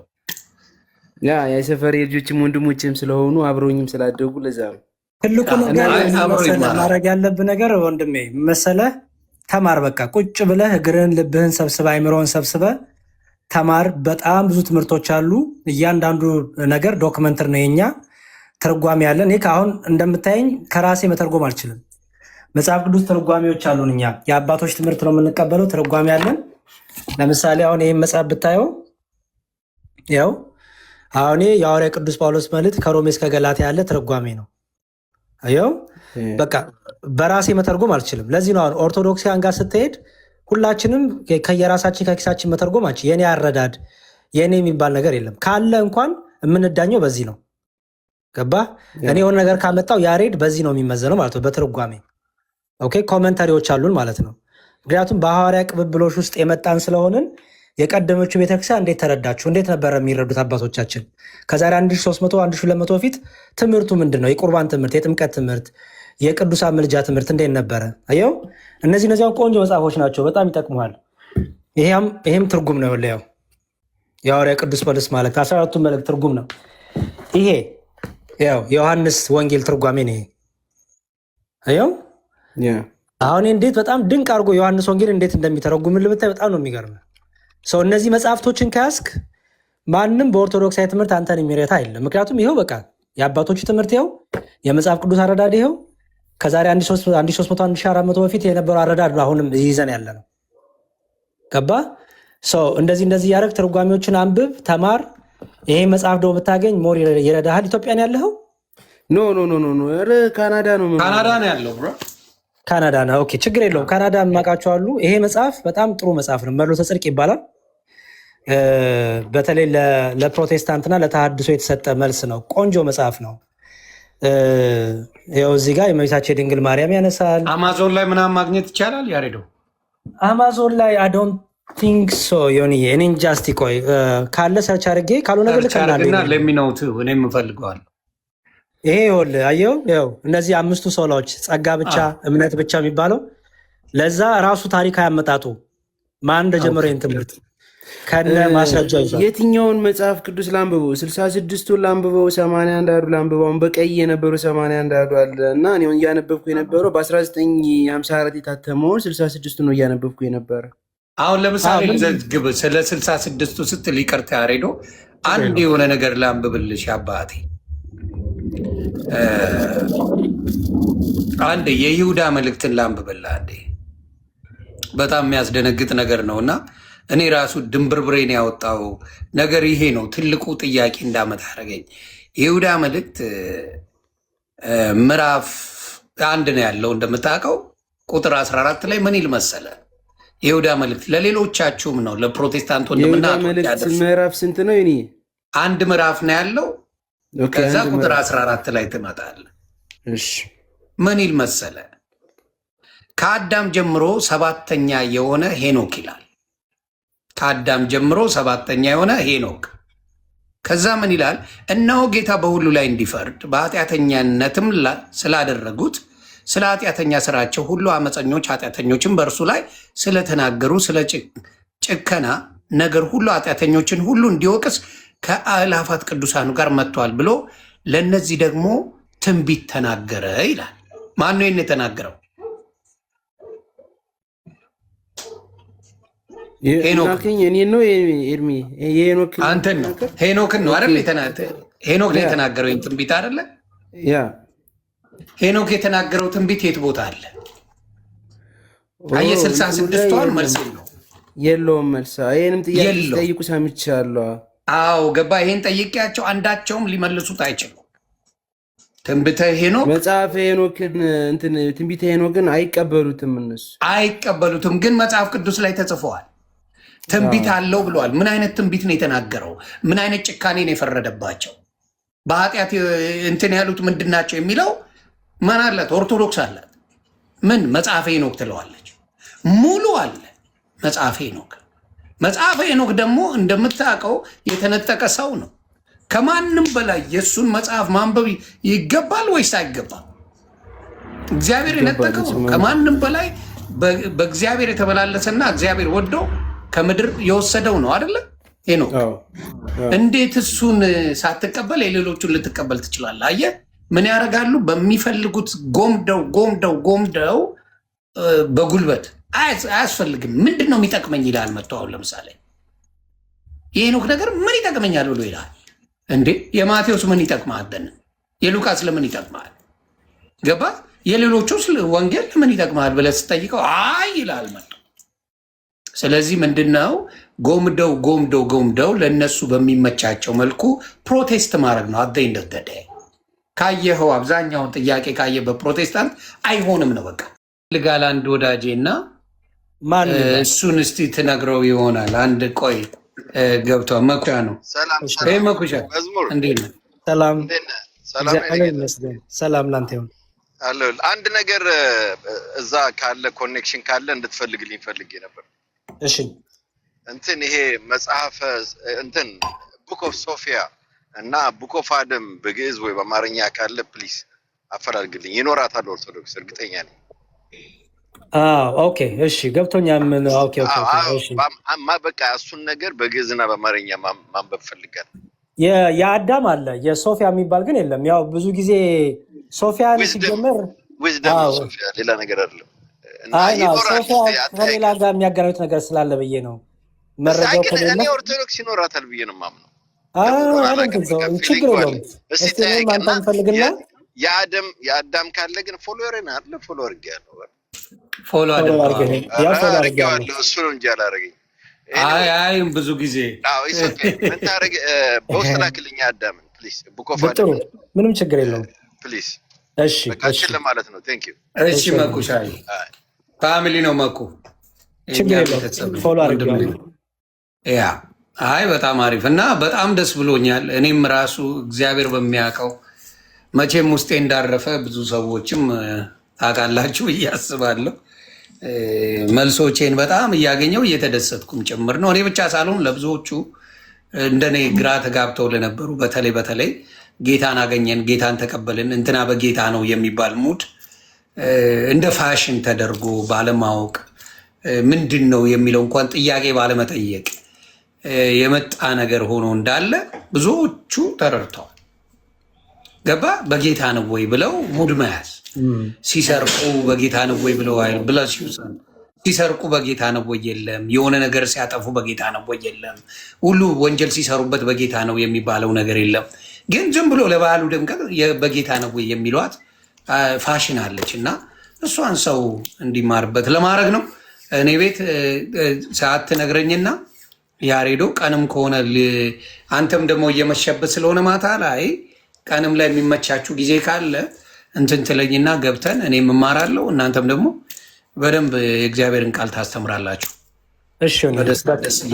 የሰፈሬ ልጆችም ወንድሞችም ስለሆኑ አብረውኝም ስላደጉ ለዛ ነው። ትልቁ ነገር ማድረግ ያለብህ ነገር ወንድሜ መሰለህ፣ ተማር። በቃ ቁጭ ብለህ እግርህን ልብህን ሰብስበህ አይምሮህን ሰብስበህ ተማር። በጣም ብዙ ትምህርቶች አሉ። እያንዳንዱ ነገር ዶክመንተር ነው። የኛ ትርጓሜ ያለን። ይህ አሁን እንደምታየኝ ከራሴ መተርጎም አልችልም። መጽሐፍ ቅዱስ ትርጓሜዎች አሉን። እኛ የአባቶች ትምህርት ነው የምንቀበለው። ትርጓሜ ያለን። ለምሳሌ አሁን ይህም መጽሐፍ ብታየው ያው አሁን የሐዋርያ ቅዱስ ጳውሎስ መልእክት ከሮሜ እስከ ገላትያ ያለ ትርጓሜ ነው። አየው በቃ በራሴ መተርጎም አልችልም። ለዚህ ነው አሁን ኦርቶዶክሲያን ጋር ስትሄድ ሁላችንም ከየራሳችን ከኪሳችን መተርጎማችን የኔ አረዳድ የኔ የሚባል ነገር የለም። ካለ እንኳን የምንዳኘው በዚህ ነው። ገባ? እኔ የሆነ ነገር ካመጣው ያሬድ በዚህ ነው የሚመዘነው ማለት ነው፣ በትርጓሜ ኦኬ። ኮመንታሪዎች አሉን ማለት ነው። ምክንያቱም በሐዋርያ ቅብብሎች ውስጥ የመጣን ስለሆንን የቀደመችው ቤተክርስቲያን እንዴት ተረዳችሁ? እንዴት ነበረ የሚረዱት አባቶቻችን? ከዛሬ 1300 1200 በፊት ትምህርቱ ምንድን ነው? የቁርባን ትምህርት፣ የጥምቀት ትምህርት፣ የቅዱሳን ምልጃ ትምህርት እንዴት ነበረ? አየው እነዚህ ቆንጆ መጽሐፎች ናቸው። በጣም ይጠቅሙሃል። ይሄም ትርጉም ነው። ያው የሐዋርያ ቅዱስ ጳውሎስ ማለት 14ቱ መልእክት ትርጉም ነው። ይሄ ያው የዮሐንስ ወንጌል ትርጓሜ ነው። አየው አሁን እንዴት በጣም ድንቅ አድርጎ ዮሐንስ ወንጌል እንዴት እንደሚተረጉምልህ ብታይ በጣም ነው የሚገርም ሰው። እነዚህ መጽሐፍቶችን ከያዝክ ማንም በኦርቶዶክሳዊ ትምህርት አንተን የሚረታ የለም። ምክንያቱም ይኸው በቃ የአባቶቹ ትምህርት ይኸው፣ የመጽሐፍ ቅዱስ አረዳድ ይኸው፣ ከዛሬ 1300 1400 በፊት የነበረው አረዳድ አሁንም ይዘን ያለ ነው። ገባ? ሰው እንደዚህ ያደረግ ትርጓሜዎችን አንብብ፣ ተማር። ይሄ መጽሐፍ ደግሞ ብታገኝ ሞር ይረዳሃል። ኢትዮጵያን ያለኸው? ኖ ካናዳ ነው ያለው ብሮ። ካናዳ ነው። ኦኬ ችግር የለውም። ካናዳ የማውቃቸው አሉ። ይሄ መጽሐፍ በጣም ጥሩ መጽሐፍ ነው። መሎተ ጽድቅ ይባላል። በተለይ ለፕሮቴስታንትና ለተሐድሶ የተሰጠ መልስ ነው። ቆንጆ መጽሐፍ ነው። ይኸው እዚህ ጋር የእመቤታችን የድንግል ማርያም ያነሳል። አማዞን ላይ ምናምን ማግኘት ይቻላል። ያሬዶ አማዞን ላይ አይ ዶንት ቲንክ ሶ ዮኒ እኔ እንጃ። እስኪ ቆይ ካለ ሰርች አድርጌ ካልሆነ ልክና ለሚነውት እኔም እፈልገዋለሁ። ይሄ ይኸውልህ አየው ይኸው እነዚህ 5ቱ ሶላዎች ጸጋ ብቻ እምነት ብቻ የሚባለው ለዛ ራሱ ታሪክ አያመጣጡ ማን እንደጀመረው ይህን ትምህርት ከነ ማስረጃ ይዟል። የትኛውን መጽሐፍ ቅዱስ ላንብበው? 66ቱን ላንብበው? 81 አዱ ላንብበው? በቀይ የነበረው 81 አዱ አለ እና እኔ እያነበብኩ የነበረው በ1954 የታተመውን 66ቱ ነው እያነበብኩ የነበረ። አሁን ለምሳሌ ልዘግብ ስለ 66ቱ ስትል ይቅርታ ያሬዶ አንድ የሆነ ነገር ላንብብልሽ አባቴ። አንድ የይሁዳ መልእክትን ላንብብልህ አንዴ። በጣም የሚያስደነግጥ ነገር ነው እና እኔ ራሱ ድንብርብሬን ያወጣው ነገር ይሄ ነው። ትልቁ ጥያቄ እንዳመጣ ያደረገኝ የይሁዳ መልእክት ምዕራፍ 1 ነው ያለው እንደምታውቀው ቁጥር 14 ላይ ምን ይል መሰለ? የይሁዳ መልእክት ለሌሎቻችሁም ነው ለፕሮቴስታንት ወንድምና ምዕራፍ ስንት ነው? እኔ አንድ ምዕራፍ ነው ያለው። ከዛ ቁጥር 14 ላይ ትመጣለህ። እሺ ምን ይል መሰለ? ከአዳም ጀምሮ ሰባተኛ የሆነ ሄኖክ ይላል። ከአዳም ጀምሮ ሰባተኛ የሆነ ሄኖክ። ከዛ ምን ይላል? እነሆ ጌታ በሁሉ ላይ እንዲፈርድ በኃጢአተኛነትም ስላደረጉት ስለ ኃጢአተኛ ስራቸው ሁሉ አመፀኞች ኃጢአተኞችን በእርሱ ላይ ስለተናገሩ ስለ ጭከና ነገር ሁሉ ኃጢአተኞችን ሁሉ እንዲወቅስ ከአእላፋት ቅዱሳኑ ጋር መጥቷል ብሎ ለእነዚህ ደግሞ ትንቢት ተናገረ ይላል። ማን ነው ይህን የተናገረው? አንተን ነው። ሄኖክን ነው አይደል? ሄኖክ ነው የተናገረው ይህን ትንቢት አይደለ? ሄኖክ የተናገረው ትንቢት የት ቦታ አለ? አየህ 66ቷን መልስ የለውም። መልስ ይህንም ጥያቄ ጠይቁ ሰምቻለሁ። አዎ ገባ። ይሄን ጠይቄያቸው አንዳቸውም ሊመልሱት አይችሉም። ትንቢተ ሄኖክ መጽሐፈ ሄኖክን ትንቢተ ሄኖክን አይቀበሉትም፣ እነሱ አይቀበሉትም። ግን መጽሐፍ ቅዱስ ላይ ተጽፈዋል። ትንቢት አለው ብለዋል። ምን አይነት ትንቢት ነው የተናገረው? ምን አይነት ጭካኔ ነው የፈረደባቸው? በኃጢአት ያሉት ምንድን ናቸው የሚለው ማን አላት? ኦርቶዶክስ አላት። ምን መጽሐፈ ሄኖክ ትለዋለች። ሙሉ አለ መጽሐፈ ሄኖክ። መጽሐፈ ሄኖክ ደግሞ እንደምታውቀው የተነጠቀ ሰው ነው። ከማንም በላይ የእሱን መጽሐፍ ማንበብ ይገባል ወይስ አይገባም? እግዚአብሔር የነጠቀው ከማንም በላይ በእግዚአብሔር የተመላለሰና እግዚአብሔር ወዶ ከምድር የወሰደው ነው አይደለ? ሄኖክ እንዴት እሱን ሳትቀበል የሌሎቹን ልትቀበል ትችላለህ? አየህ ምን ያደርጋሉ? በሚፈልጉት ጎምደው በጉልበት አያስፈልግም። ምንድን ነው የሚጠቅመኝ ይላል። መጥቶ አሁን ለምሳሌ የሄኖክ ነገር ምን ይጠቅመኛል ብሎ ይላል። እንዴ የማቴዎስ ምን ይጠቅማል? የሉቃስ ለምን ይጠቅማል? ገባ? የሌሎቹ ወንጌል ለምን ይጠቅማል ብለህ ስጠይቀው አይ ይላል መጥቶ። ስለዚህ ምንድነው ጎምደው ለእነሱ በሚመቻቸው መልኩ ፕሮቴስት ማድረግ ነው። አደይ እንደተደ ካየኸው አብዛኛውን ጥያቄ ካየ በፕሮቴስታንት አይሆንም ነው በቃ። ልጋል አንድ ወዳጄ እና እሱን እስቲ ትነግረው ይሆናል። አንድ ቆይ ገብቷል። መኩሻ ነው። መኩሻ እንዴት ነህ? ሰላም ላንተ ይሁን። አንድ ነገር እዛ ካለ ኮኔክሽን ካለ እንድትፈልግልኝ ፈልጌ ነበር። እሺ ይሄ መጽሐፈ ቡክ ኦፍ ሶፊያ እና ቡክ ኦፍ አደም በግዕዝ ወይ በአማርኛ ካለ ፕሊስ አፈላልግልኝ። ይኖራታል ኦርቶዶክስ እርግጠኛ ነኝ። ኦኬ እሺ ገብቶኛል። ኦኬ እሺ በቃ እሱን ነገር በግዕዝና በአማርኛ ማንበብ ፈልጋለሁ። የአዳም አለ የሶፊያ የሚባል ግን የለም። ያው ብዙ ጊዜ ሶፊያን ሲጀመር ዊዝደም ሶፊያ ሌላ ነገር አይደለም። ሶፊያ ከሌላ ጋር የሚያገናኙት ነገር ስላለ ብዬ ነው። መረጃው ከሌለ እኔ ኦርቶዶክስ ይኖራታል ብዬ ነው የማምነው። ችግር የለውም። እስቲ አንተም ፈልግና የአዳም ካለ ግን ፎሎወርን አለ ፎሎ አድርጌያለሁ። ፎሎ አድርጌያለሁ እሱ ነው እንጂ አላደረገኝ። አይ ብዙ ጊዜ ምን ታደርግ በውስጥ ላክልኝ አዳምን ፕሊዝ። ቡኮፋ ምንም ችግር የለውም ፕሊዝ። እሺ እሺ ለማለት ነው። ቴንክ ዩ። እሺ መኩሻይ ፋሚሊ ነው መኩ ችግር የለውም። ፎሎ አድርጌያለሁ። ያ አይ በጣም አሪፍ እና በጣም ደስ ብሎኛል። እኔም ራሱ እግዚአብሔር በሚያውቀው መቼም ውስጤ እንዳረፈ ብዙ ሰዎችም ታውቃላችሁ ብዬ አስባለሁ። መልሶቼን በጣም እያገኘው እየተደሰትኩም ጭምር ነው። እኔ ብቻ ሳልሆን ለብዙዎቹ እንደኔ ግራ ተጋብተው ለነበሩ በተለይ ጌታን አገኘን ጌታን ተቀበልን እንትና በጌታ ነው የሚባል ሙድ እንደ ፋሽን ተደርጎ ባለማወቅ ምንድን ነው የሚለው እንኳን ጥያቄ ባለመጠየቅ የመጣ ነገር ሆኖ እንዳለ ብዙዎቹ ተረድተዋል። ገባ? በጌታ ነው ወይ ብለው ሙድ መያዝ ሲሰርቁ በጌታ ነው ወይ ብለው ሲሰርቁ በጌታ ነው ወይ የለም? የሆነ ነገር ሲያጠፉ በጌታ ነው ወይ የለም? ሁሉ ወንጀል ሲሰሩበት በጌታ ነው የሚባለው ነገር የለም። ግን ዝም ብሎ ለበዓሉ ድምቀት በጌታ ነው ወይ የሚሏት ፋሽን አለች እና እሷን ሰው እንዲማርበት ለማድረግ ነው። እኔ ቤት ሰዓት ትነግረኝና ያሬዶ ቀንም ከሆነ አንተም ደግሞ እየመሸበት ስለሆነ ማታ ላይ ቀንም ላይ የሚመቻችሁ ጊዜ ካለ እንትን ትለኝና ገብተን እኔም እማራለሁ እናንተም ደግሞ በደንብ የእግዚአብሔርን ቃል ታስተምራላችሁ። እሺ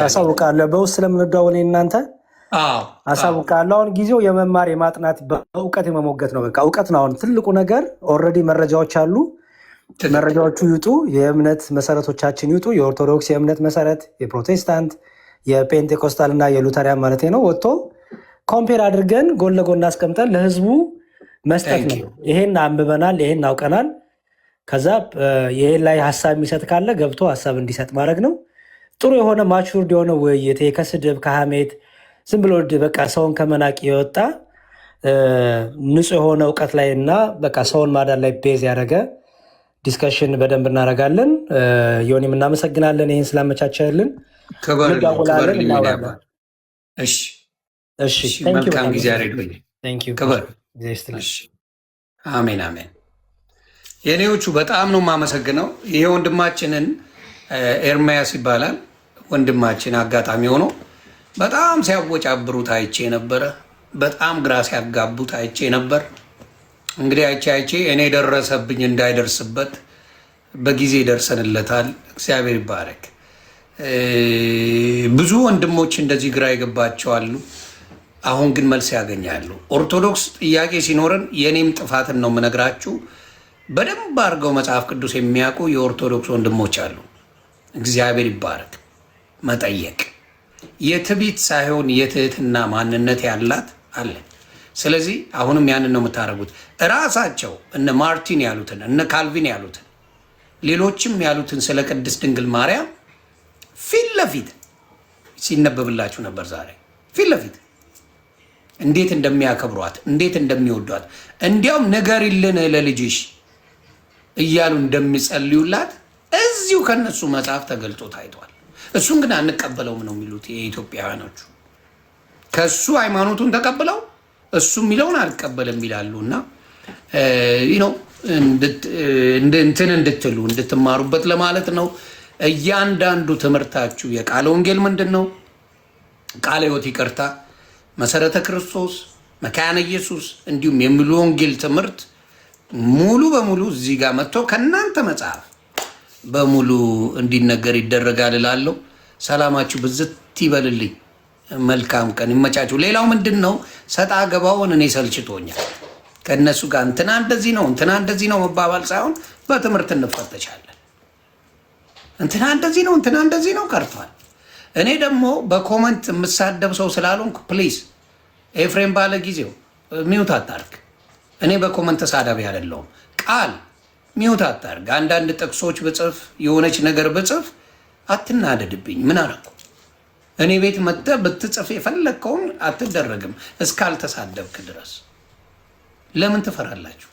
አሳውቃለሁ። በውስጥ ስለምንደዋወል እናንተ አሳውቃለሁ። አሁን ጊዜው የመማር የማጥናት በእውቀት የመሞገት ነው። በቃ እውቀት ነው አሁን ትልቁ ነገር። ኦልሬዲ መረጃዎች አሉ። መረጃዎቹ ይውጡ፣ የእምነት መሰረቶቻችን ይውጡ። የኦርቶዶክስ የእምነት መሰረት፣ የፕሮቴስታንት፣ የፔንቴኮስታል እና የሉተሪያን ማለት ነው ወጥቶ ኮምፔር አድርገን ጎን ለጎን አስቀምጠን ለህዝቡ መስጠት ነው። ይሄን አንብበናል፣ ይሄን አውቀናል። ከዛ ይሄን ላይ ሀሳብ የሚሰጥ ካለ ገብቶ ሀሳብ እንዲሰጥ ማድረግ ነው። ጥሩ የሆነ ማቹርድ የሆነ ውይይት ከስድብ ከሐሜት ዝም ብሎ በቃ ሰውን ከመናቅ የወጣ ንጹህ የሆነ እውቀት ላይ እና በቃ ሰውን ማዳን ላይ ቤዝ ያደረገ ዲስከሽን በደንብ እናደርጋለን። ዮኒም እናመሰግናለን ይህን ስላመቻቸልን። መልካም ጊዜ አሬዶኝ። አሜን አሜን። የኔዎቹ በጣም ነው የማመሰግነው። ይሄ ወንድማችንን ኤርሚያስ ይባላል ወንድማችን አጋጣሚ ሆኖ በጣም ሲያወጫብሩት አይቼ ነበረ። በጣም ግራ ሲያጋቡት አይቼ ነበር። እንግዲህ አይቼ እኔ ደረሰብኝ እንዳይደርስበት በጊዜ ደርሰንለታል። እግዚአብሔር ይባረክ። ብዙ ወንድሞች እንደዚህ ግራ ይገባቸዋሉ። አሁን ግን መልስ ያገኛሉ። ኦርቶዶክስ ጥያቄ ሲኖረን የኔም ጥፋትን ነው የምነግራችሁ። በደንብ አድርገው መጽሐፍ ቅዱስ የሚያውቁ የኦርቶዶክስ ወንድሞች አሉ። እግዚአብሔር ይባረክ። መጠየቅ የትዕቢት ሳይሆን የትህትና ማንነት ያላት አለ። ስለዚህ አሁንም ያንን ነው የምታደርጉት። እራሳቸው እነ ማርቲን ያሉትን እነ ካልቪን ያሉትን ሌሎችም ያሉትን ስለ ቅድስት ድንግል ማርያም ፊት ለፊት ሲነበብላችሁ ነበር። ዛሬ ፊት ለፊት እንዴት እንደሚያከብሯት እንዴት እንደሚወዷት እንዲያውም ንገሪልን ለልጅሽ እያሉ እንደሚጸልዩላት እዚሁ ከነሱ መጽሐፍ ተገልጦ ታይቷል። እሱን ግን አንቀበለውም ነው የሚሉት የኢትዮጵያውያኖቹ። ከሱ ሃይማኖቱን ተቀብለው እሱ የሚለውን አልቀበልም ይላሉ። እና እንትን እንድትሉ እንድትማሩበት ለማለት ነው። እያንዳንዱ ትምህርታችሁ የቃለ ወንጌል ምንድን ነው? ቃለ ሕይወት ይቅርታ፣ መሰረተ ክርስቶስ፣ መካነ ኢየሱስ እንዲሁም የሚሉ ወንጌል ትምህርት ሙሉ በሙሉ እዚህ ጋር መጥቶ ከእናንተ መጽሐፍ በሙሉ እንዲነገር ይደረጋል እላለሁ። ሰላማችሁ ብዝት ይበልልኝ። መልካም ቀን ይመቻችሁ። ሌላው ምንድን ነው ሰጣ ገባውን እኔ ሰልችቶኛል። ከእነሱ ጋር እንትና እንደዚህ ነው እንትና እንደዚህ ነው መባባል ሳይሆን በትምህርት እንፈተሻለን። እንትና እንደዚህ ነው እንትና እንደዚህ ነው ቀርቷል። እኔ ደግሞ በኮመንት የምሳደብ ሰው ስላልሆንኩ ፕሊዝ ኤፍሬም ባለ ጊዜው ሚውት አታርግ። እኔ በኮመንት ተሳዳቢ አይደለሁም። ቃል ሚውት አታርግ። አንዳንድ ጥቅሶች ብጽፍ የሆነች ነገር ብጽፍ አትናደድብኝ። ምን አረኩ? እኔ ቤት መጥተህ ብትጽፍ የፈለግከውን አትደረግም እስካልተሳደብክ ድረስ። ለምን ትፈራላችሁ?